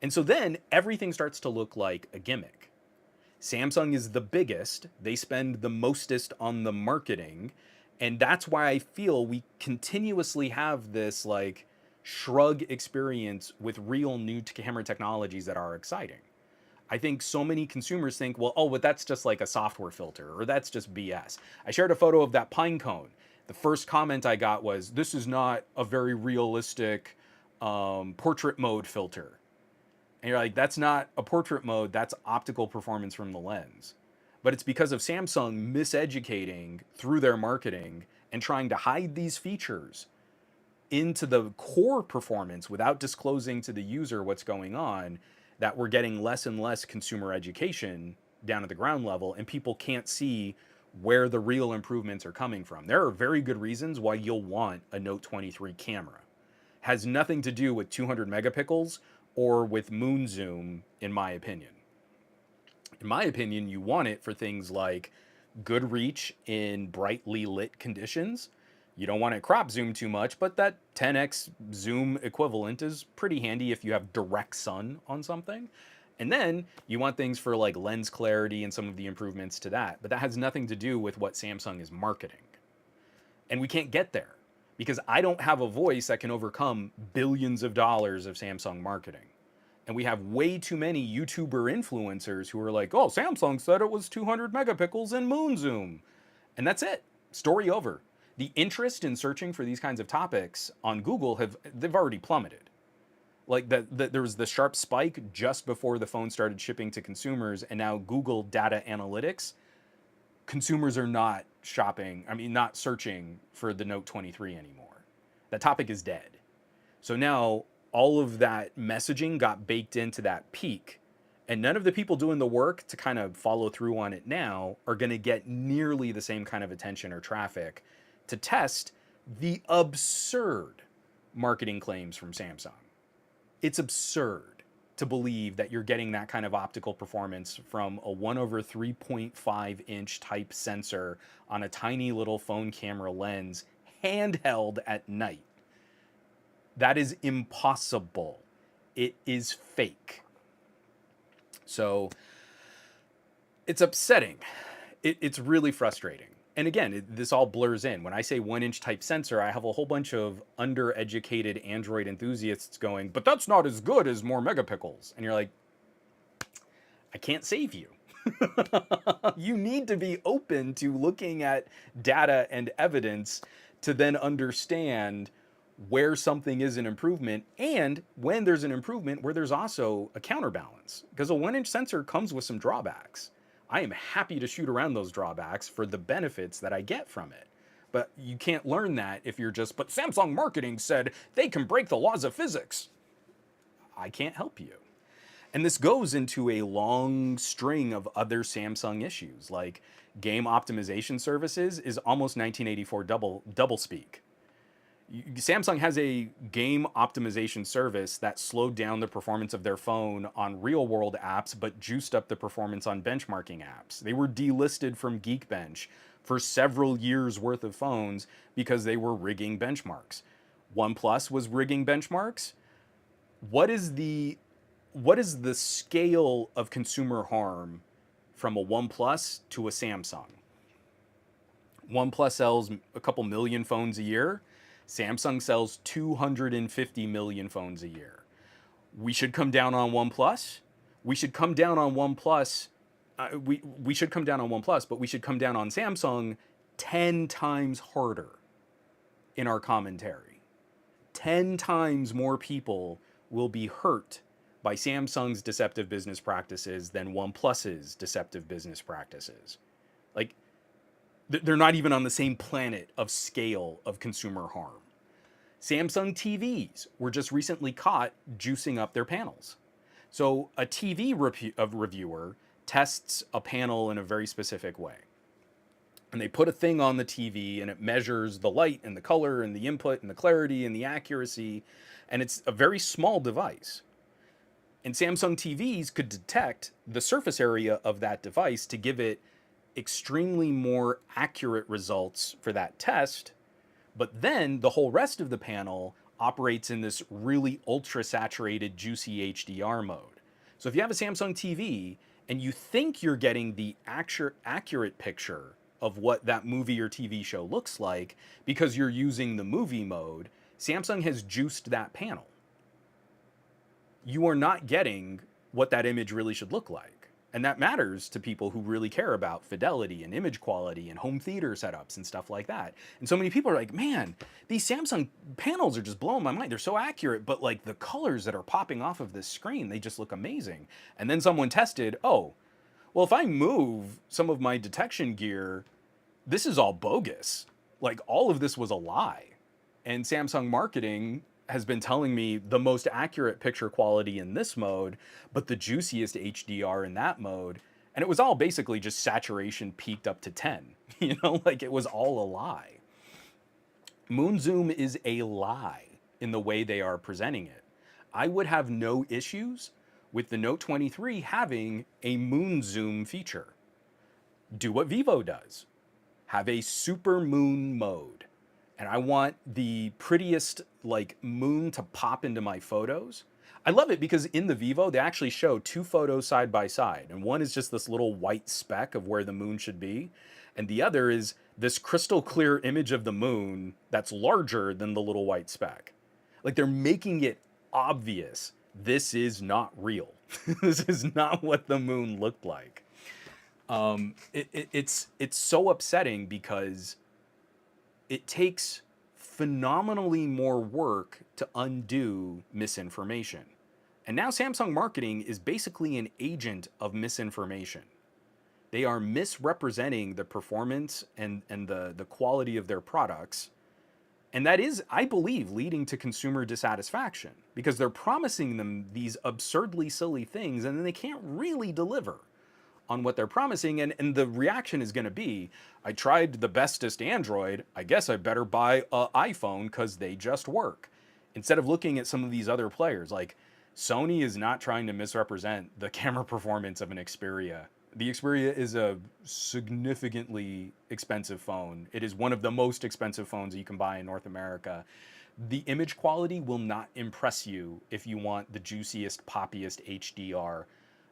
And so then everything starts to look like a gimmick. Samsung is the biggest, they spend the mostest on the marketing, and that's why I feel we continuously have this like shrug experience with real new camera technologies that are exciting. I think so many consumers think, well, oh, but that's just like a software filter, or that's just BS. I shared a photo of that pine cone. The first comment I got was, this is not a very realistic portrait mode filter. And you're like, that's not a portrait mode, that's optical performance from the lens. But it's because of Samsung miseducating through their marketing and trying to hide these features into the core performance without disclosing to the user what's going on, that we're getting less and less consumer education down at the ground level, and people can't see where the real improvements are coming from. There are very good reasons why you'll want a Note 23 camera. Has nothing to do with 200 megapixels or with moon zoom, in my opinion. In my opinion, you want it for things like good reach in brightly lit conditions. You don't want it crop zoom too much, but that 10x zoom equivalent is pretty handy if you have direct sun on something. And then you want things for like lens clarity and some of the improvements to that. But that has nothing to do with what Samsung is marketing. And we can't get there because I don't have a voice that can overcome billions of dollars of Samsung marketing. And we have way too many YouTuber influencers who are like, oh, Samsung said it was 200 megapixels in moon zoom. And that's it. Story over. The interest in searching for these kinds of topics on Google they've already plummeted. Like there was the sharp spike just before the phone started shipping to consumers, and now Google data analytics, consumers are not not searching for the Note 23 anymore. That topic is dead. So now all of that messaging got baked into that peak, and none of the people doing the work to kind of follow through on it now are going to get nearly the same kind of attention or traffic to test the absurd marketing claims from Samsung. It's absurd to believe that you're getting that kind of optical performance from a 1/3.5 inch type sensor on a tiny little phone camera lens handheld at night. That is impossible. It is fake. So it's upsetting. It's really frustrating. And again, this all blurs in. When I say 1-inch type sensor, I have a whole bunch of undereducated Android enthusiasts going, but that's not as good as more megapixels. And you're like, I can't save you. You need to be open to looking at data and evidence to then understand where something is an improvement, and when there's an improvement, where there's also a counterbalance. Because a 1-inch sensor comes with some drawbacks. I am happy to shoot around those drawbacks for the benefits that I get from it. But you can't learn that if you're just, but Samsung marketing said they can break the laws of physics. I can't help you. And this goes into a long string of other Samsung issues, like game optimization services is almost 1984 doublespeak. Samsung has a game optimization service that slowed down the performance of their phone on real-world apps, but juiced up the performance on benchmarking apps. They were delisted from Geekbench for several years worth of phones because they were rigging benchmarks. OnePlus was rigging benchmarks. What is the scale of consumer harm from a OnePlus to a Samsung? OnePlus sells a couple million phones a year. Samsung sells 250 million phones a year. We should come down on OnePlus. We should come down on OnePlus. We should come down on OnePlus, but we should come down on Samsung 10 times harder in our commentary. 10 times more people will be hurt by Samsung's deceptive business practices than OnePlus's deceptive business practices. Like, they're not even on the same planet of scale of consumer harm. Samsung TVs were just recently caught juicing up their panels. So a TV reviewer tests a panel in a very specific way. And they put a thing on the TV and it measures the light and the color and the input and the clarity and the accuracy. And it's a very small device. And Samsung TVs could detect the surface area of that device to give it extremely more accurate results for that test. But then the whole rest of the panel operates in this really ultra saturated, juicy HDR mode. So if you have a Samsung TV and you think you're getting the accurate picture of what that movie or TV show looks like because you're using the movie mode, Samsung has juiced that panel. You are not getting what that image really should look like. And that matters to people who really care about fidelity and image quality and home theater setups and stuff like that. And so many people are like, man, these Samsung panels are just blowing my mind. They're so accurate, but like the colors that are popping off of this screen, they just look amazing. And then someone tested, oh, well, if I move some of my detection gear, this is all bogus. Like all of this was a lie. And Samsung marketing has been telling me the most accurate picture quality in this mode, but the juiciest HDR in that mode. And it was all basically just saturation peaked up to 10. You know, like it was all a lie. Moon zoom is a lie in the way they are presenting it. I would have no issues with the Note 23 having a moon zoom feature. Do what Vivo does. Have a super moon mode. And I want the prettiest like moon to pop into my photos. I love it because in the Vivo, they actually show two photos side by side. And one is just this little white speck of where the moon should be. And the other is this crystal clear image of the moon that's larger than the little white speck. Like they're making it obvious. This is not real. This is not what the moon looked like. It's so upsetting because it takes phenomenally more work to undo misinformation. And now Samsung marketing is basically an agent of misinformation. They are misrepresenting the performance and the quality of their products. And that is, I believe, leading to consumer dissatisfaction because they're promising them these absurdly silly things and then they can't really deliver on what they're promising. And the reaction is going to be, I tried the bestest Android, I guess I better buy an iPhone because they just work. Instead of looking at some of these other players, like Sony is not trying to misrepresent the camera performance of an Xperia. The Xperia is a significantly expensive phone. It is one of the most expensive phones you can buy in North America. The image quality will not impress you if you want the juiciest, poppiest HDR.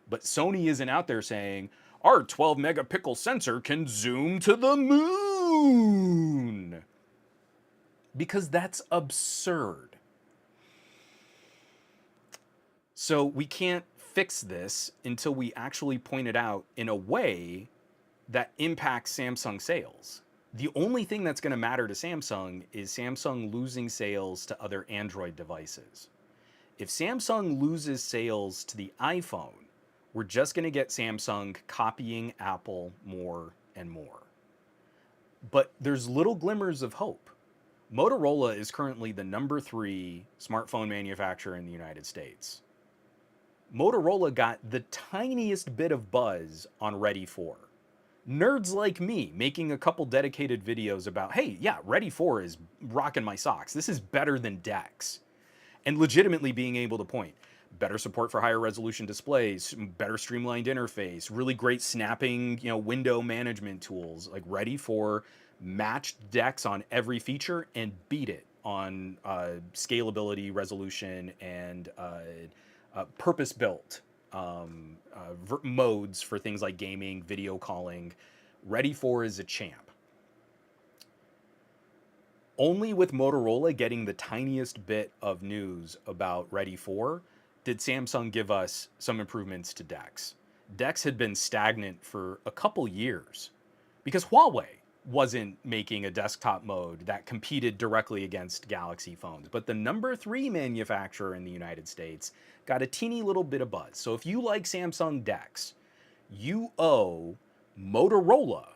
But Sony isn't out there saying, our 12 megapixel sensor can zoom to the moon. Because that's absurd. So we can't fix this until we actually point it out in a way that impacts Samsung sales. The only thing that's going to matter to Samsung is Samsung losing sales to other Android devices. If Samsung loses sales to the iPhone, we're just going to get Samsung copying Apple more and more. But there's little glimmers of hope. Motorola is currently the #3 smartphone manufacturer in the United States. Motorola got the tiniest bit of buzz on Ready 4. Nerds like me making a couple dedicated videos about, hey, yeah, Ready 4 is rocking my socks. This is better than DeX. And legitimately being able to point. Better support for higher resolution displays, better streamlined interface, really great snapping, window management tools. Like Ready 4 matched DeX on every feature and beat it on scalability, resolution, and purpose-built modes for things like gaming, video calling. Ready 4 is a champ. Only with Motorola getting the tiniest bit of news about Ready 4 did Samsung give us some improvements to DeX. DeX had been stagnant for a couple years because Huawei wasn't making a desktop mode that competed directly against Galaxy phones. But the number 3 manufacturer in the United States got a teeny little bit of buzz. So if you like Samsung DeX, you owe Motorola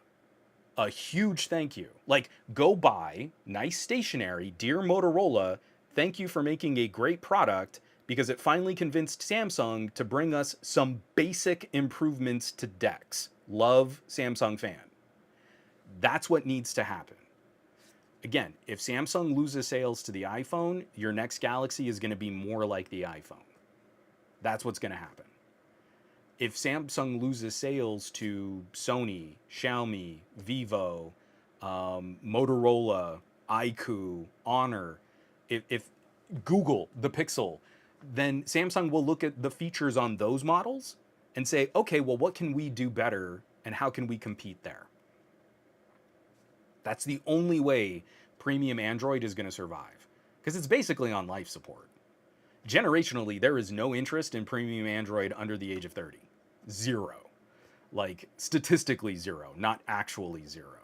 a huge thank you. Like, go buy nice stationery, dear Motorola, thank you for making a great product because it finally convinced Samsung to bring us some basic improvements to DeX. Love, Samsung fan. That's what needs to happen. Again, if Samsung loses sales to the iPhone, your next Galaxy is going to be more like the iPhone. That's what's going to happen. If Samsung loses sales to Sony, Xiaomi, Vivo, Motorola, iQOO, Honor, if Google, the Pixel, then Samsung will look at the features on those models and say, okay, well, what can we do better and how can we compete there? That's the only way premium Android is going to survive because it's basically on life support. Generationally, there is no interest in premium Android under the age of 30. Zero. Like, statistically zero, not actually zero.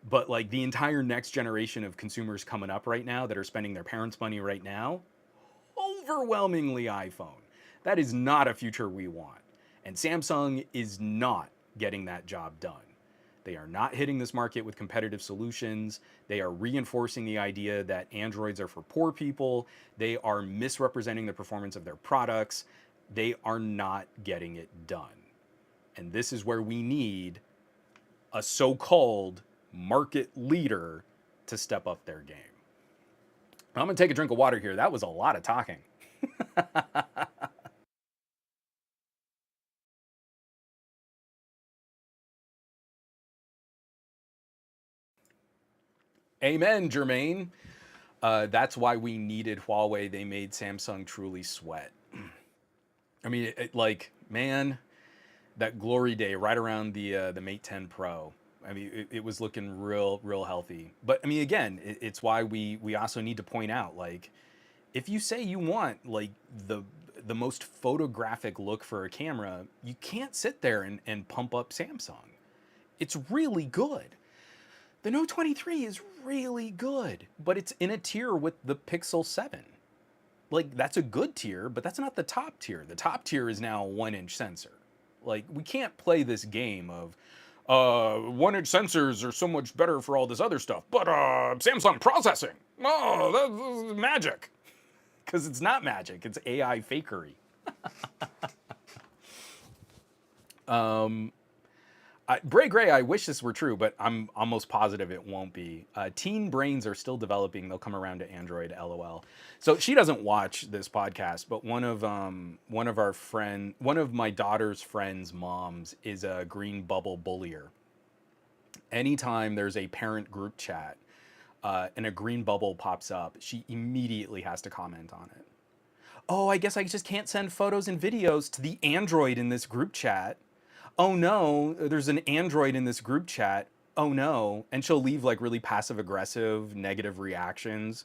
But like the entire next generation of consumers coming up right now that are spending their parents' money right now, overwhelmingly iPhone. That is not a future we want. And Samsung is not getting that job done. They are not hitting this market with competitive solutions. They are reinforcing the idea that Androids are for poor people. They are misrepresenting the performance of their products. They are not getting it done. And this is where we need a so-called market leader to step up their game. I'm going to take a drink of water here. That was a lot of talking. Amen, Jermaine. That's why we needed Huawei. They made Samsung truly sweat. I mean, like, man, that glory day right around the Mate 10 Pro. I mean, it was looking real healthy. But I mean, again, it's why we also need to point out, like, if you say you want like the most photographic look for a camera, you can't sit there and pump up Samsung. It's really good. The Note 23 is really good, but it's in a tier with the Pixel 7. Like, that's a good tier, but that's not the top tier. The top tier is now a 1-inch sensor. Like, we can't play this game of 1-inch sensors are so much better for all this other stuff, but Samsung processing, oh, that's magic. Because it's not magic, it's AI fakery. Bray Gray, I wish this were true, but I'm almost positive it won't be. Teen brains are still developing. They'll come around to Android, LOL. So she doesn't watch this podcast, but one of my daughter's friends' moms is a green bubble bullier. Anytime there's a parent group chat and a green bubble pops up, she immediately has to comment on it. Oh, I guess I just can't send photos and videos to the Android in this group chat. Oh no, there's an Android in this group chat. Oh no. And she'll leave like really passive aggressive, negative reactions.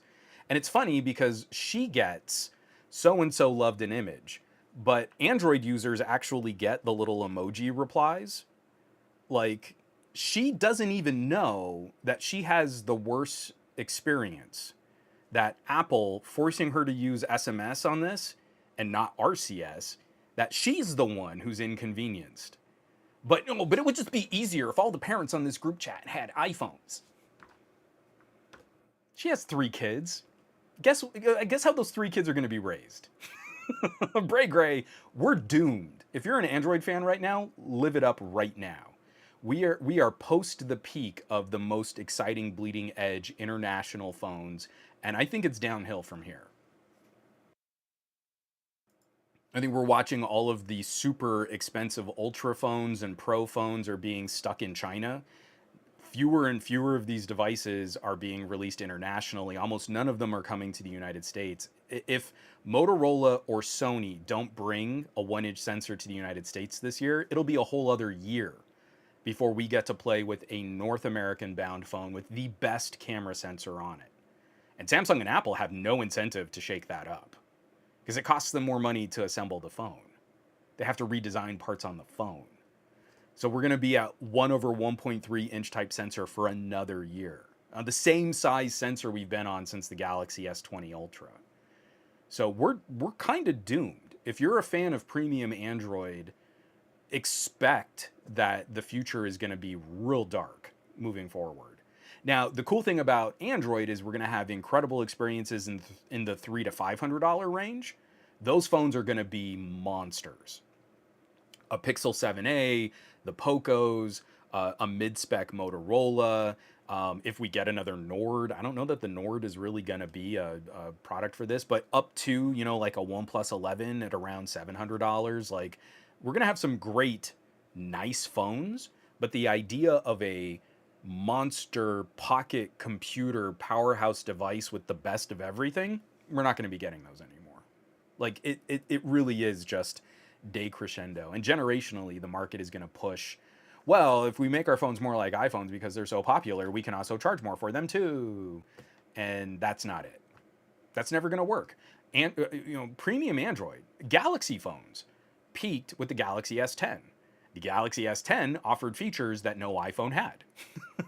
And it's funny because she gets so-and-so loved an image, but Android users actually get the little emoji replies. Like, she doesn't even know that she has the worst experience. That Apple forcing her to use SMS on this and not RCS, that she's the one who's inconvenienced. But no, but it would just be easier if all the parents on this group chat had iPhones. She has 3 kids. Guess how those 3 kids are going to be raised. Bray Gray, we're doomed. If you're an Android fan right now, live it up right now. We are post the peak of the most exciting bleeding edge international phones, and I think it's downhill from here. I think we're watching all of the super expensive ultra phones and pro phones are being stuck in China. Fewer and fewer of these devices are being released internationally. Almost none of them are coming to the United States. If Motorola or Sony don't bring a 1-inch sensor to the United States this year, it'll be a whole other year before we get to play with a North American bound phone with the best camera sensor on it. And Samsung and Apple have no incentive to shake that up because it costs them more money to assemble the phone. They have to redesign parts on the phone. So we're going to be at 1 over 1.3 inch type sensor for another year. The same size sensor we've been on since the Galaxy S20 Ultra. So we're kind of doomed. If you're a fan of premium Android, expect that the future is going to be real dark moving forward. Now, the cool thing about Android is we're going to have incredible experiences in the $300 to $500 range. Those phones are going to be monsters. A Pixel 7a, the Pocos, a mid-spec Motorola. If we get another Nord, I don't know that the Nord is really going to be a product for this, but up to, like a OnePlus 11 at around $700, like we're going to have some great, nice phones, but the idea of a monster pocket computer powerhouse device with the best of everything, we're not going to be getting those anymore. Like it really is just decrescendo. And generationally, the market is going to push, well, if we make our phones more like iPhones because they're so popular, we can also charge more for them too. And that's not it. That's never going to work. And premium Android, Galaxy phones peaked with the Galaxy S10. The Galaxy S10 offered features that no iPhone had.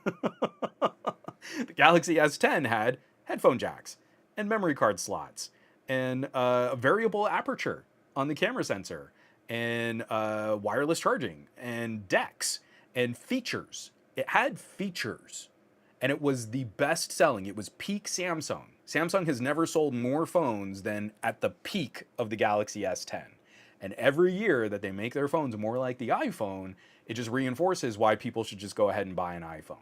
The Galaxy S10 had headphone jacks and memory card slots and a variable aperture on the camera sensor and wireless charging and DeX and features. It had features, and it was the best selling. It was peak Samsung. Samsung has never sold more phones than at the peak of the Galaxy S10. And every year that they make their phones more like the iPhone, it just reinforces why people should just go ahead and buy an iPhone,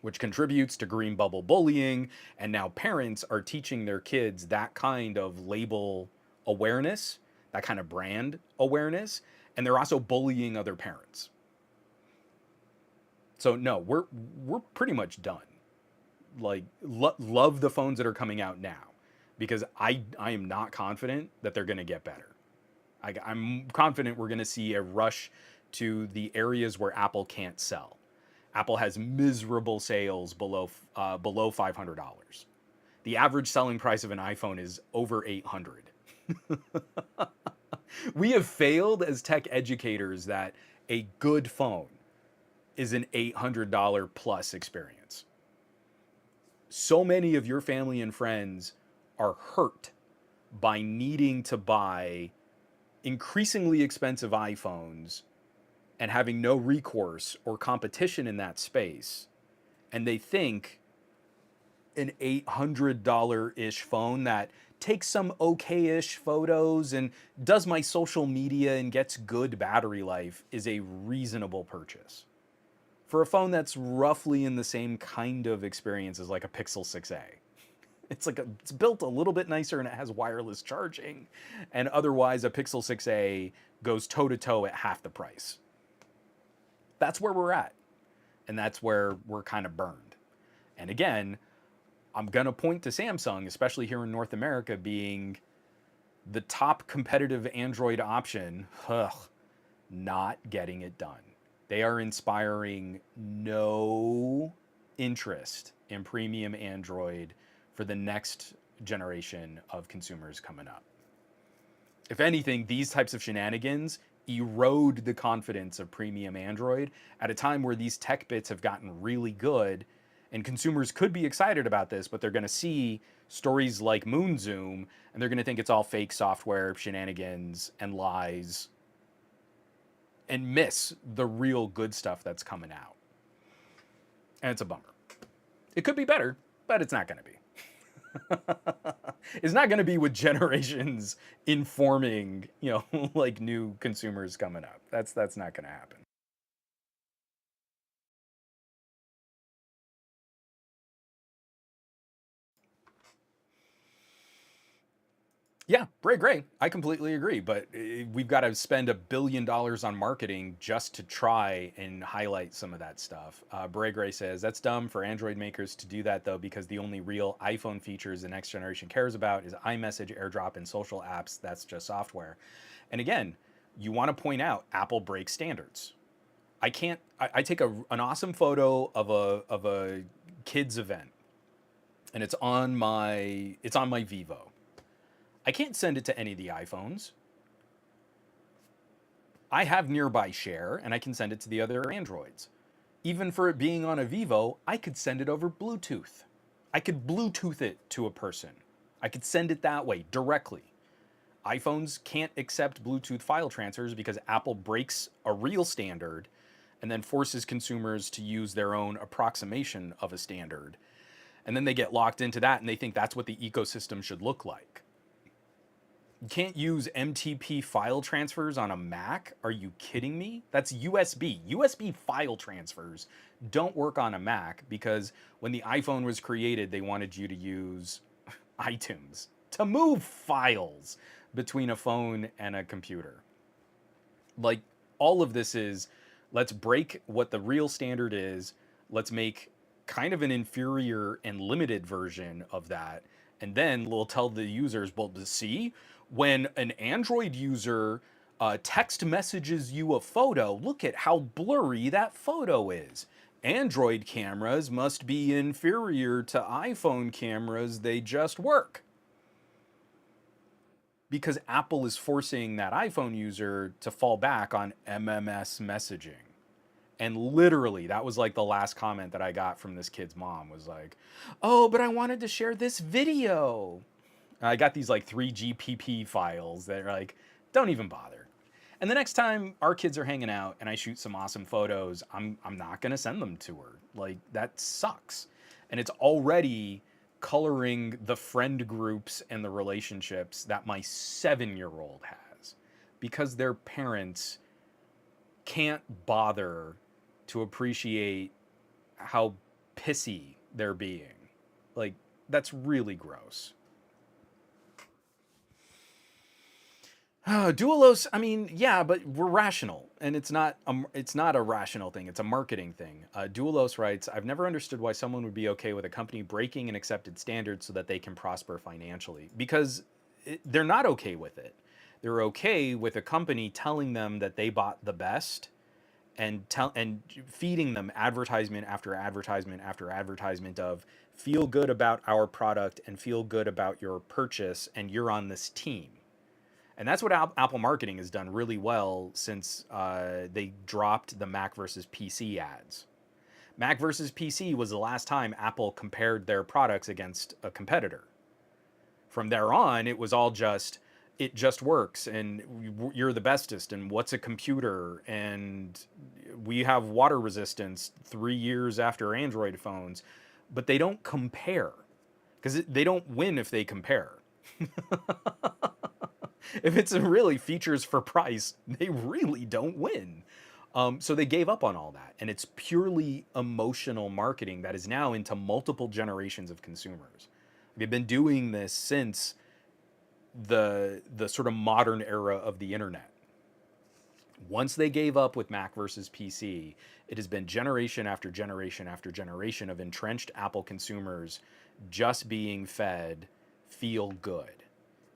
which contributes to green bubble bullying. And now parents are teaching their kids that kind of label awareness, that kind of brand awareness, and they're also bullying other parents. So no, we're pretty much done. Like love the phones that are coming out now, because I am not confident that they're going to get better. I'm confident we're going to see a rush to the areas where Apple can't sell. Apple has miserable sales below $500. The average selling price of an iPhone is over $800. We have failed as tech educators that a good phone is an $800 plus experience. So many of your family and friends are hurt by needing to buy increasingly expensive iPhones and having no recourse or competition in that space. And they think an $800-ish phone that takes some okay-ish photos and does my social media and gets good battery life is a reasonable purchase. For a phone that's roughly in the same kind of experience as like a Pixel 6a. It's built a little bit nicer and it has wireless charging. And otherwise, a Pixel 6a goes toe-to-toe at half the price. That's where we're at. And that's where we're kind of burned. And again, I'm going to point to Samsung, especially here in North America, being the top competitive Android option, not getting it done. They are inspiring no interest in premium Android for the next generation of consumers coming up. If anything, these types of shenanigans erode the confidence of premium Android at a time where these tech bits have gotten really good, and consumers could be excited about this, but they're going to see stories like Moon Zoom and they're going to think it's all fake software, shenanigans, and lies, and miss the real good stuff that's coming out. And it's a bummer. It could be better, but it's not going to be. It's not going to be with generations informing, like new consumers coming up. That's not going to happen. Yeah, Gray. I completely agree. But we've got to spend $1 billion on marketing just to try and highlight some of that stuff. Gray says, that's dumb for Android makers to do that, though, because the only real iPhone features the next generation cares about is iMessage, AirDrop, and social apps. That's just software. And again, you want to point out Apple breaks standards. I take an awesome photo of a kids event, and it's on my Vivo. I can't send it to any of the iPhones. I have nearby share and I can send it to the other Androids. Even for it being on a Vivo, I could send it over Bluetooth. I could Bluetooth it to a person. I could send it that way directly. iPhones can't accept Bluetooth file transfers because Apple breaks a real standard and then forces consumers to use their own approximation of a standard. And then they get locked into that and they think that's what the ecosystem should look like. You can't use MTP file transfers on a Mac? Are you kidding me? That's USB. USB file transfers don't work on a Mac because when the iPhone was created, they wanted you to use iTunes to move files between a phone and a computer. Like, all of this is, let's break what the real standard is. Let's make kind of an inferior and limited version of that. And then we'll tell the users, well, to see, when an Android user text messages you a photo, look at how blurry that photo is. Android cameras must be inferior to iPhone cameras, they just work. Because Apple is forcing that iPhone user to fall back on MMS messaging. And literally, that was like the last comment that I got from this kid's mom was like, oh, but I wanted to share this video. I got these like 3GPP files that are like, don't even bother. And the next time our kids are hanging out and I shoot some awesome photos, I'm not gonna send them to her. Like, that sucks. And it's already coloring the friend groups and the relationships that my 7-year-old has because their parents can't bother to appreciate how pissy they're being. Like, that's really gross. Dualos, I mean, yeah, but we're rational, and it's not a rational thing. It's a marketing thing. Dualos writes, I've never understood why someone would be okay with a company breaking an accepted standard so that they can prosper financially. Because they're not okay with it. They're okay with a company telling them that they bought the best and feeding them advertisement after advertisement after advertisement of feel good about our product and feel good about your purchase and you're on this team. And that's what Apple marketing has done really well since they dropped the Mac versus PC ads. Mac versus PC was the last time Apple compared their products against a competitor. From there on, it was all just, it just works, and you're the bestest, and what's a computer, and we have water resistance 3 years after Android phones, but they don't compare, because they don't win if they compare. If it's really features for price, they really don't win. So they gave up on all that. And it's purely emotional marketing that is now into multiple generations of consumers. They've been doing this since the sort of modern era of the internet. Once they gave up with Mac versus PC, it has been generation after generation after generation of entrenched Apple consumers just being fed feel good.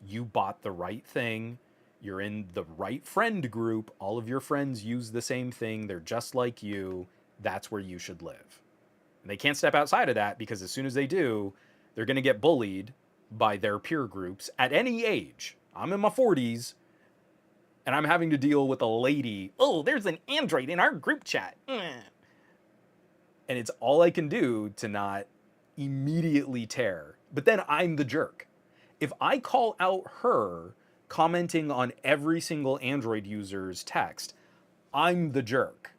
You bought the right thing. You're in the right friend group. All of your friends use the same thing. They're just like you. That's where you should live. And they can't step outside of that because as soon as they do, they're going to get bullied by their peer groups at any age. I'm in my 40s and I'm having to deal with a lady. Oh, there's an Android in our group chat. And it's all I can do to not immediately tear. But then I'm the jerk. If I call out her commenting on every single Android user's text, I'm the jerk.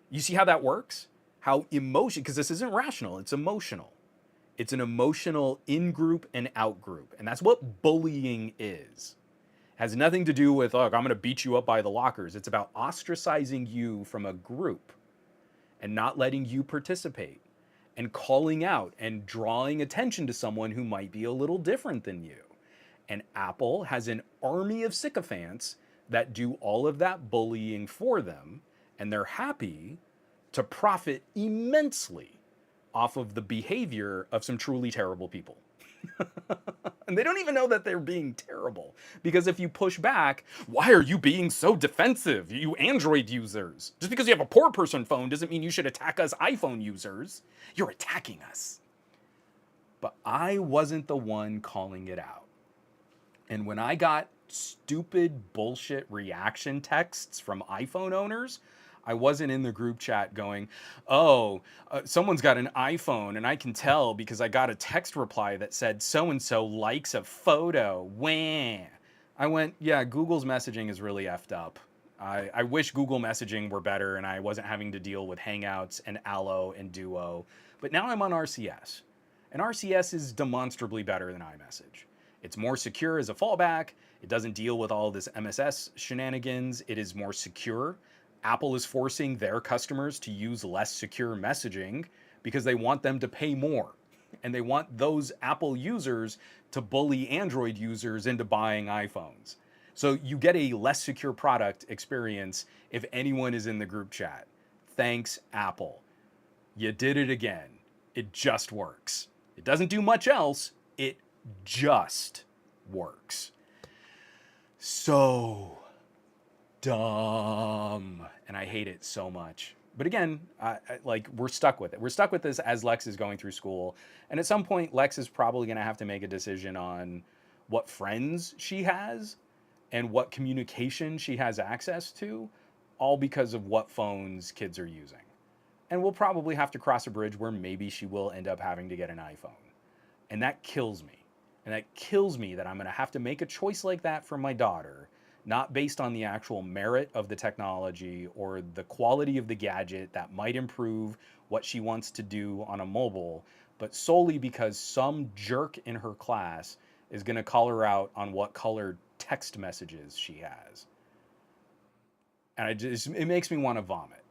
You see how that works? How emotion, because this isn't rational, it's emotional. It's an emotional in-group and out-group. And that's what bullying is. It has nothing to do with, oh, I'm going to beat you up by the lockers. It's about ostracizing you from a group and not letting you participate, and calling out and drawing attention to someone who might be a little different than you. And Apple has an army of sycophants that do all of that bullying for them, and they're happy to profit immensely off of the behavior of some truly terrible people. And they don't even know that they're being terrible. Because if you push back, why are you being so defensive, you Android users? Just because you have a poor person phone doesn't mean you should attack us iPhone users. You're attacking us. But I wasn't the one calling it out. And when I got stupid bullshit reaction texts from iPhone owners. I wasn't in the group chat going, oh, someone's got an iPhone and I can tell because I got a text reply that said so and so likes a photo. Wah. I went, yeah, Google's messaging is really effed up. I wish Google messaging were better and I wasn't having to deal with Hangouts and Allo and Duo. But now I'm on RCS. And RCS is demonstrably better than iMessage. It's more secure as a fallback. It doesn't deal with all this MSS shenanigans. It is more secure. Apple is forcing their customers to use less secure messaging because they want them to pay more. And they want those Apple users to bully Android users into buying iPhones. So you get a less secure product experience if anyone is in the group chat. Thanks, Apple. You did it again. It just works. It doesn't do much else. It just works. So dumb. And I hate it so much. But again, like we're stuck with it. We're stuck with this as Lex is going through school. And at some point, Lex is probably going to have to make a decision on what friends she has and what communication she has access to, all because of what phones kids are using. And we'll probably have to cross a bridge where maybe she will end up having to get an iPhone. And that kills me. And that kills me that I'm going to have to make a choice like that for my daughter, not based on the actual merit of the technology or the quality of the gadget that might improve what she wants to do on a mobile, but solely because some jerk in her class is going to call her out on what colored text messages she has. And it makes me want to vomit.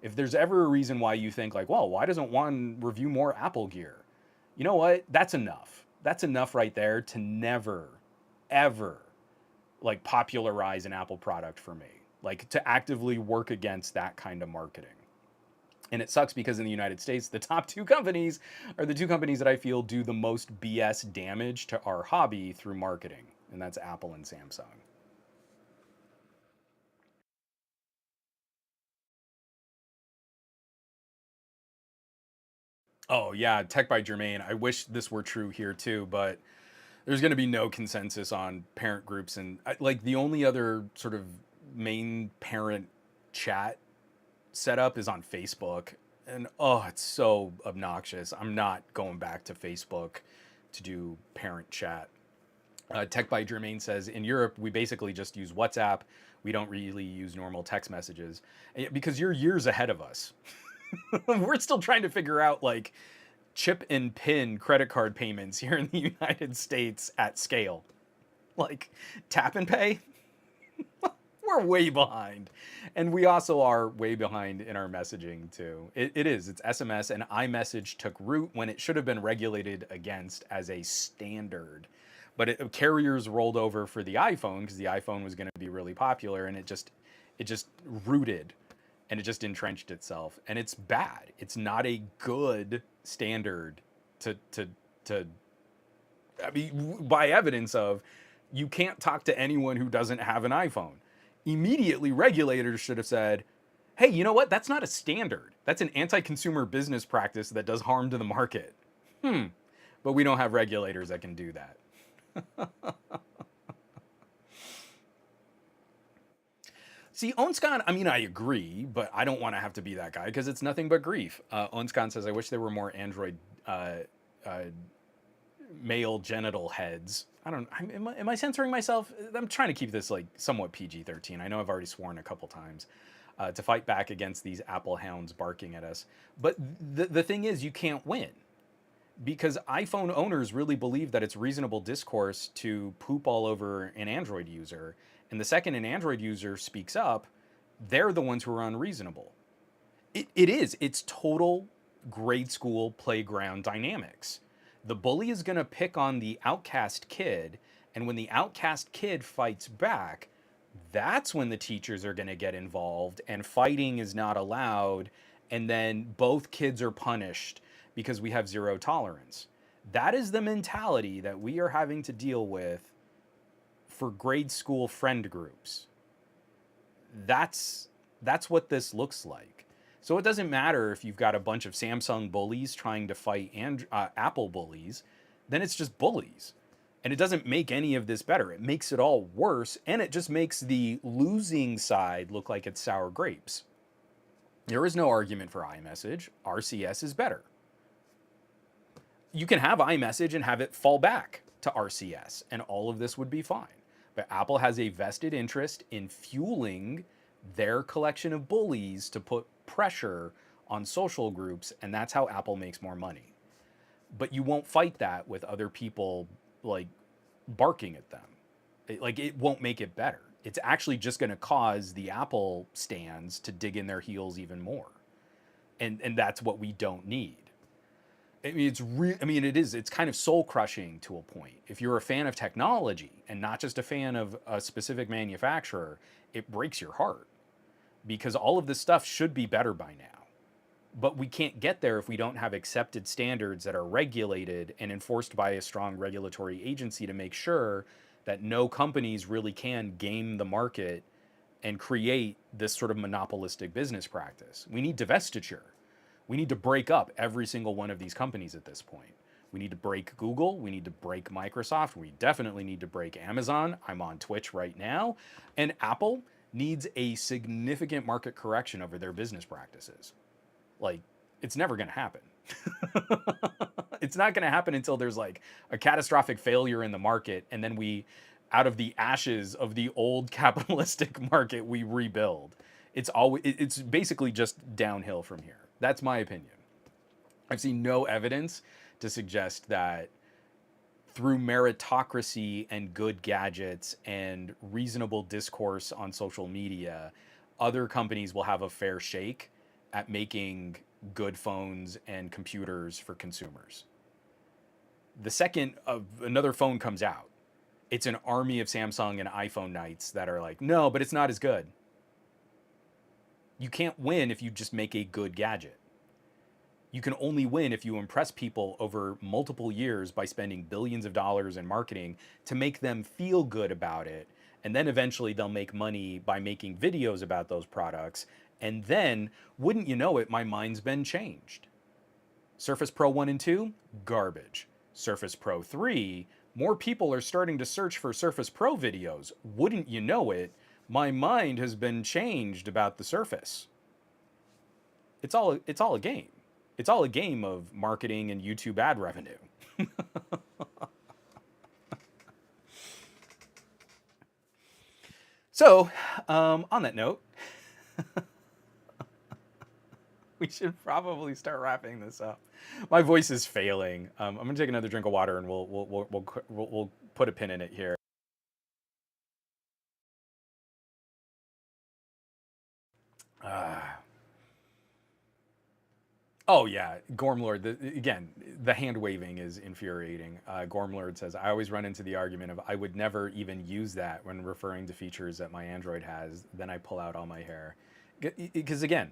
If there's ever a reason why you think like, well, why doesn't one review more Apple gear? You know what? That's enough. That's enough right there to never, ever like popularize an Apple product for me. Like to actively work against that kind of marketing. And it sucks because in the United States, the top two companies are the two companies that I feel do the most BS damage to our hobby through marketing. And that's Apple and Samsung. Oh yeah, Tech by Jermaine. I wish this were true here too, but there's going to be no consensus on parent groups. And like the only other sort of main parent chat setup is on Facebook. And oh, it's so obnoxious. I'm not going back to Facebook to do parent chat. Tech by Jermaine says in Europe, we basically just use WhatsApp. We don't really use normal text messages because you're years ahead of us. We're still trying to figure out like chip and pin credit card payments here in the United States at scale. Like tap and pay. We're way behind. And we also are way behind in our messaging too. It is. It's SMS and iMessage took root when it should have been regulated against as a standard. But carriers rolled over for the iPhone because the iPhone was going to be really popular, and it just rooted and it just entrenched itself. And it's bad. It's not a good standard to I mean, by evidence of you can't talk to anyone who doesn't have an iPhone. Immediately, regulators should have said, hey, you know what? That's not a standard. That's an anti-consumer business practice that does harm to the market. But we don't have regulators that can do that. See, Onskan, I mean, I agree, but I don't want to have to be that guy because it's nothing but grief. Onskan says, I wish there were more Android male genital heads. I don't, am I censoring myself? I'm trying to keep this like somewhat PG-13. I know I've already sworn a couple times to fight back against these Apple hounds barking at us. But the thing is, you can't win. Because iPhone owners really believe that it's reasonable discourse to poop all over an Android user. And the second an Android user speaks up, they're the ones who are unreasonable. It is. It's total grade school playground dynamics. The bully is going to pick on the outcast kid. And when the outcast kid fights back, that's when the teachers are going to get involved. And fighting is not allowed. And then both kids are punished because we have zero tolerance. That is the mentality that we are having to deal with for grade school friend groups. That's what this looks like. So it doesn't matter if you've got a bunch of Samsung bullies trying to fight Apple bullies, then it's just bullies. And it doesn't make any of this better. It makes it all worse, and it just makes the losing side look like it's sour grapes. There is no argument for iMessage. RCS is better. You can have iMessage and have it fall back to RCS, and all of this would be fine. But Apple has a vested interest in fueling their collection of bullies to put pressure on social groups, and that's how Apple makes more money. But you won't fight that with other people like barking at them. It won't make it better. It's actually just going to cause the Apple stands to dig in their heels even more, and that's what we don't need. I mean, it's kind of soul crushing to a point. If you're a fan of technology and not just a fan of a specific manufacturer, it breaks your heart, because all of this stuff should be better by now. But we can't get there if we don't have accepted standards that are regulated and enforced by a strong regulatory agency to make sure that no companies really can game the market and create this sort of monopolistic business practice. We need divestiture. We need to break up every single one of these companies at this point. We need to break Google. We need to break Microsoft. We definitely need to break Amazon. I'm on Twitch right now. And Apple needs a significant market correction over their business practices. Like, it's never going to happen. It's not going to happen until there's like a catastrophic failure in the market, and then we, out of the ashes of the old capitalistic market, we rebuild. It's basically just downhill from here. That's my opinion. I've seen no evidence to suggest that through meritocracy and good gadgets and reasonable discourse on social media, other companies will have a fair shake at making good phones and computers for consumers. The second another phone comes out, it's an army of Samsung and iPhone knights that are like, no, but it's not as good. You can't win if you just make a good gadget. You can only win if you impress people over multiple years by spending billions of dollars in marketing to make them feel good about it. And then eventually they'll make money by making videos about those products. And then, wouldn't you know it, my mind's been changed. Surface Pro 1 and 2, garbage. Surface Pro 3, more people are starting to search for Surface Pro videos. Wouldn't you know it, my mind has been changed about the Surface. It's all a game. It's all a game of marketing and YouTube ad revenue. So, on that note, we should probably start wrapping this up. My voice is failing. I'm gonna take another drink of water, and we'll put a pin in it here. Oh yeah, Gormlord. Again, the hand waving is infuriating. Gormlord says, "I always run into the argument of I would never even use that when referring to features that my Android has. Then I pull out all my hair, because again,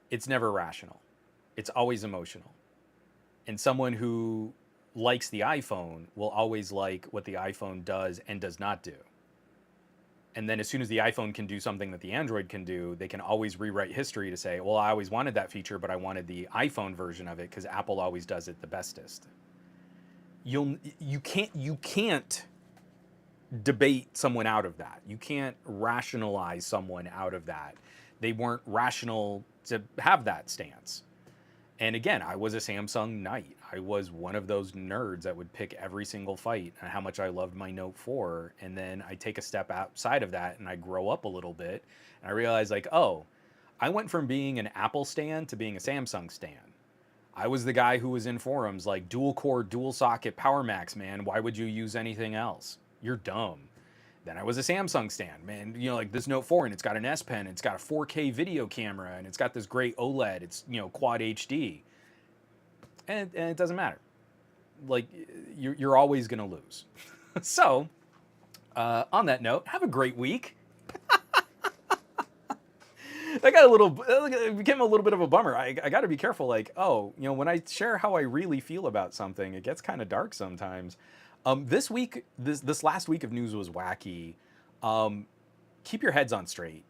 it's never rational. It's always emotional. And someone who likes the iPhone will always like what the iPhone does and does not do. And then as soon as the iPhone can do something that the Android can do, they can always rewrite history to say, well, I always wanted that feature, but I wanted the iPhone version of it because Apple always does it the bestest. You can't debate someone out of that. You can't rationalize someone out of that. They weren't rational to have that stance. And again, I was a Samsung knight. I was one of those nerds that would pick every single fight and how much I loved my Note 4. And then I take a step outside of that and I grow up a little bit. And I realize like, oh, I went from being an Apple stan to being a Samsung stan. I was the guy who was in forums like dual core, dual socket, Power Max, man. Why would you use anything else? You're dumb. Then I was a Samsung stan, man. You know, like this Note 4, and it's got an S Pen, it's got a 4K video camera, and it's got this great OLED. It's, you know, quad HD, and it doesn't matter. Like you're always gonna lose. So, on that note, have a great week. That got it became a little bit of a bummer. I got to be careful. Like, oh, you know, when I share how I really feel about something, it gets kind of dark sometimes. This week, this last week of news was wacky. Keep your heads on straight.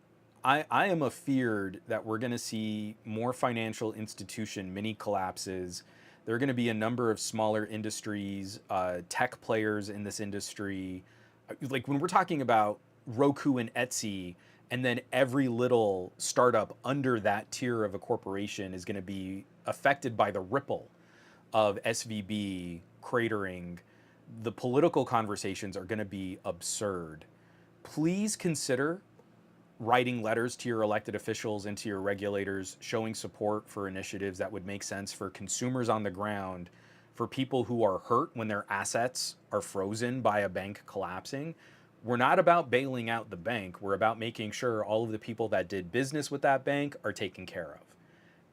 I am afeared that we're going to see more financial institution mini collapses There are going to be a number of smaller industries, tech players in this industry. Like when we're talking about Roku and Etsy, and then every little startup under that tier of a corporation is going to be affected by the ripple of SVB cratering. The political conversations are going to be absurd. Please consider writing letters to your elected officials and to your regulators, showing support for initiatives that would make sense for consumers on the ground, for people who are hurt when their assets are frozen by a bank collapsing. We're not about bailing out the bank. We're about making sure all of the people that did business with that bank are taken care of.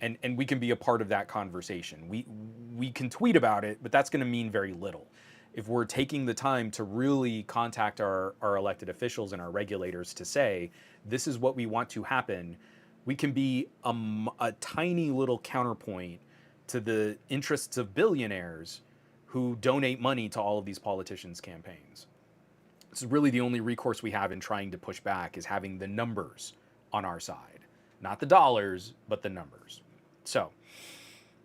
And we can be a part of that conversation. We can tweet about it, but that's going to mean very little. If we're taking the time to really contact our elected officials and our regulators to say, this is what we want to happen, we can be a tiny little counterpoint to the interests of billionaires who donate money to all of these politicians' campaigns. This is really the only recourse we have in trying to push back, is having the numbers on our side. Not the dollars, but the numbers. So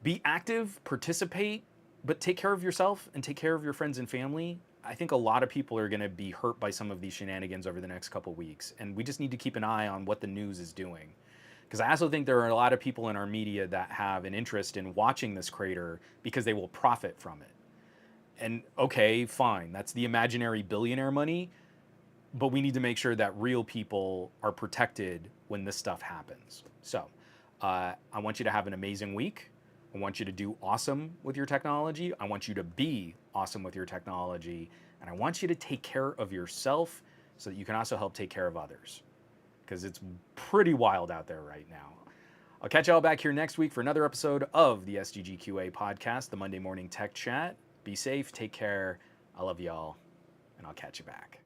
be active, participate, but take care of yourself and take care of your friends and family. I think a lot of people are going to be hurt by some of these shenanigans over the next couple weeks, and we just need to keep an eye on what the news is doing. Because I also think there are a lot of people in our media that have an interest in watching this crater because they will profit from it. And okay, fine, that's the imaginary billionaire money, but we need to make sure that real people are protected when this stuff happens. So I want you to have an amazing week. I want you to do awesome with your technology. I want you to be awesome with your technology. And I want you to take care of yourself so that you can also help take care of others. Because it's pretty wild out there right now. I'll catch y'all back here next week for another episode of the SGGQA podcast, the Monday Morning Tech Chat. Be safe, take care. I love y'all, and I'll catch you back.